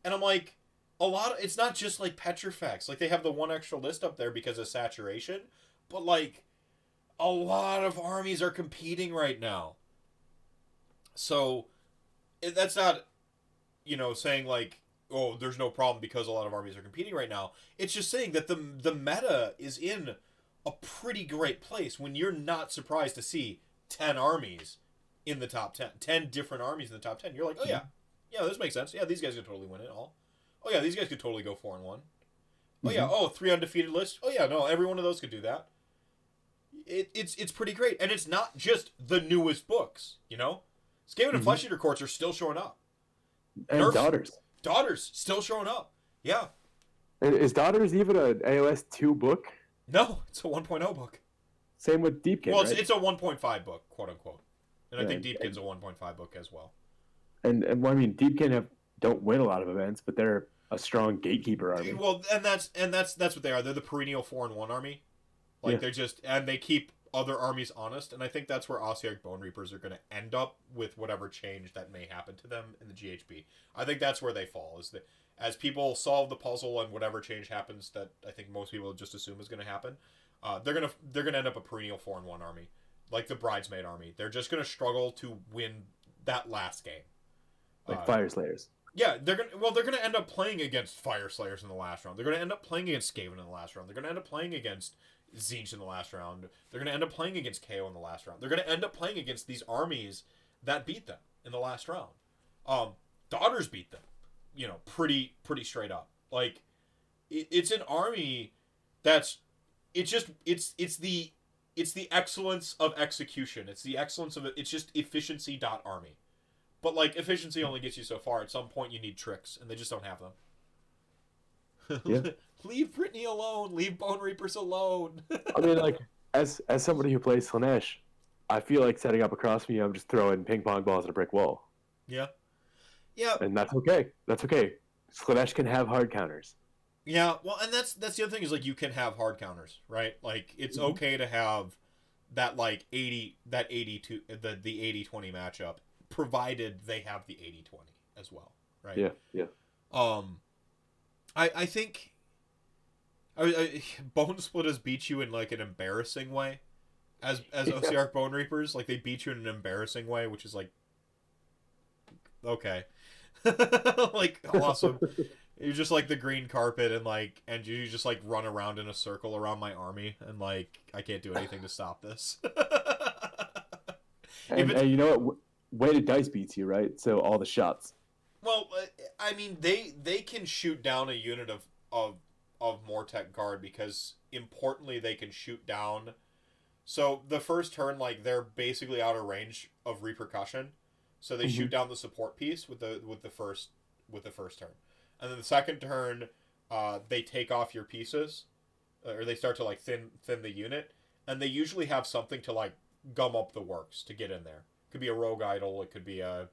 And I'm like, it's not just like Petrifex. Like, they have the one extra list up there because of saturation, but like, a lot of armies are competing right now. So, that's not, saying like, oh, there's no problem because a lot of armies are competing right now. It's just saying that the meta is in a pretty great place when you're not surprised to see 10 armies in the top 10. 10 different armies in the top 10. You're like, oh yeah. Yeah, this makes sense. Yeah, these guys could totally win it all. Oh yeah, these guys could totally go 4-1. Oh yeah, 3 undefeated lists. Oh yeah, no, every one of those could do that. It's pretty great. And it's not just the newest books, Skaven and Flesh Eater courts are still showing up. And Daughters still showing up. Yeah. Is Daughters even an AOS 2 book? No, it's a 1.0 book. Same with Deepkin, well, right? It's a 1.5 book, quote unquote. And I think Deepkin's a 1.5 book as well. And I mean, Deepkin don't win a lot of events, but they're a strong gatekeeper army. Well, and that's what they are. They're the perennial 4-1 army. Like, they're just, and they keep other armies honest, and I think that's where Ossiarch Bone Reapers are going to end up with whatever change that may happen to them in the GHB. I think that's where they fall, is that as people solve the puzzle and whatever change happens that I think most people just assume is going to happen, they're gonna end up a perennial 4-1 army, like the Bridesmaid army. They're just going to struggle to win that last game. Like Fire Slayers. Yeah, they're gonna end up playing against Fire Slayers in the last round. They're gonna end up playing against Skaven in the last round. They're gonna end up playing against Tzeentch in the last round. They're gonna end up playing against KO in the last round. They're gonna end up playing against these armies that beat them in the last round. Daughters beat them, pretty straight up. Like, it's an army that's it's the excellence of execution. It's the excellence of it. It's just efficiency.army. But, like, efficiency only gets you so far. At some point, you need tricks, and they just don't have them. Yeah. Leave Brittany alone. Leave Bone Reapers alone. I mean, like, as somebody who plays Slanesh, I feel like setting up across me, I'm just throwing ping pong balls at a brick wall. Yeah. Yeah. And that's okay. That's okay. Slanesh can have hard counters. Yeah, well, and that's the other thing is, like, you can have hard counters, right? Like, it's okay to have that, like, 80 to the 80-20 matchup, provided they have the 80-20 as well, right? Yeah. I think Bone Splitters beat you in, like, an embarrassing way as Ossiarch Bone Reapers. Like, they beat you in an embarrassing way, which is like, okay. Like, awesome. You're just like the green carpet, and you just like run around in a circle around my army, and like I can't do anything to stop this. and you know what? Weighted dice beats you, right? So all the shots. Well, I mean, they can shoot down a unit of Mortek Guard because importantly they can shoot down. So the first turn, like, they're basically out of range of repercussion, so they shoot down the support piece with the first turn. And then the second turn, they take off your pieces, or they start to like thin the unit, and they usually have something to like gum up the works to get in there. It could be a rogue idol, it could be a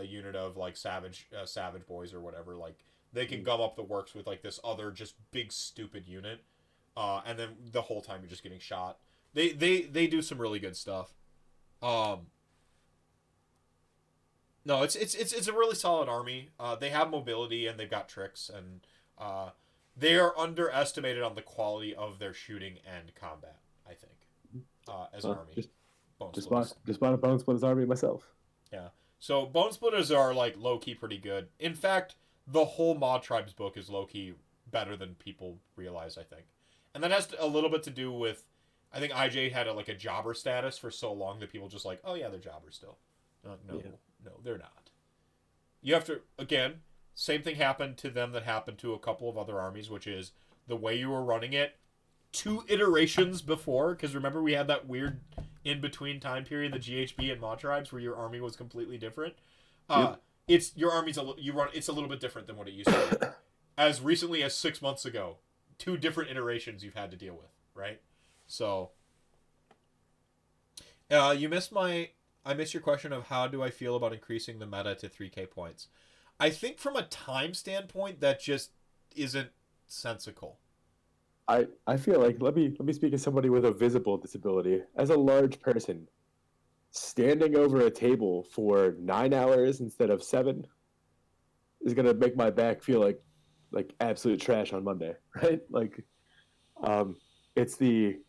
unit of like savage boys or whatever. Like, they can gum up the works with like this other just big stupid unit, and then the whole time you're just getting shot. They do some really good stuff. No, it's a really solid army. They have mobility and they've got tricks, and they are underestimated on the quality of their shooting and combat, I think, as an army. Just bought a Bone Splitters army myself. Yeah. So Bone Splitters are like low key pretty good. In fact, the whole Mod Tribes book is low key better than people realize, I think, and that has a little bit to do with, I think IJ had a jobber status for so long that people just like, oh yeah, they're jobbers still. No, they're not. You have to, again, same thing happened to them that happened to a couple of other armies, which is the way you were running it 2 iterations before, because remember we had that weird in-between time period, the GHB and Mod Tribes, where your army was completely different. It's your army's it's a little bit different than what it used to be. As recently as 6 months ago, 2 different iterations you've had to deal with, right? So, I missed your question of how do I feel about increasing the meta to 3K points. I think from a time standpoint, that just isn't sensical. I feel like, let me speak as somebody with a visible disability. As a large person, standing over a table for 9 hours instead of 7 is gonna make my back feel like absolute trash on Monday, right? Like, it's the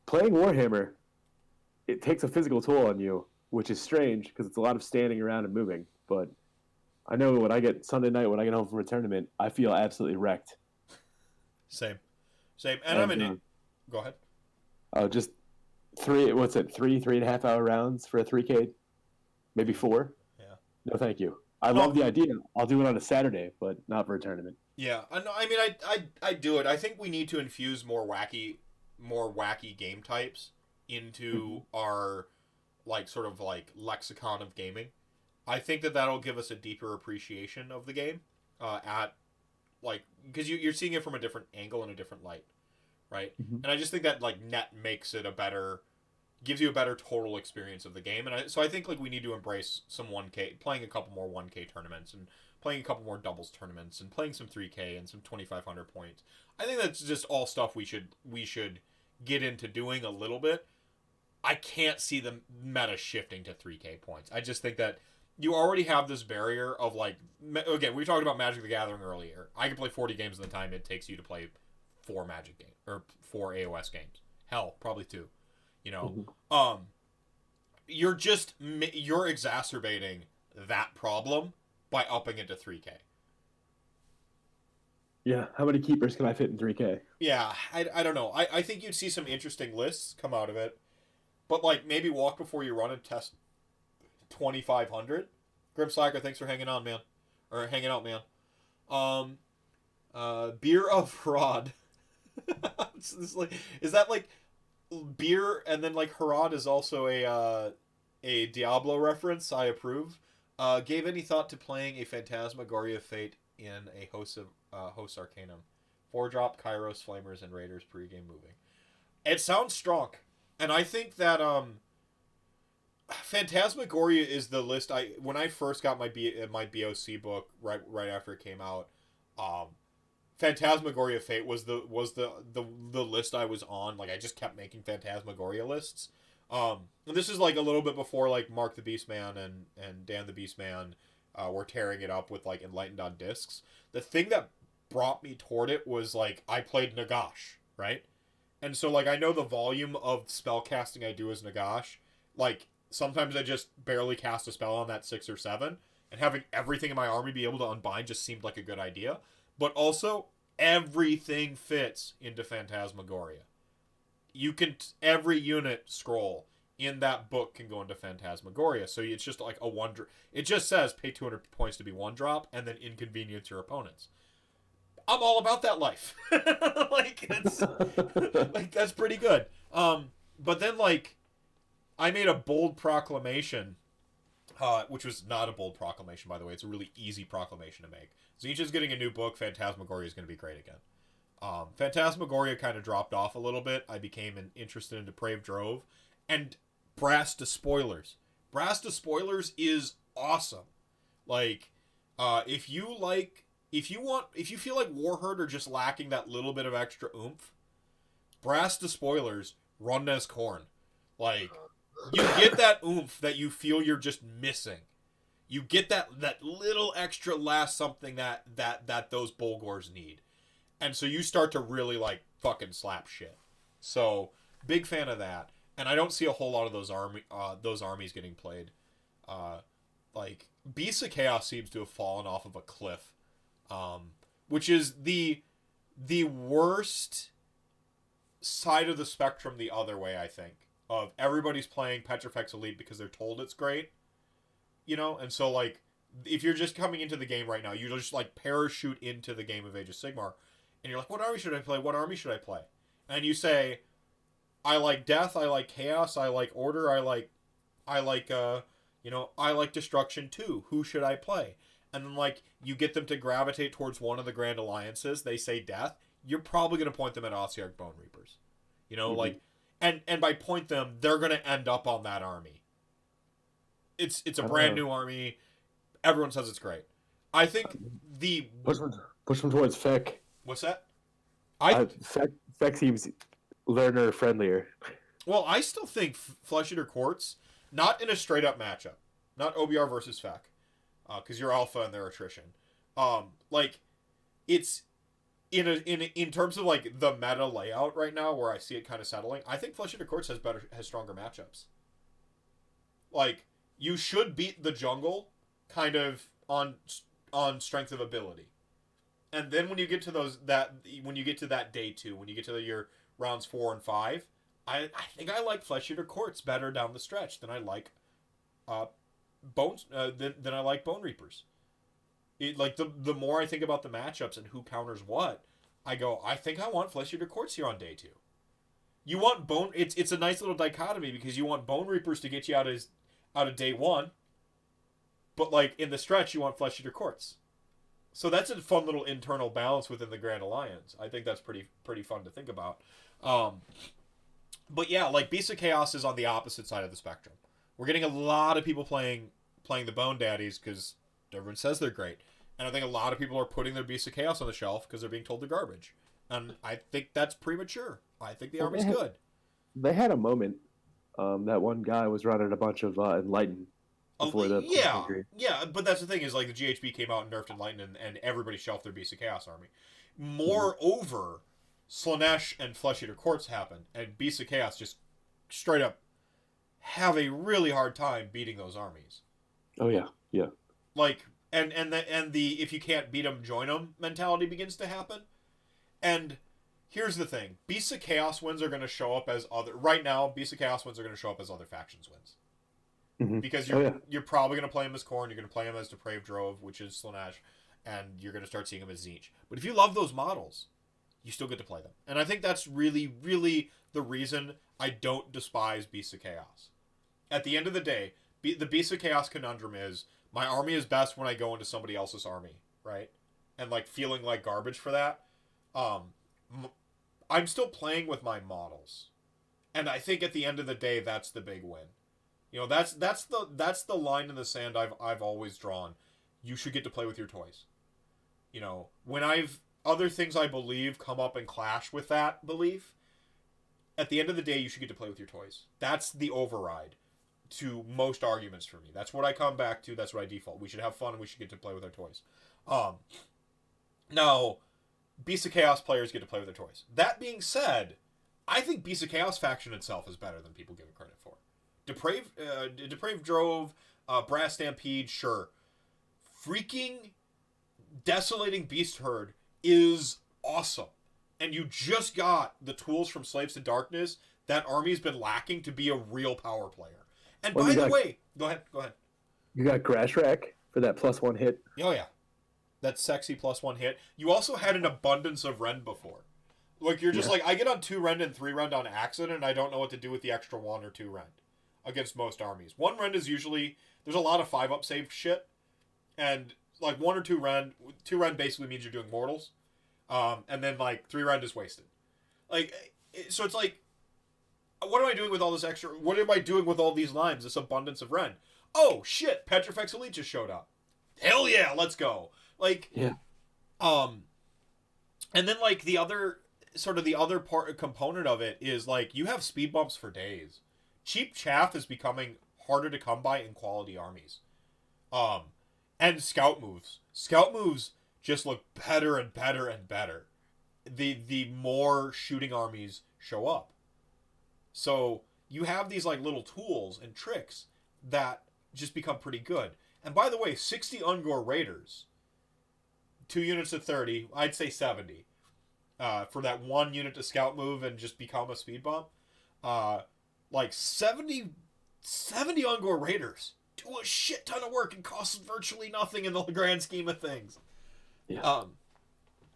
playing Warhammer. It takes a physical toll on you, which is strange because it's a lot of standing around and moving. But I know when I get Sunday night when I get home from a tournament, I feel absolutely wrecked. Same. And I'm in. Go ahead. Just three. What's it? 3.5 hour rounds for a 3K, maybe 4. Yeah. No, thank you. I love the idea. I'll do it on a Saturday, but not for a tournament. Yeah, I mean, I do it. I think we need to infuse more wacky game types into our sort of lexicon of gaming. I think that'll give us a deeper appreciation of the game, because you're seeing it from a different angle and a different light, right? Mm-hmm. And I just think that net makes it gives you a better total experience of the game. And so I think we need to embrace some 1K, playing a couple more 1K tournaments and playing a couple more doubles tournaments and playing some 3K and some 2,500 points. I think that's just all stuff we should get into doing a little bit. I can't see the meta shifting to 3K points. I just think that you already have this barrier of again, we talked about Magic the Gathering earlier. I can play 40 games in the time it takes you to play 4 Magic games or 4 AOS games. Hell, probably 2. You're exacerbating that problem by upping it to 3K. Yeah, how many keepers can I fit in 3K? Yeah, I don't know. I think you'd see some interesting lists come out of it, but maybe walk before you run and test 2,500. Grim Slacker, thanks for hanging on, man, or hanging out, man. Beer of Harad. Is that beer and then Harad is also a Diablo reference? I approve. Gave any thought to playing a Phantasmagoria Fate in a Host Arcanum? 4-drop Kairos Flamers and Raiders pregame moving. It sounds strong, and I think that Phantasmagoria is the list. When I first got my BOC book right after it came out, Phantasmagoria Fate was the list I was on. I just kept making Phantasmagoria lists. And this is a little bit before Mark the Beastman and Dan the Beastman were tearing it up with Enlightened on Discs. The thing that brought me toward it was I played Nagash, right? And so I know the volume of spell casting I do as Nagash. Sometimes I just barely cast a spell on that 6 or 7, and having everything in my army be able to unbind just seemed like a good idea. But also, everything fits into Phantasmagoria. Every unit scroll in that book can go into Phantasmagoria. So it's just a one. It just says pay 200 points to be 1-drop and then inconvenience your opponents. I'm all about that life. That's pretty good. But then I made a bold proclamation, which was not a bold proclamation, by the way. It's a really easy proclamation to make. Zinch is getting a new book. Phantasmagoria is going to be great again. Phantasmagoria kind of dropped off a little bit. I became interested in Depraved Drove. And Brass to Spoilers. Brass to Spoilers is awesome. If you feel like Warherd are just lacking that little bit of extra oomph, Brass to Spoilers, run as Khorne. You get that oomph that you feel you're just missing. You get that little extra last something that those Bulgors need. And so you start to really fucking slap shit. So big fan of that. And I don't see a whole lot of those armies getting played. Beasts of Chaos seems to have fallen off of a cliff. Which is the worst side of the spectrum the other way, I think. Of everybody's playing Petrifex Elite because they're told it's great. And so if you're just coming into the game right now, you just parachute into the game of Age of Sigmar, and you're like, what army should I play? What army should I play? And you say, I like Death, I like Chaos, I like Order, I like Destruction too. Who should I play? And then you get them to gravitate towards one of the Grand Alliances. They say Death. You're probably gonna point them at Ossiarch Bone Reapers. Mm-hmm. And by point them, they're gonna end up on that army. It's a brand new army. Everyone says it's great. I think push them towards Feck. What's that? Feck seems learner friendlier. Well, I still think Flesh Eater Quartz, not in a straight up matchup, not OBR versus Feck. because you're alpha and they're attrition. Like it's in terms of like the meta layout right now, where I see it kind of settling. I think Flesh Eater Courts has stronger matchups. Like you should beat the jungle kind of on strength of ability. And then when you get to when you get to that day 2, when you get to your rounds 4 and 5, I think I like Flesh Eater Courts better down the stretch than I like bones than I like Bone Reapers. Like the more I think about the matchups and who counters what, I go, I think I want Flesh Eater Courts here on day 2. You want bone. It's a nice little dichotomy because you want Bone Reapers to get you out of day 1, but like in the stretch you want Flesh Eater Courts. So that's a fun little internal balance within the Grand Alliance. I think that's pretty fun to think about. But yeah, like Beasts of Chaos is on the opposite side of the spectrum. We're getting a lot of people playing the Bone Daddies because everyone says they're great. And I think a lot of people are putting their Beasts of Chaos on the shelf because they're being told they're garbage. And I think that's premature. I think the army's good. They had a moment. That one guy was running a bunch of Enlighten before the yeah, but that's the thing is like the GHB came out and nerfed Enlighten and everybody shelved their Beast of Chaos army. Moreover, Slaanesh and Flesh Eater Courts happened, and Beast of Chaos just straight up have a really hard time beating those armies. Oh yeah. Like and the if you can't beat them, join them mentality begins to happen. And here's the thing: Beasts of Chaos wins are going to show up as other. Right now, Beasts of Chaos wins are going to show up as other factions wins. Because you're probably going to play him as Khorne, you're going to play him as Depraved Drove, which is Slaanesh, and you're going to start seeing him as Tzeentch. But if you love those models, you still get to play them. And I think that's really, really the reason I don't despise Beasts of Chaos. At the end of the day, the Beasts of Chaos conundrum is, my army is best when I go into somebody else's army, right? And like feeling like garbage for that. I'm still playing with my models. And I think at the end of the day, that's the big win. You know, that's the line in the sand I've always drawn. You should get to play with your toys. You know, when other things I believe come up and clash with that belief, at the end of the day, you should get to play with your toys. That's the override to most arguments for me. That's what I come back to. That's what I default. We should have fun and we should get to play with our toys. Now, Beasts of Chaos players get to play with their toys. That being said, I think Beasts of Chaos faction itself is better than people give it credit for. Depraved Drove, Brass Stampede, sure. Freaking Desolating Beast Herd is awesome. And you just got the tools from Slaves to Darkness that army's been lacking to be a real power player. And by the way, go ahead. You got Grash Rack for that +1 hit. Oh yeah. That sexy +1 hit. You also had an abundance of Rend before. Like you're just like, I get on 2 Rend and 3 Rend on accident and I don't know what to do with the extra 1 or 2 Rend against most armies. 1 Rend is usually, there's a lot of 5-up save shit. And like 1 or 2 Rend, 2 Rend basically means you're doing mortals. And then like 3 Rend is wasted. Like, so it's like, what am I doing with all this extra, what am I doing with all these lines, this abundance of Rend? Oh shit, Petrifex Elite just showed up. Hell yeah, let's go. Like, yeah. And then like the other component of it is like you have speed bumps for days. Cheap chaff is becoming harder to come by in quality armies. And scout moves. Scout moves just look better and better and better. The more shooting armies show up. So you have these like little tools and tricks that just become pretty good. And by the way, 60 Ungor Raiders, 2 units of 30, I'd say 70, for that 1 unit to scout move and just become a speed bump. Like 70 Ungor Raiders do a shit ton of work and cost virtually nothing in the grand scheme of things. Yeah.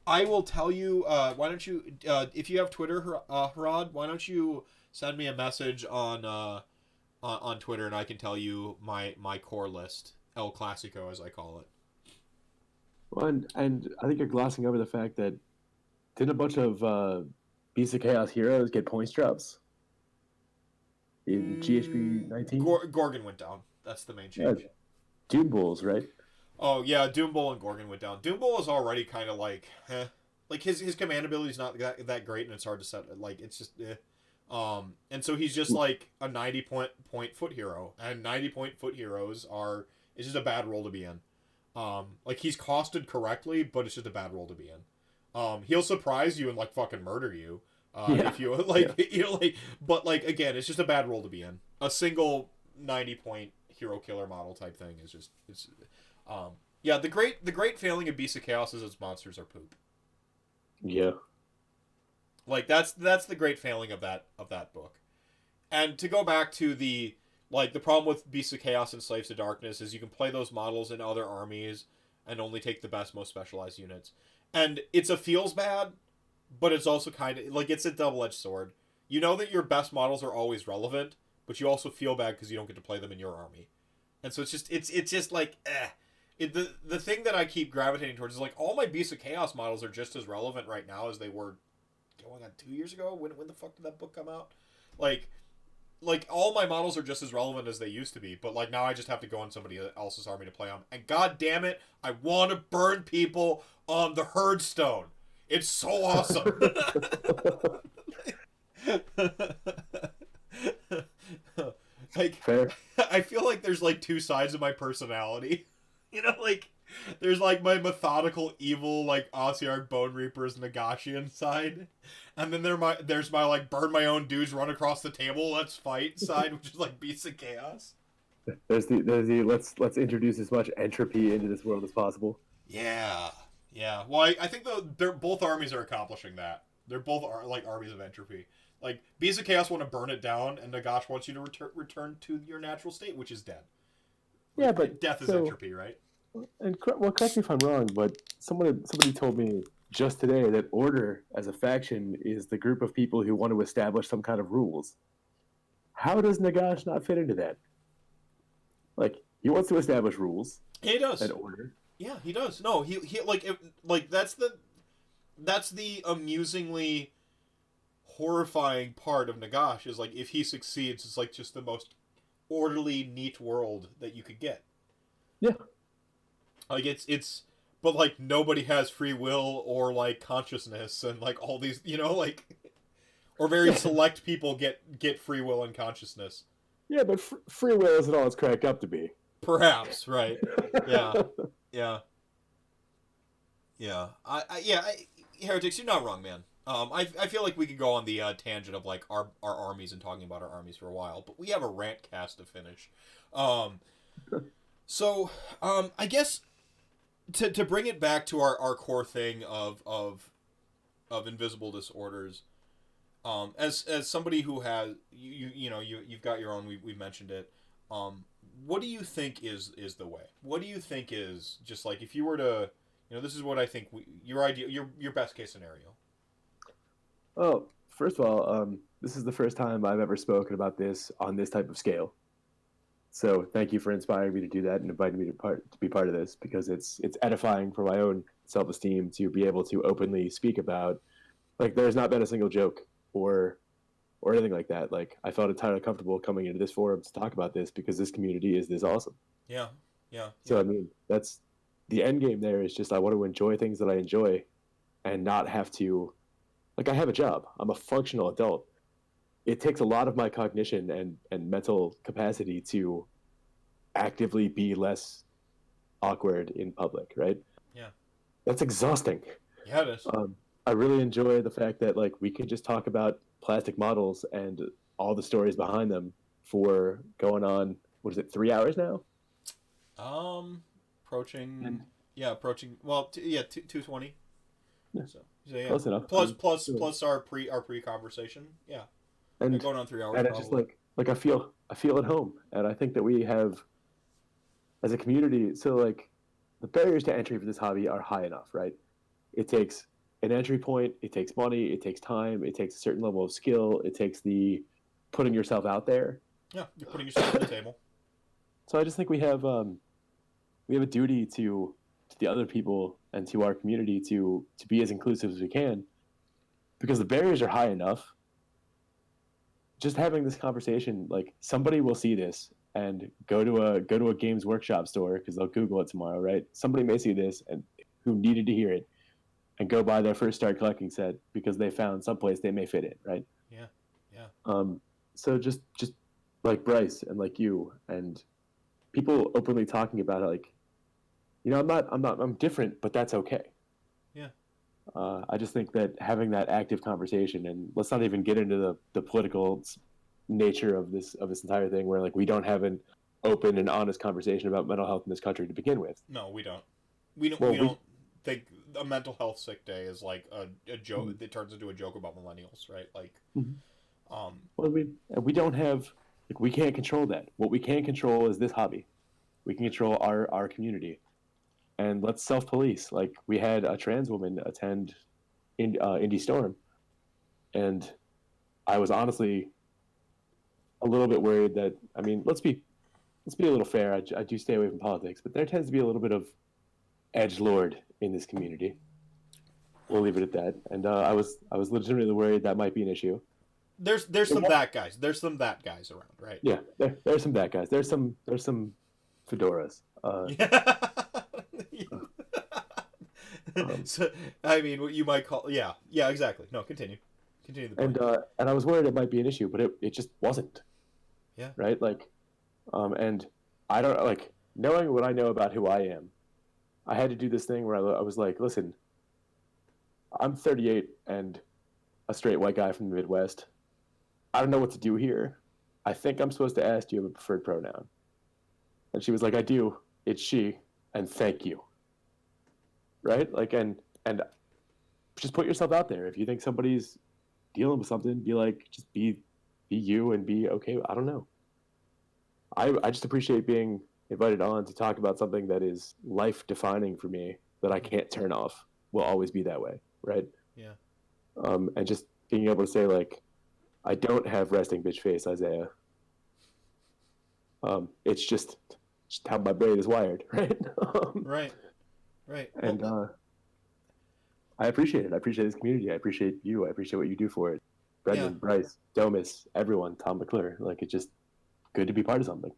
I will tell you, why don't you, if you have Twitter, Harad, why don't you send me a message on Twitter and I can tell you my core list, El Clasico as I call it. Well, and I think you're glossing over the fact that didn't a bunch of Beasts of Chaos heroes get points drops in GHB 19? Gorgon went down. That's the main change. Yeah, Doom Bulls, right? Oh yeah, Doom Bull and Gorgon went down. Doom Bull is already kind of like, like his command ability is not that great, and it's hard to set. Like it's just, and so he's just like a 90 point foot hero, and 90 point foot heroes is just a bad role to be in. Like he's costed correctly, but it's just a bad role to be in. He'll surprise you and like fucking murder you. Yeah. If you like, Yeah. you know, like, but like again, it's just a bad role to be in. A single 90-point hero killer model type thing is just yeah. The great failing of Beast of Chaos is its monsters are poop. Yeah. Like that's the great failing of that book. And to go back to the problem with Beasts of Chaos and Slaves to Darkness is you can play those models in other armies and only take the best, most specialized units. And it's a feels bad, but it's also kind of like it's a double-edged sword. You know that your best models are always relevant, but you also feel bad because you don't get to play them in your army. And so it's just like the thing that I keep gravitating towards is like all my Beasts of Chaos models are just as relevant right now as they were going on 2 years ago. When the fuck did that book come out? Like all my models are just as relevant as they used to be, but like now I just have to go on somebody else's army to play on. And god damn it, I want to burn people on the Herdstone. It's so awesome. Like Fair. I feel like there's like two sides of my personality. You know, like there's like my methodical evil like Ossiarch Bone Reapers Nagashian side. And then there's my like burn my own dudes, run across the table, let's fight side, which is like Beasts of Chaos. There's the let's introduce as much entropy into this world as possible. Yeah. Yeah. Well, I think they're both armies are accomplishing that. They're both like armies of entropy. Like Beasts of Chaos want to burn it down, and Nagash wants you to return to your natural state, which is dead. Yeah, but Death is entropy, right? And well, correct me if I'm wrong, but somebody told me just today that Order as a faction is the group of people who want to establish some kind of rules. How does Nagash not fit into that? Like he wants to establish rules. He does. And Order. Yeah, he does. No, he like that's the amusingly horrifying part of Nagash is like if he succeeds, it's like just the most orderly, neat world that you could get. Yeah. Like it's but like nobody has free will or like consciousness and like all these, you know, like or very select people get free will and consciousness. Yeah, but free will isn't all it's cracked up to be. Perhaps, right? Yeah, yeah, yeah. Heretics, you're not wrong, man. I feel like we could go on the tangent of like our armies and talking about our armies for a while, but we have a RantCast to finish. So I guess to bring it back to our core thing of invisible disorders. As somebody who has you've got your own, we've mentioned it. What do you think is the way? What do you think is just like if you were to, this is what I think your idea, your best case scenario. Oh, first of all, this is the first time I've ever spoken about this on this type of scale. So thank you for inspiring me to do that and inviting me to be part of this, because it's edifying for my own self-esteem to be able to openly speak about, like, there's not been a single joke or anything like that. Like, I felt entirely comfortable coming into this forum to talk about this because this community is this awesome. Yeah. So I mean, that's the end game. There is just I want to enjoy things that I enjoy, and not have to, like, I have a job. I'm a functional adult. It takes a lot of my cognition and mental capacity to actively be less awkward in public, right? Yeah. That's exhausting. Yeah, it is. I really enjoy the fact that, like, we can just talk about plastic models and all the stories behind them for going on, what is it, 3 hours now? Approaching. Well, 2:20. Yeah. So yeah. Close enough. Plus our pre conversation. Yeah. And going on 3 hours. And it's just like I feel at home, and I think that we have, as a community, so like the barriers to entry for this hobby are high enough, right? It takes an entry point, it takes money, it takes time, it takes a certain level of skill, it takes the putting yourself out there. Yeah, you're putting yourself on the table. So I just think we have a duty to the other people and to our community to be as inclusive as we can, because the barriers are high enough. Just having this conversation, like, somebody will see this and go to a Games Workshop store because they'll Google it tomorrow, right? Somebody may see this and who needed to hear it and go buy their first Start Collecting set because they found someplace they may fit in, right? Yeah. So just like Bryce and like you and people openly talking about it, like, I'm different, but that's okay. Yeah. I just think that having that active conversation, and let's not even get into the political nature of this entire thing, where like we don't have an open and honest conversation about mental health in this country to begin with. No, we don't. We don't. Well, We don't think a mental health sick day is like a joke. Mhm. It turns into a joke about millennials, right? Like, Mhm. um, Well, we don't have, like, we can't control that. What we can control is this hobby. We can control our community, and let's self police. Like, we had a trans woman attend Indie Storm, and I was honestly a little bit worried that, I mean, let's be a little fair. I do stay away from politics, but there tends to be a little bit of edge lord in this community. We'll leave it at that. And I was legitimately worried that might be an issue. there's some that guys. There's some that guys around, right? Yeah, there's some bad guys. There's some fedoras. Yeah. Um, So, I mean, what you might call, yeah, exactly. No, continue the point. and I was worried it might be an issue, but it just wasn't. Yeah. Right. Like, and I don't like knowing what I know about who I am. I had to do this thing where I was like, listen, I'm 38 and a straight white guy from the Midwest. I don't know what to do here. I think I'm supposed to ask you a preferred pronoun. And she was like, I do. It's she, and thank you. Right? Like, and just put yourself out there. If you think somebody's dealing with something, be like, just be you and be okay. I don't know. I just appreciate being invited on to talk about something that is life defining for me that I can't turn off. Will always be that way, right? Yeah. And just being able to say like, I don't have resting bitch face, Isaiah. It's just how my brain is wired, right? Right. Right. And I appreciate it. I appreciate this community. I appreciate you. I appreciate what you do for it. Brendan, Yeah. Bryce, Domus, everyone, Tom McClure. Like, it's just good to be part of something.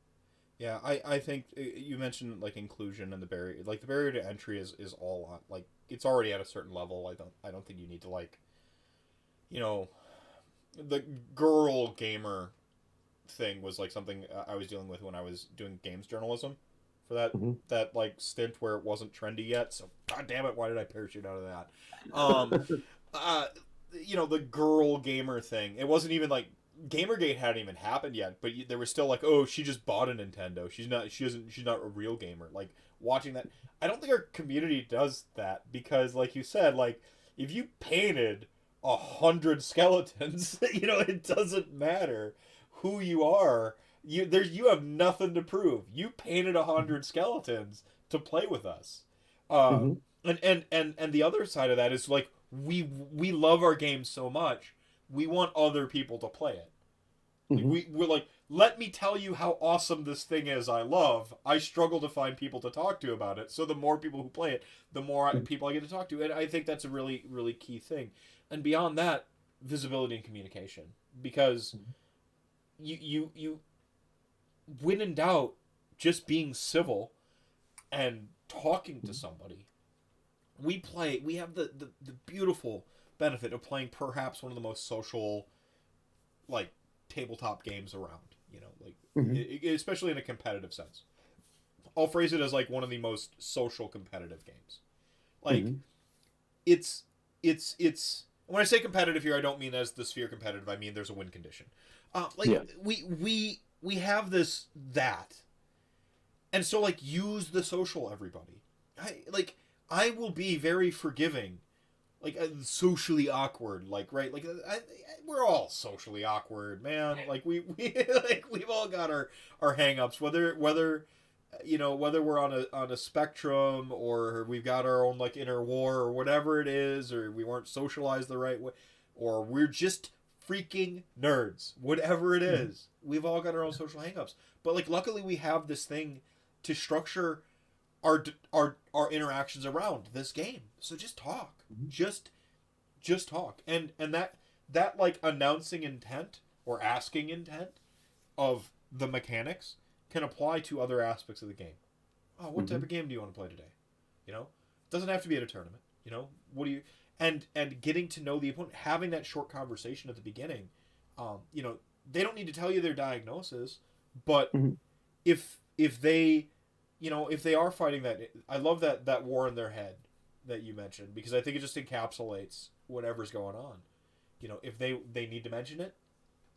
Yeah, I think you mentioned like inclusion and the barrier to entry is all on, like it's already at a certain level. I don't think you need to like, you know, the girl gamer thing was like something I was dealing with when I was doing games journalism for Mm-hmm. that like stint where it wasn't trendy yet. So god damn it, why did I parachute out of that? Um, uh, you know, the girl gamer thing. It wasn't even like Gamergate hadn't even happened yet, but there was still like, oh, she just bought a Nintendo. She's not a real gamer. Like watching that, I don't think our community does that because, like you said, like if you painted 100 skeletons, you know, it doesn't matter who you are. You have nothing to prove. You painted 100 skeletons to play with us. Uh, Mm-hmm. and the other side of that is like we love our game so much we want other people to play it. Like, Mm-hmm. we're like, let me tell you how awesome this thing is I love. I struggle to find people to talk to about it. So the more people who play it, the more people I get to talk to. And I think that's a really, really key thing. And beyond that, visibility and communication. Because you when in doubt, just being civil and talking to somebody. We have the beautiful benefit of playing perhaps one of the most social like tabletop games around, you know, like Mm-hmm. especially in a competitive sense. I'll phrase it as like one of the most social competitive games. Like Mm-hmm. it's when I say competitive here, I don't mean as the sphere competitive. I mean there's a win condition. Like Yeah. we have this that, and so like use the social everybody. I will be very forgiving like socially awkward like right like we're all socially awkward man like we like we've all got our hang-ups whether you know whether we're on a spectrum or we've got our own like inner war or whatever it is or we weren't socialized the right way or we're just freaking nerds whatever it is we've all got our own social hang-ups but like luckily we have this thing to structure our interactions around this game. So just talk. Mm-hmm. Just talk. And that like announcing intent or asking intent of the mechanics can apply to other aspects of the game. Oh, what type Mm-hmm. of game do you want to play today? You know? It doesn't have to be at a tournament. You know? What do you and getting to know the opponent, having that short conversation at the beginning, you know, they don't need to tell you their diagnosis, but Mm-hmm. if they if they are fighting that, I love that war in their head that you mentioned, because I think it just encapsulates whatever's going on. If they need to mention it,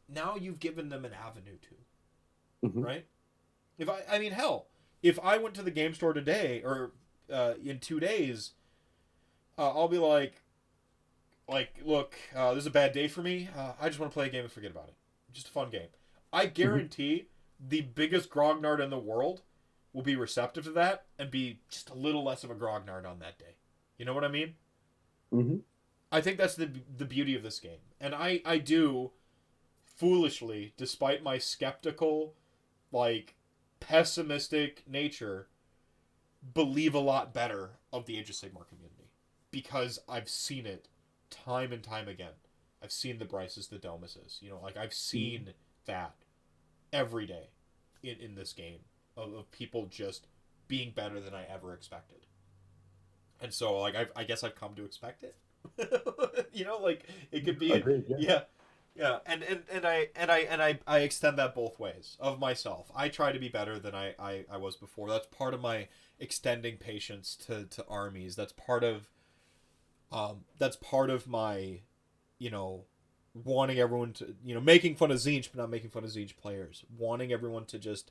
now you've given them an avenue to, Mm-hmm. right? I mean, hell, if I went to the game store today or in 2 days, I'll be look, this is a bad day for me. I just want to play a game and forget about it. Just a fun game. I guarantee the biggest grognard in the world will be receptive to that and be just a little less of a grognard on that day. You know what I mean? Mm-hmm. I think that's the beauty of this game. And I do, foolishly, despite my skeptical, pessimistic nature, believe a lot better of the Age of Sigmar community. Because I've seen it time and time again. I've seen the Bryces, the Domuses. I've seen that every day in this game of people just being better than I ever expected. And so, I guess I've come to expect it. It could be, Agreed, yeah. yeah, and I extend that both ways of myself. I try to be better than I was before. That's part of my extending patience to armies. That's part of my, wanting everyone to, making fun of Zinch, but not making fun of Zinch players. Wanting everyone to just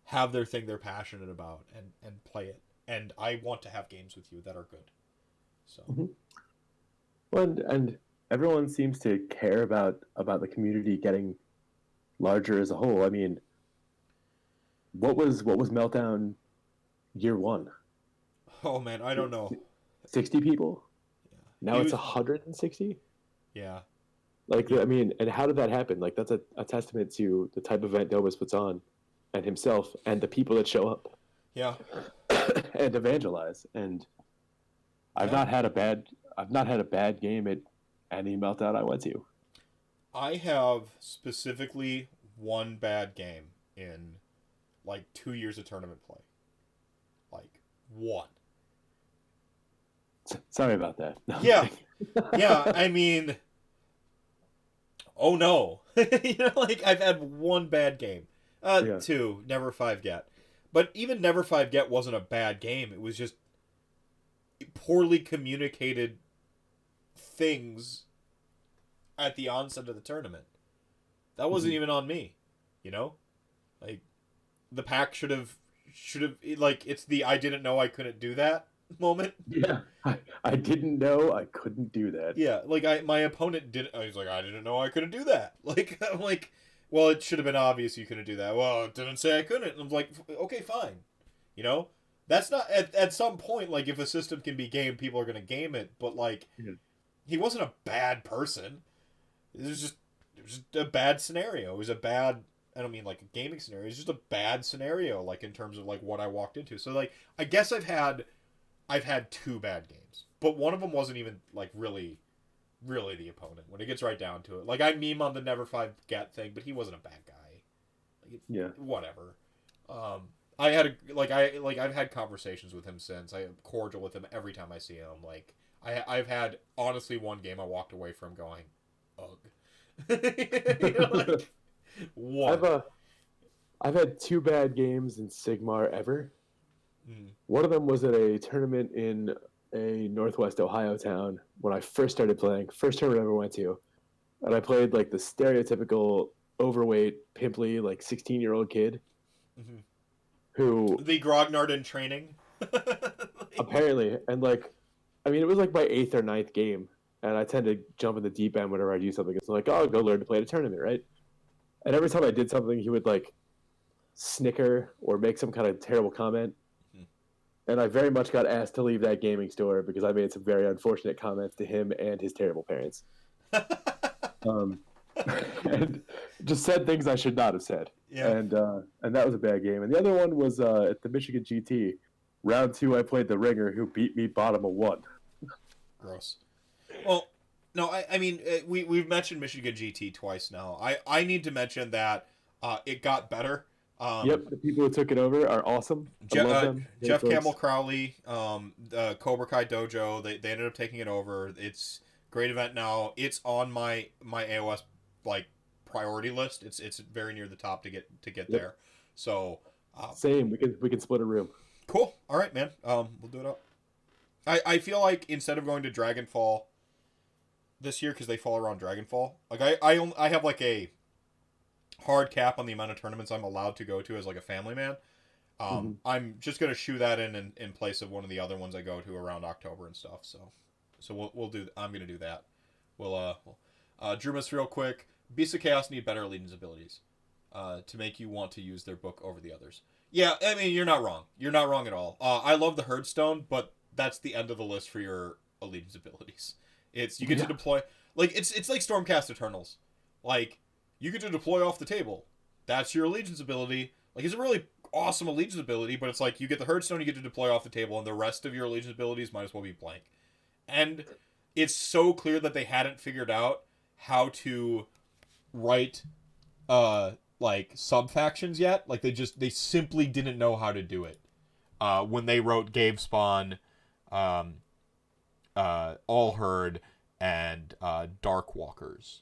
have their thing they're passionate about and play it. And I want to have games with you that are good. So. Mm-hmm. Well, and everyone seems to care about the community getting larger as a whole. I mean, what was Meltdown year one? Oh man, I don't know. 60 people? Yeah. Now it's 160? Yeah. I mean, and how did that happen? That's a testament to the type of event Domus puts on, and himself, and the people that show up. Yeah. And evangelize. And I've not had a bad game at any Meltdown I went to. I have specifically one bad game in 2 years of tournament play. One. Sorry about that. No, yeah. Yeah, I mean, oh no. I've had one bad game. Two, Never 5 Get. But even Never 5 Get wasn't a bad game. It was just poorly communicated things at the onset of the tournament. That wasn't even on me. The pack should have it's the I didn't know I couldn't do that moment. Yeah. I didn't know I couldn't do that. Yeah, my opponent didn't. I was like, I didn't know I couldn't do that. I'm like, well, it should have been obvious you couldn't do that. Well, it didn't say I couldn't. And I'm like, okay, fine. That's not at some point. If a system can be gamed, people are gonna game it. But he wasn't a bad person. It was just a bad scenario. It was a bad. I don't mean a gaming scenario. It's just a bad scenario. In terms of what I walked into. So I guess I've had 2 bad games, but one of them wasn't even really the opponent when it gets right down to it. I meme on the Never 5 Get thing, but he wasn't a bad guy. Yeah. Whatever. I had I've had conversations with him since. I am cordial with him every time I see him. I've had honestly one game I walked away from going, ugh. One. I've had 2 bad games in Sigmar ever. One of them was at a tournament in a Northwest Ohio town when I first started playing. First tournament I ever went to. And I played the stereotypical overweight, pimply, 16-year-old kid. Who... The grognard in training. Apparently. And I mean, it was my 8th or 9th game. And I tend to jump in the deep end whenever I do something. It's I'll go learn to play at a tournament, right? And every time I did something, he would snicker or make some kind of terrible comment. And I very much got asked to leave that gaming store because I made some very unfortunate comments to him and his terrible parents. And just said things I should not have said. Yeah. And that was a bad game. And the other one was at the Michigan GT. Round 2, I played the Ringer, who beat me bottom of 1. Gross. Well, no, I mean, we've mentioned Michigan GT twice now. I need to mention that it got better. Yep, the people who took it over are awesome. I love them. Jeff Campbell Crowley, the Cobra Kai Dojo, they ended up taking it over. It's a great event now. It's on my AOS priority list. It's very near the top to get there. So same. We can split a room. Cool. All right, man. We'll do it up. I feel like instead of going to Dragonfall this year, because they fall around Dragonfall, like I have like a hard cap on the amount of tournaments I'm allowed to go to as like a family man. I'm just gonna shoe that in place of one of the other ones I go to around October and stuff. So we'll do. I'm gonna do that. We'll Drumas real quick. Beasts of Chaos need better allegiance abilities to make you want to use their book over the others. Yeah, I mean you're not wrong. You're not wrong at all. I love the Herdstone, but that's the end of the list for your allegiance abilities. It's you get to deploy like it's like Stormcast Eternals. Like you get to deploy off the table. That's your allegiance ability. Like it's a really awesome allegiance ability, but it's like you get the Herdstone, you get to deploy off the table, and the rest of your allegiance abilities might as well be blank. And it's so clear that they hadn't figured out how to write like sub-factions yet. Like they simply didn't know how to do it. When they wrote Gavespawn, All Herd, and Darkwalkers.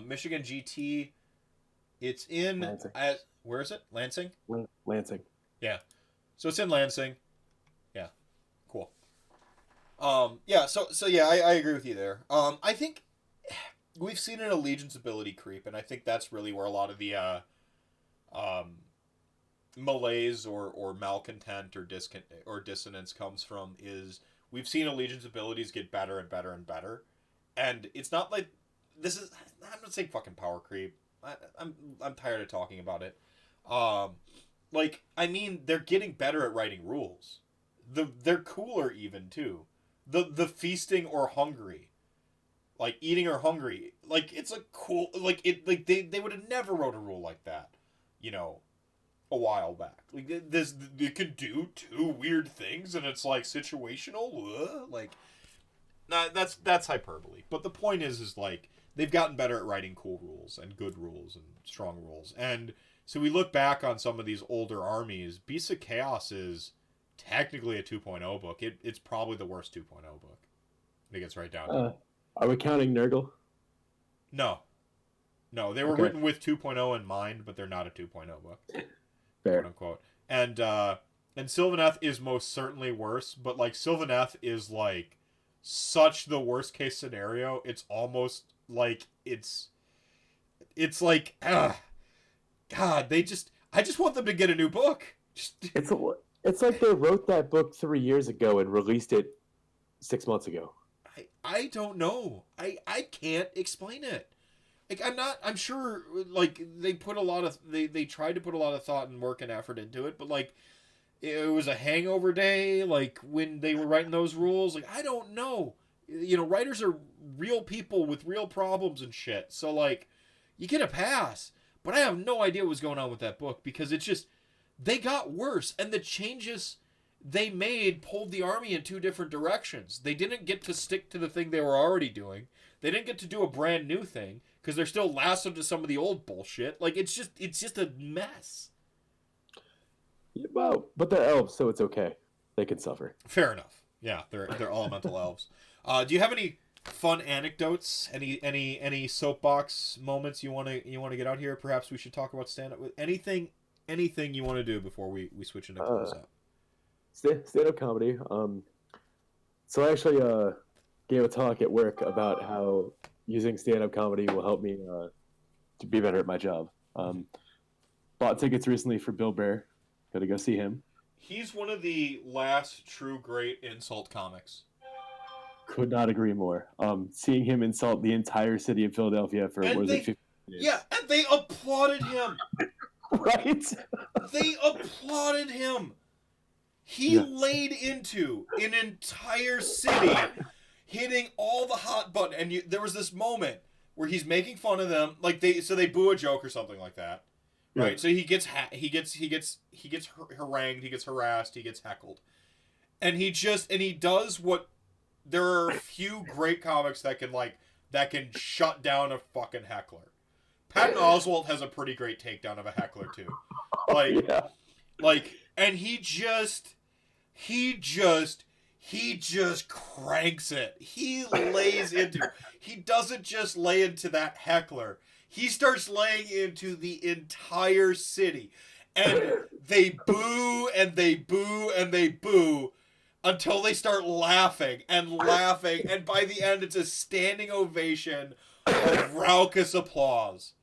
Michigan GT, it's in Lansing. Where is it? Lansing? Lansing. Yeah. So it's in Lansing. Yeah. Cool. Yeah, so yeah, I agree with you there. I think we've seen an allegiance ability creep, and I think that's really where a lot of the malaise or malcontent or dissonance comes from. Is we've seen allegiance abilities get better and better and better, and it's not like this is. I'm not saying fucking power creep. I'm tired of talking about it. Like I mean, they're getting better at writing rules. They're cooler even too. The feasting or hungry, like eating or hungry, like it's a cool like it like they would have never wrote a rule like that, you know, a while back. Like this, you could do two weird things and it's like situational. Like, nah, that's hyperbole. But the point is like they've gotten better at writing cool rules and good rules and strong rules. And so we look back on some of these older armies. Beasts of Chaos is technically a 2.0 book. It's probably the worst 2.0 book. It gets right down to it. Are we counting Nurgle? No, they were written with 2.0 in mind, but they're not a 2.0 book. Fair. Quote unquote. And Sylvaneth is most certainly worse, but like Sylvaneth is like such the worst case scenario. It's almost like it's like God, I just want them to get a new book. It's like they wrote that book 3 years ago and released it 6 months ago. I don't know. I can't explain it. Like I'm sure like they tried to put a lot of thought and work and effort into it, but like it was a hangover day, like when they were writing those rules. Like I don't know. You know, writers are real people with real problems and shit. So like you get a pass. But I have no idea what was going on with that book because it's just they got worse and the changes they made pulled the army in two different directions. They didn't get to stick to the thing they were already doing. They didn't get to do a brand new thing because they're still lassoed to some of the old bullshit. Like it's just a mess. Well, but they're elves, so it's okay. They can suffer. Fair enough. Yeah, they're elemental elves. Do you have any fun anecdotes? Any soapbox moments you want to get out here? Perhaps we should talk about stand up with anything you want to do before we switch into close out. Stand-up comedy. So I actually gave a talk at work about how using stand-up comedy will help me to be better at my job. Bought tickets recently for Bill Burr. Got to go see him. He's one of the last true great insult comics. Could not agree more. Seeing him insult the entire city of Philadelphia for 15 minutes. Yeah, and they applauded him. Right? They applauded him. He laid into an entire city, hitting all the hot button. And there was this moment where he's making fun of them, like they boo a joke or something like that, right? Yeah. So he gets harangued, he gets harassed, he gets heckled, and he does what. There are a few great comics that can shut down a fucking heckler. Patton Oswalt has a pretty great takedown of a heckler too. And he he just cranks it. He lays into. He doesn't just lay into that heckler. He starts laying into the entire city, and they boo and they boo and they boo until they start laughing and laughing, and by the end, it's a standing ovation of raucous applause.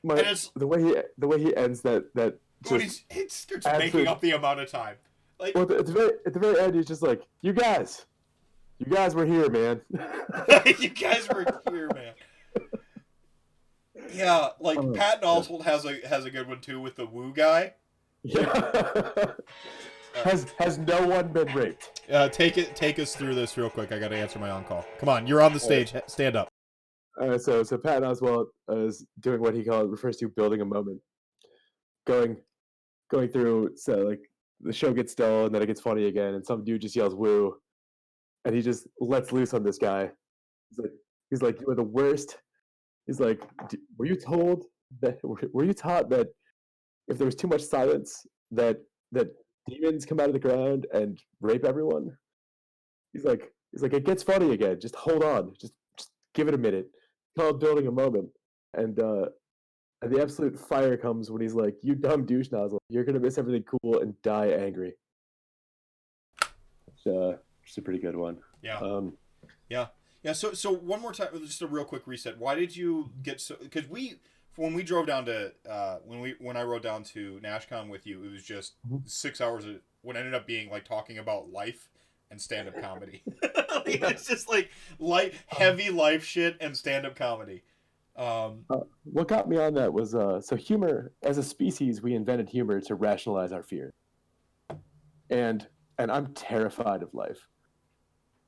And it's the way he ends that just he starts absolute, making up the amount of time. Like, well, at the very end, he's just like, you guys were here, man. you guys were here, man. Yeah, like Patton Oswalt has a good one too with the woo guy. Yeah. Has no one been raped? Take us through this real quick. I got to answer my own call. Come on, you're on the stage. Stand up. So Patton Oswalt is doing what he refers to building a moment, going through. So like the show gets dull and then it gets funny again, and some dude just yells "woo," and he just lets loose on this guy. He's like, you are the worst. He's like, were you taught that if there was too much silence that demons come out of the ground and rape everyone? He's like, it gets funny again. Just hold on. Just give it a minute. It's called building a moment. And the absolute fire comes when he's like, you dumb douche nozzle. You're going to miss everything cool and die angry. It's a pretty good one. Yeah. Yeah. So one more time, just a real quick reset. Why did you get so? Because when we drove down to when I rode down to NashCon with you, it was just 6 hours of what ended up being like talking about life and stand-up comedy. It's just like heavy life shit and stand-up comedy. What got me on that was so humor, as a species, we invented humor to rationalize our fear, and I'm terrified of life.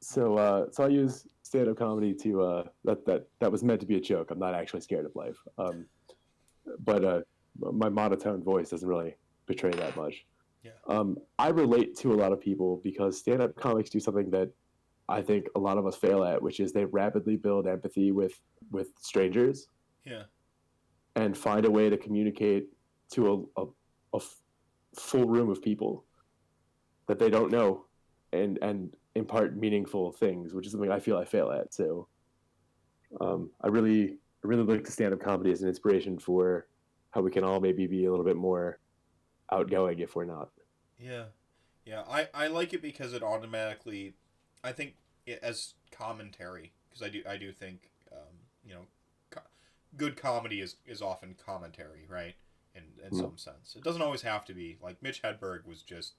So I use stand-up comedy to that was meant to be a joke. I'm not actually scared of life, but my monotone voice doesn't really betray that much. Yeah. I relate to a lot of people because stand-up comics do something that I think a lot of us fail at, which is they rapidly build empathy with strangers. Yeah. And find a way to communicate to a full room of people that they don't know, and impart meaningful things, which is something I feel I fail at. So I really look to stand-up comedy as an inspiration for how we can all maybe be a little bit more outgoing if we're not. Yeah. I like it because it automatically, I think, as commentary, because I do think good comedy is often commentary, right? In some sense, it doesn't always have to be. Like Mitch Hedberg was just.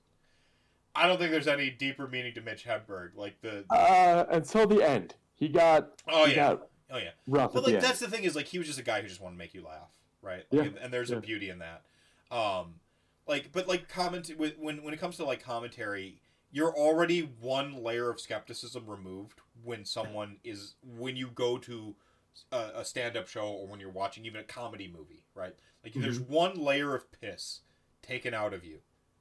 I don't think there's any deeper meaning to Mitch Hedberg. Like the until the end, he got. Got rough. But like that's the thing is like he was just a guy who just wanted to make you laugh, right? Like, and there's a beauty in that. When it comes to like commentary, you're already one layer of skepticism removed when you go to a stand-up show or when you're watching even a comedy movie, right? Like there's one layer of piss taken out of you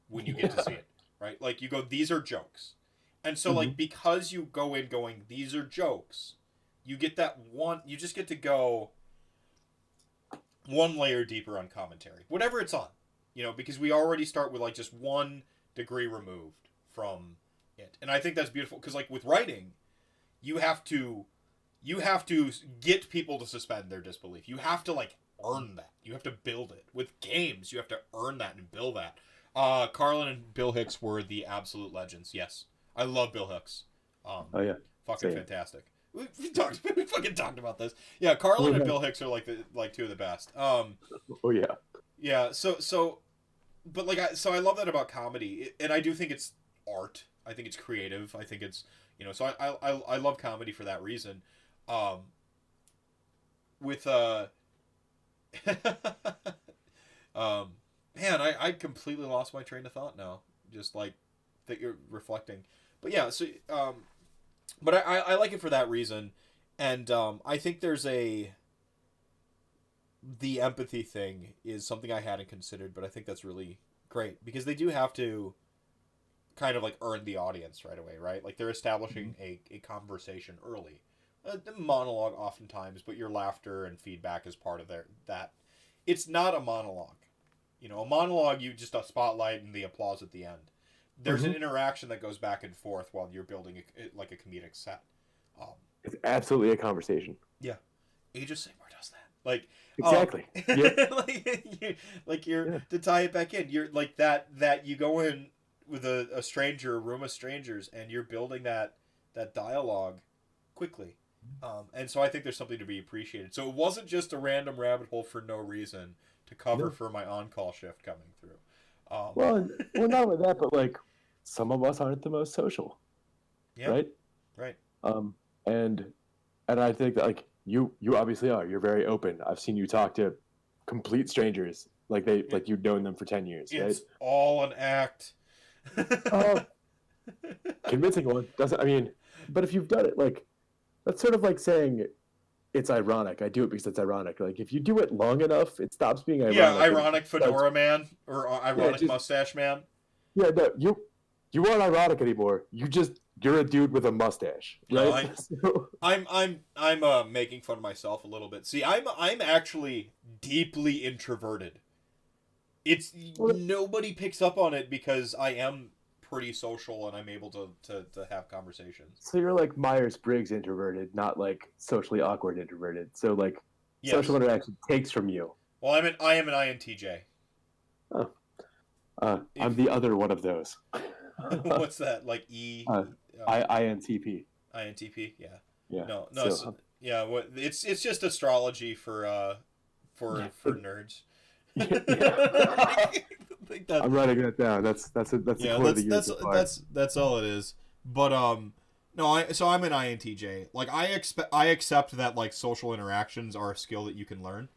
when you get to see it, right? Like you go, these are jokes. And so like because you go in going, these are jokes, you get that one, you just get to go one layer deeper on commentary, whatever it's on, because we already start with like just 1 degree removed from it. And I think that's beautiful because like with writing, you have to get people to suspend their disbelief. You have to like earn that. You have to build it. With games, you have to earn that and build that. Carlin and Bill Hicks were the absolute legends. Yes, I love Bill Hicks. Fucking same. Fantastic. We fucking talked about this. Yeah, Carlin and Bill Hicks are like two of the best. Yeah. So, but like I love that about comedy, and I do think it's art. I think it's creative. I think it's So I love comedy for that reason. Man, I completely lost my train of thought now. Just like that you're reflecting. But yeah, so but I like it for that reason, and I think the empathy thing is something I hadn't considered, but I think that's really great because they do have to kind of like earn the audience right away, right? Like they're establishing a conversation early. The monologue oftentimes, but your laughter and feedback is part of that. It's not a monologue. A monologue, you just a spotlight and the applause at the end. there's an interaction that goes back and forth while you're building like a comedic set. It's absolutely a conversation. Yeah, Age of Sigmar does that. Like exactly. To tie it back in, you're like that you go in with a stranger, a room of strangers, and you're building that dialogue quickly. And so I think there's something to be appreciated. So it wasn't just a random rabbit hole for no reason to cover for my on-call shift coming through. Well, not only that, but like some of us aren't the most social, right? Right. And I think that like you obviously are. You're very open. I've seen you talk to complete strangers, like you've known them for 10 years. It's right? all an act. Convincing one doesn't. I mean, but if you've done it, like that's sort of like saying it's ironic. I do it because it's ironic. Like if you do it long enough, it stops being ironic. Yeah, ironic fedora man or ironic mustache man. Yeah, no, you aren't ironic anymore. You're a dude with a mustache, right? No, I'm making fun of myself a little bit. See, I'm actually deeply introverted. It's nobody picks up on it because I am pretty social and I'm able to have conversations. So you're like Myers-Briggs introverted, not like socially awkward introverted. So like social interaction takes from you. Well, I am an INTJ. Oh. I'm the other one of those. What's that? Like INTP. INTP, yeah. Yeah. No. It's just astrology for nerds. I'm writing that down. That's all it is. But so I'm an INTJ. Like I accept that like social interactions are a skill that you can learn.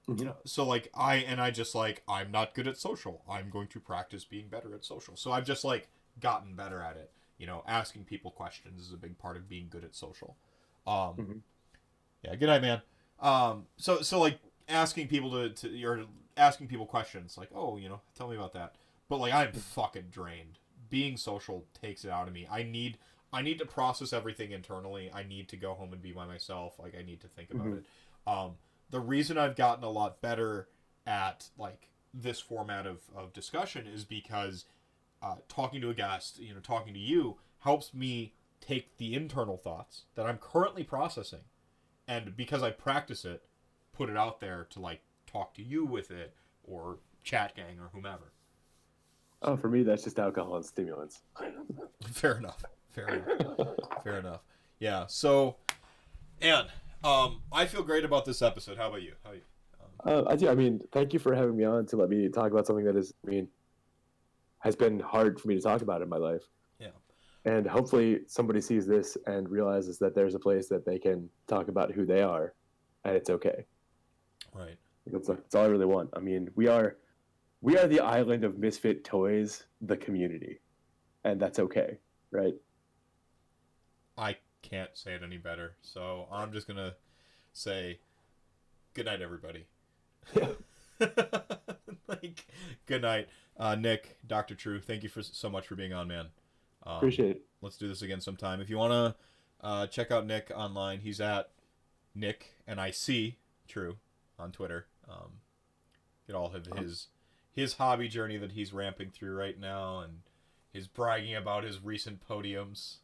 Mm-hmm. You know, so like I'm not good at social. I'm going to practice being better at social. So I've just like gotten better at it. You know, asking people questions is a big part of being good at social. Yeah, good night, man. So like asking people you're asking people questions like, oh, you know, tell me about that. But like I'm fucking drained. Being social takes it out of me. I need to process everything internally. I need to go home and be by myself. Like I need to think about it. The reason I've gotten a lot better at like this format of discussion is because talking to a guest, you know, talking to you helps me take the internal thoughts that I'm currently processing, and because I practice it, put it out there to like talk to you with it or chat gang or whomever. Oh, for me, that's just alcohol and stimulants. Fair enough. Yeah. So, and I feel great about this episode. How about you? I do. I mean, thank you for having me on to let me talk about something that has been hard for me to talk about in my life. Yeah. And hopefully somebody sees this and realizes that there's a place that they can talk about who they are, and it's okay. Right. That's all I really want. I mean, we are the island of misfit toys, the community, and that's okay, right? I can't say it any better, so I'm just gonna say good night, everybody. Like, good night, Nick, Dr. True. Thank you so much for being on, man. Appreciate it. Let's do this again sometime. If you wanna check out Nick online, he's at Nic and I True on Twitter. Get all of his hobby journey that he's ramping through right now, and his bragging about his recent podiums.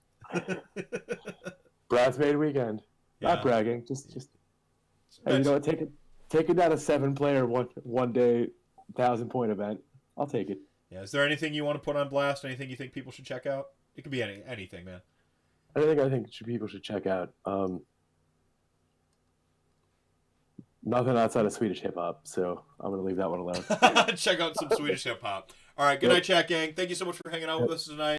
Bridesmaid weekend. Yeah. Not bragging, just hey, you know what? Take it down a 7-player one day 1,000-point event. I'll take it. Yeah. Is there anything you want to put on blast? Anything you think people should check out? It could be anything, man. I think people should check out. Nothing outside of Swedish hip hop, so I'm gonna leave that one alone. Check out some Swedish hip hop. All right. Good night, chat gang. Thank you so much for hanging out with us tonight.